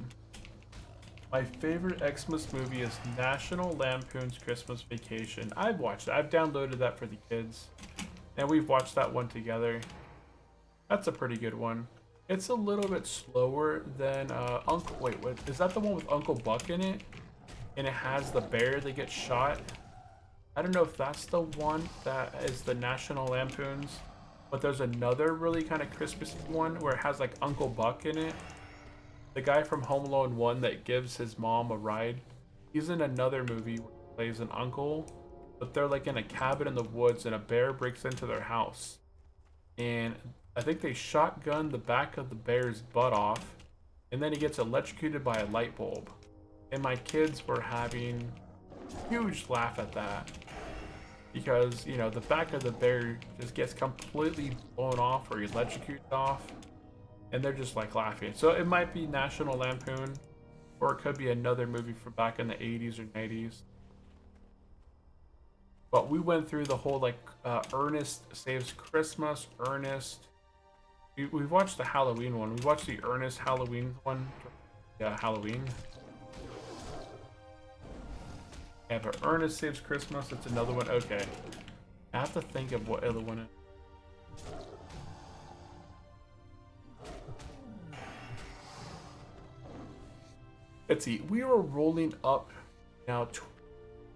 My favorite Xmas movie is National Lampoon's Christmas Vacation. I've watched it. I've downloaded that for the kids. And we've watched that one together. That's a pretty good one. It's a little bit slower than wait, is that the one with Uncle Buck in it? And it has the bear that gets shot? I don't know if that's the one that is the National Lampoon's. But there's another really kind of Christmassy one where it has like Uncle Buck in it. The guy from Home Alone 1 that gives his mom a ride. He's in another movie where he plays an uncle. But they're like in a cabin in the woods and a bear breaks into their house. And I think they shotgun the back of the bear's butt off. And then he gets electrocuted by a light bulb. And my kids were having a huge laugh at that. Because, you know, the back of the bear just gets completely blown off or electrocuted off. And they're just like laughing. So it might be National Lampoon, or it could be another movie from back in the 80s or 90s. But we went through the whole like Ernest Saves Christmas, Ernest. We've watched the Halloween one. We watched the Ernest Halloween one. Yeah, Halloween. Yeah, but Ernest Saves Christmas, it's another one. Okay. I have to think of what other one it is. Let's see, we were rolling up now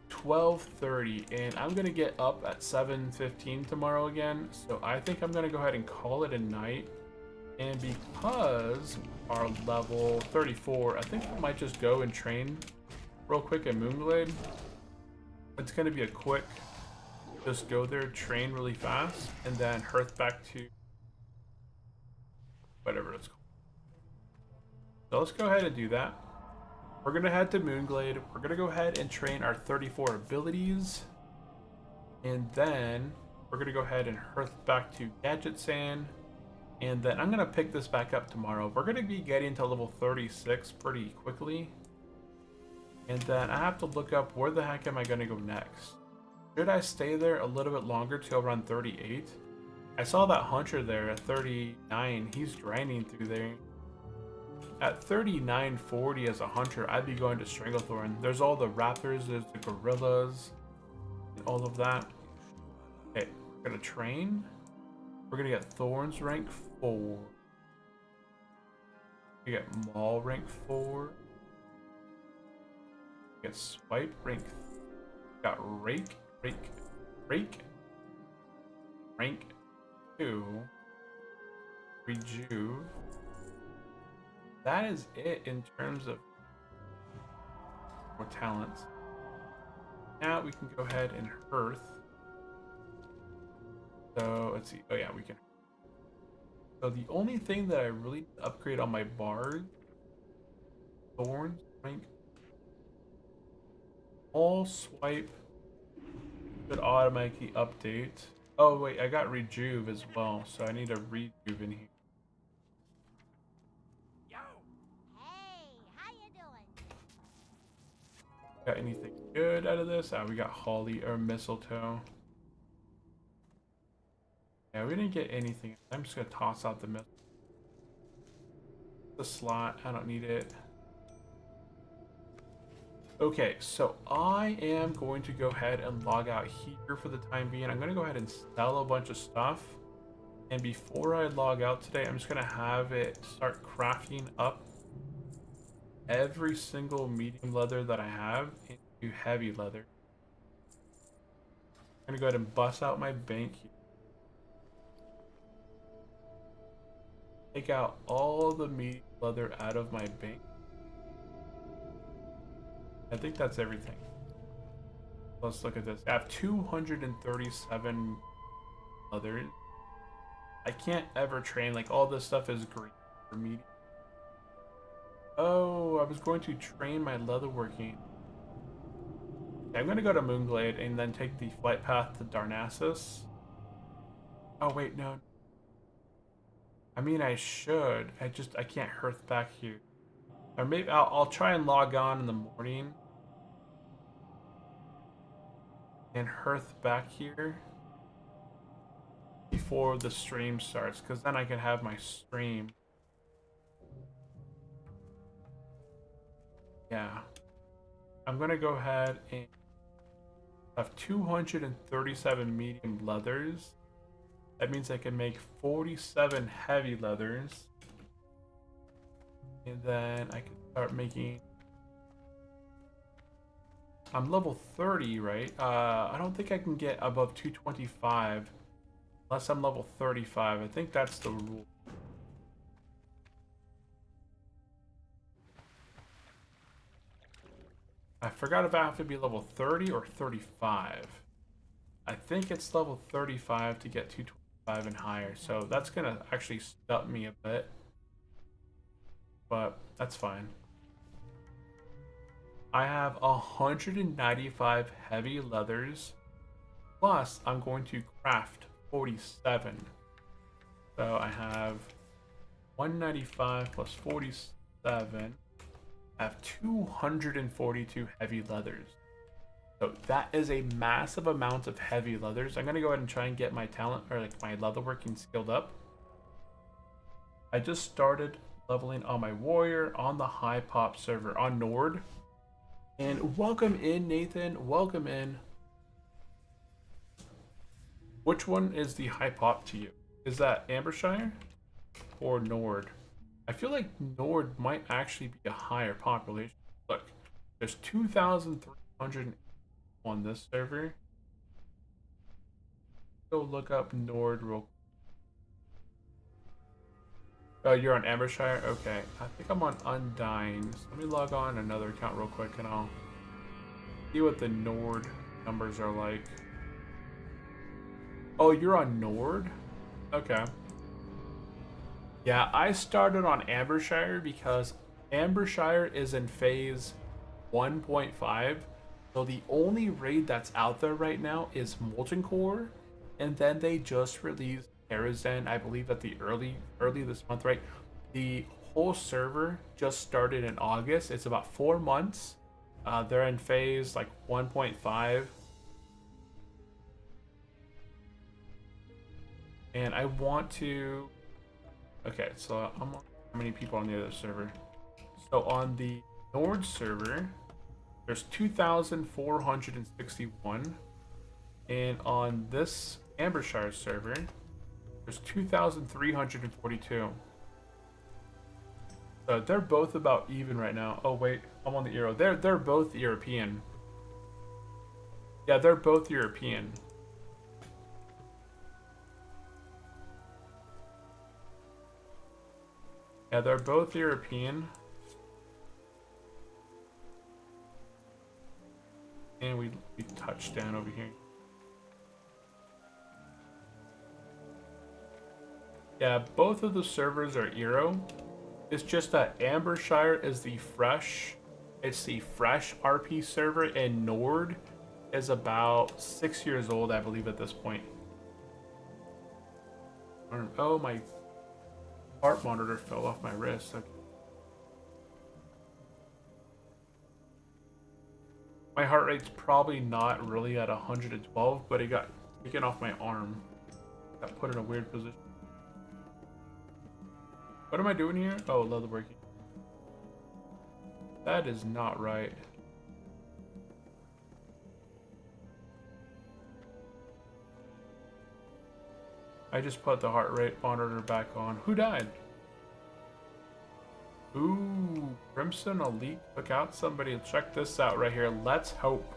12:30, and I'm gonna get up at 7:15 tomorrow again. So I think I'm gonna go ahead and call it a night. And because our level 34, I think I might just go and train real quick at Moonglade. It's gonna be a quick, just go there, train really fast, and then hearth back to whatever it's called. So let's go ahead and do that. We're gonna head to Moonglade. We're gonna go ahead and train our 34 abilities. And then we're gonna go ahead and hearth back to Gadget Sand. And then I'm gonna pick this back up tomorrow. We're gonna be getting to level 36 pretty quickly. And then I have to look up where the heck am I gonna go next. Should I stay there a little bit longer till around 38? I saw that Hunter there at 39. He's grinding through there. At 39:40 as a hunter, I'd be going to Stranglethorn. There's all the raptors, there's the gorillas, and all of that. Okay, we're gonna train. We're gonna get Thorns rank 4. We get Maul rank 4. We get Swipe rank 3. We got Rake rank 2. Rejuve. That is it in terms of more talents. Now we can go ahead and hearth. So let's see. Oh yeah, we can. So the only thing that I really upgrade on my bard Thorns, rank. All swipe should automatically update. Oh wait, I got rejuve as well, so I need a rejuve in here. Hey, how you doing? Got anything good out of this? Ah, we got holly or mistletoe. Yeah, we didn't get anything. I'm just gonna toss out the mistletoe. The slot, I don't need it. Okay, so I am going to go ahead and log out here for the time being. I'm gonna go ahead and sell a bunch of stuff. And before I log out today, I'm just gonna have it start crafting up every single medium leather that I have into heavy leather. I'm gonna go ahead and bust out my bank here. Take out all the medium leather out of my bank. I think that's everything. Let's look at this. I have 237 leather. I can't ever train, like all this stuff is green for medium. Oh, I was going to train my leatherworking. Okay, I'm gonna go to Moonglade and then take the flight path to Darnassus. Oh wait, no. I mean I should. I can't hearth back here. Or maybe I'll try and log on in the morning. And hearth back here before the stream starts, because then I can have my stream. Yeah. I'm gonna go ahead and have 237 medium leathers. That means I can make 47 heavy leathers. And then I can start making... I'm level 30, right? I don't think I can get above 225 unless I'm level 35. I think that's the rule. I forgot if I have to be level 30 or 35. I think it's level 35 to get 225 and higher, so that's gonna actually stop me a bit. But that's fine. I have 195 heavy leathers, plus I'm going to craft 47. So I have 195 plus 47. I have 242 heavy leathers. So that is a massive amount of heavy leathers. I'm gonna go ahead and try and get my talent, or like my leatherworking skilled up. I just started leveling on my warrior on the high pop server on Nord. And welcome in, Nathan. Welcome in. Which one is the high pop to you? Is that Ambershire or Nord? I feel like Nord might actually be a higher population. Look, there's 2,300 on this server. Go look up Nord real quick. Oh, you're on Ambershire? Okay. I think I'm on Undying. So let me log on another account real quick and I'll see what the Nord numbers are like. Oh, you're on Nord? Okay. Yeah, I started on Ambershire because Ambershire is in phase 1.5. So the only raid that's out there right now is Molten Core. And then they just released Arizen, I believe at the early this month, right? The whole server just started in August. It's about 4 months. They're in phase like 1.5. And I want to... Okay, so I'm on how many people on the other server? So on the Nord server, there's 2,461. And on this Ambershire server, there's 2,342. So they're both about even right now. Oh wait, I'm on the Euro. They're both European. Yeah, they're both European. Yeah, they're both European. And we touched down over here. Yeah, both of the servers are Euro. It's just that Ambershire is the fresh. It's the fresh RP server, and Nord is about 6 years old, I believe, at this point. Oh, my heart monitor fell off my wrist. Okay. My heart rate's probably not really at 112, but it got taken off my arm. Got put in a weird position. What am I doing here? Oh, leatherworking. That is not right. I just put the heart rate monitor back on. Who died? Ooh, Crimson Elite took out somebody. Check this out right here. Let's hope.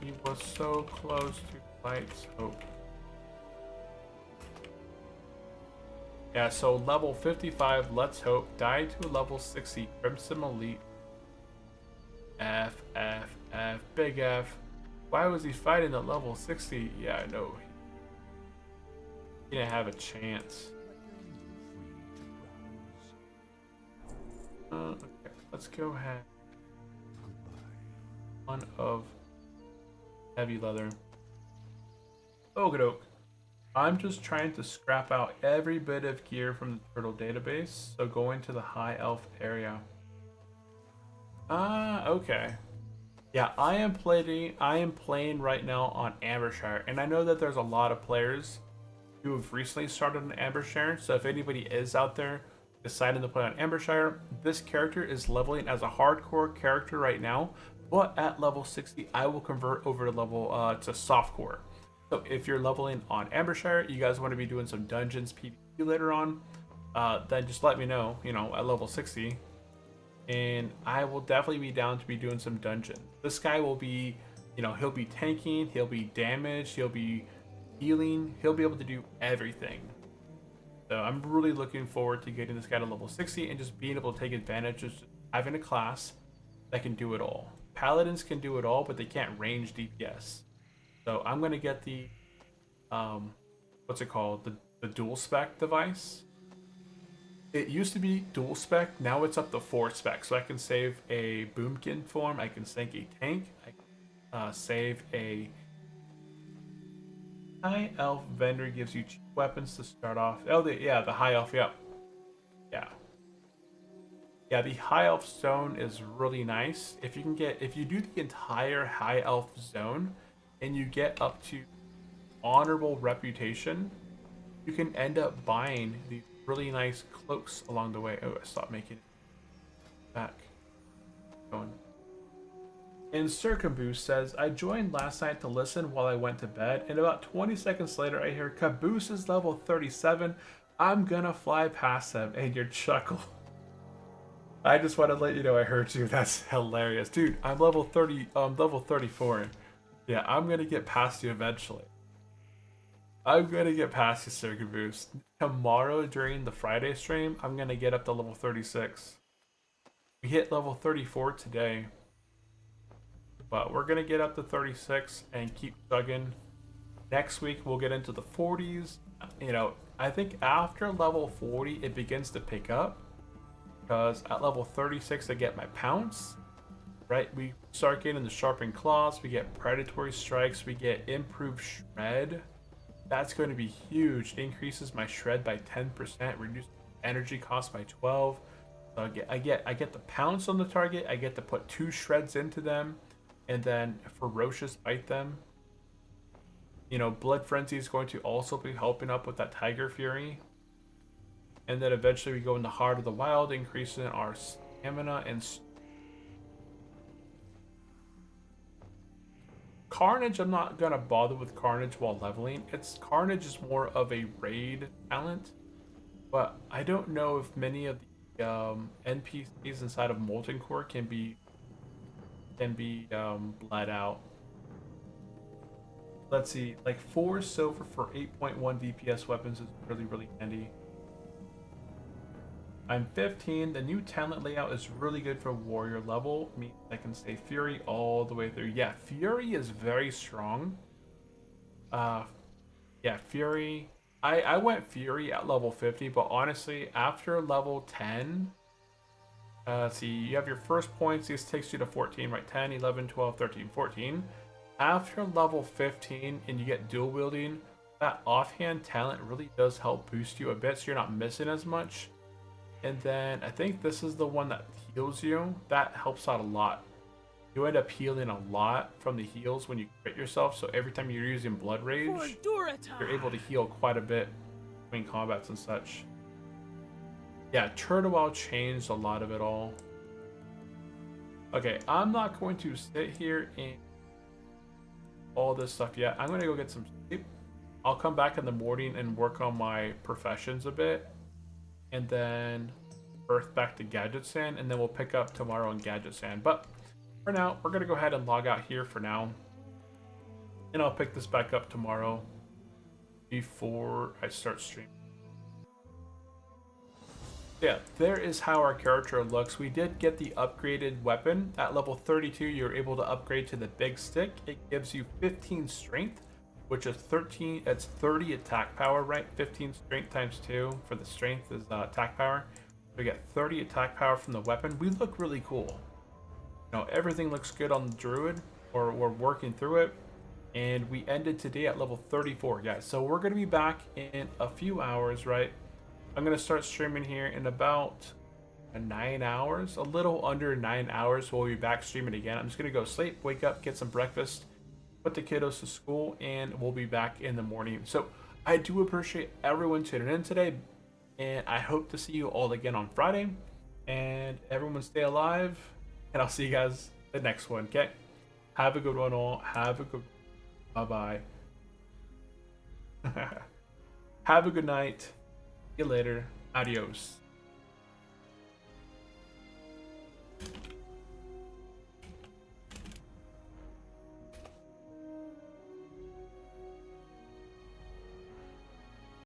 He was so close to Let's hope. Yeah, so level 55, Let's Hope, died to a level 60, Crimson Elite. F, big F. Why was he fighting at level 60? Yeah, I know. He didn't have a chance. Okay, let's go ahead. One of heavy leather. Okie I'm just trying to scrap out every bit of gear from the turtle database, so going to the high elf area. Okay. Yeah, I am playing right now on Ambershire, and I know that there's a lot of players who have recently started on Ambershire, so if anybody is out there deciding to play on Ambershire, this character is leveling as a hardcore character right now, but at level 60, I will convert over to level to softcore. So if you're leveling on Ambershire, you guys want to be doing some dungeons PvP later on, then just let me know, at level 60. And I will definitely be down to be doing some dungeons. This guy will be, he'll be tanking, he'll be damaged, he'll be healing, he'll be able to do everything. So I'm really looking forward to getting this guy to level 60 and just being able to take advantage of having a class that can do it all. Paladins can do it all, but they can't range DPS. So I'm going to get the, what's it called? The dual spec device. It used to be dual spec, now it's up to 4 spec. So I can save a boomkin form, I can sink a tank, I can save a high elf vendor, gives you cheap weapons to start off. Oh, the high elf, yep. Yeah, the high elf zone is really nice. If you do the entire high elf zone and you get up to honorable reputation, you can end up buying these really nice cloaks along the way. Oh, I stopped making it back. Going. And Circumboose says, I joined last night to listen while I went to bed, and about 20 seconds later I hear Caboose is level 37. I'm gonna fly past him, and your chuckle. I just want to let you know I heard you. That's hilarious. Dude, I'm level 34. Yeah, I'm gonna get past you eventually. I'm gonna get past you, Circuit Boost. Tomorrow during the Friday stream, I'm gonna get up to level 36. We hit level 34 today. But we're gonna get up to 36 and keep chugging. Next week we'll get into the 40s. I think after level 40 it begins to pick up. Because at level 36 I get my pounce. Right? We start getting the sharpened claws, we get predatory strikes, we get improved shred. That's going to be huge. Increases my shred by 10%, reduces energy cost by 12. So I get the pounce on the target. I get to put 2 shreds into them, and then ferocious bite them. Blood frenzy is going to also be helping up with that tiger fury. And then eventually we go in the heart of the wild, increasing our stamina and Carnage. I'm not gonna bother with Carnage while leveling. Carnage is more of a raid talent, but I don't know if many of the NPCs inside of Molten Core can be bled out. Let's see, like 4 silver for 8.1 DPS weapons is really handy. I'm 15. The new talent layout is really good for warrior level. Means I can stay Fury all the way through. Yeah, Fury is very strong. Yeah, Fury. I went Fury at level 50, but honestly, after level 10, see, you have your first points. This takes you to 14, right? 10, 11, 12, 13, 14. After level 15 and you get dual wielding, that offhand talent really does help boost you a bit so you're not missing as much. And then I think this is the one that heals you. That helps out a lot. You end up healing a lot from the heals when you crit yourself. So every time you're using Blood Rage, you're able to heal quite a bit between combats and such. Yeah, Turtle changed a lot of it all. Okay, I'm not going to sit here and all this stuff yet. I'm going to go get some sleep. I'll come back in the morning and work on my professions a bit. And then Earth back to Gadget Sand. And then we'll pick up tomorrow on Gadget Sand. But for now, we're going to go ahead and log out here for now. And I'll pick this back up tomorrow before I start streaming. Yeah, there is how our character looks. We did get the upgraded weapon. At level 32, you're able to upgrade to the big stick. It gives you 15 strength, which is 13, it's 30 attack power, right? 15 strength times 2 for the strength is attack power. We get 30 attack power from the weapon. We look really cool. You know, everything looks good on the druid, or we're working through it. And we ended today at level 34, guys. So we're going to be back in a few hours, right? I'm going to start streaming here in about 9 hours, a little under 9 hours. We'll be back streaming again. I'm just going to go sleep, wake up, get some breakfast, put the kiddos to school, and we'll be back in the morning. So I do appreciate everyone tuning in today, and I hope to see you all again on Friday. And everyone stay alive, and I'll see you guys the next one, okay? Have a good one all. Have a good... Bye-bye. Have a good night. See you later. Adios.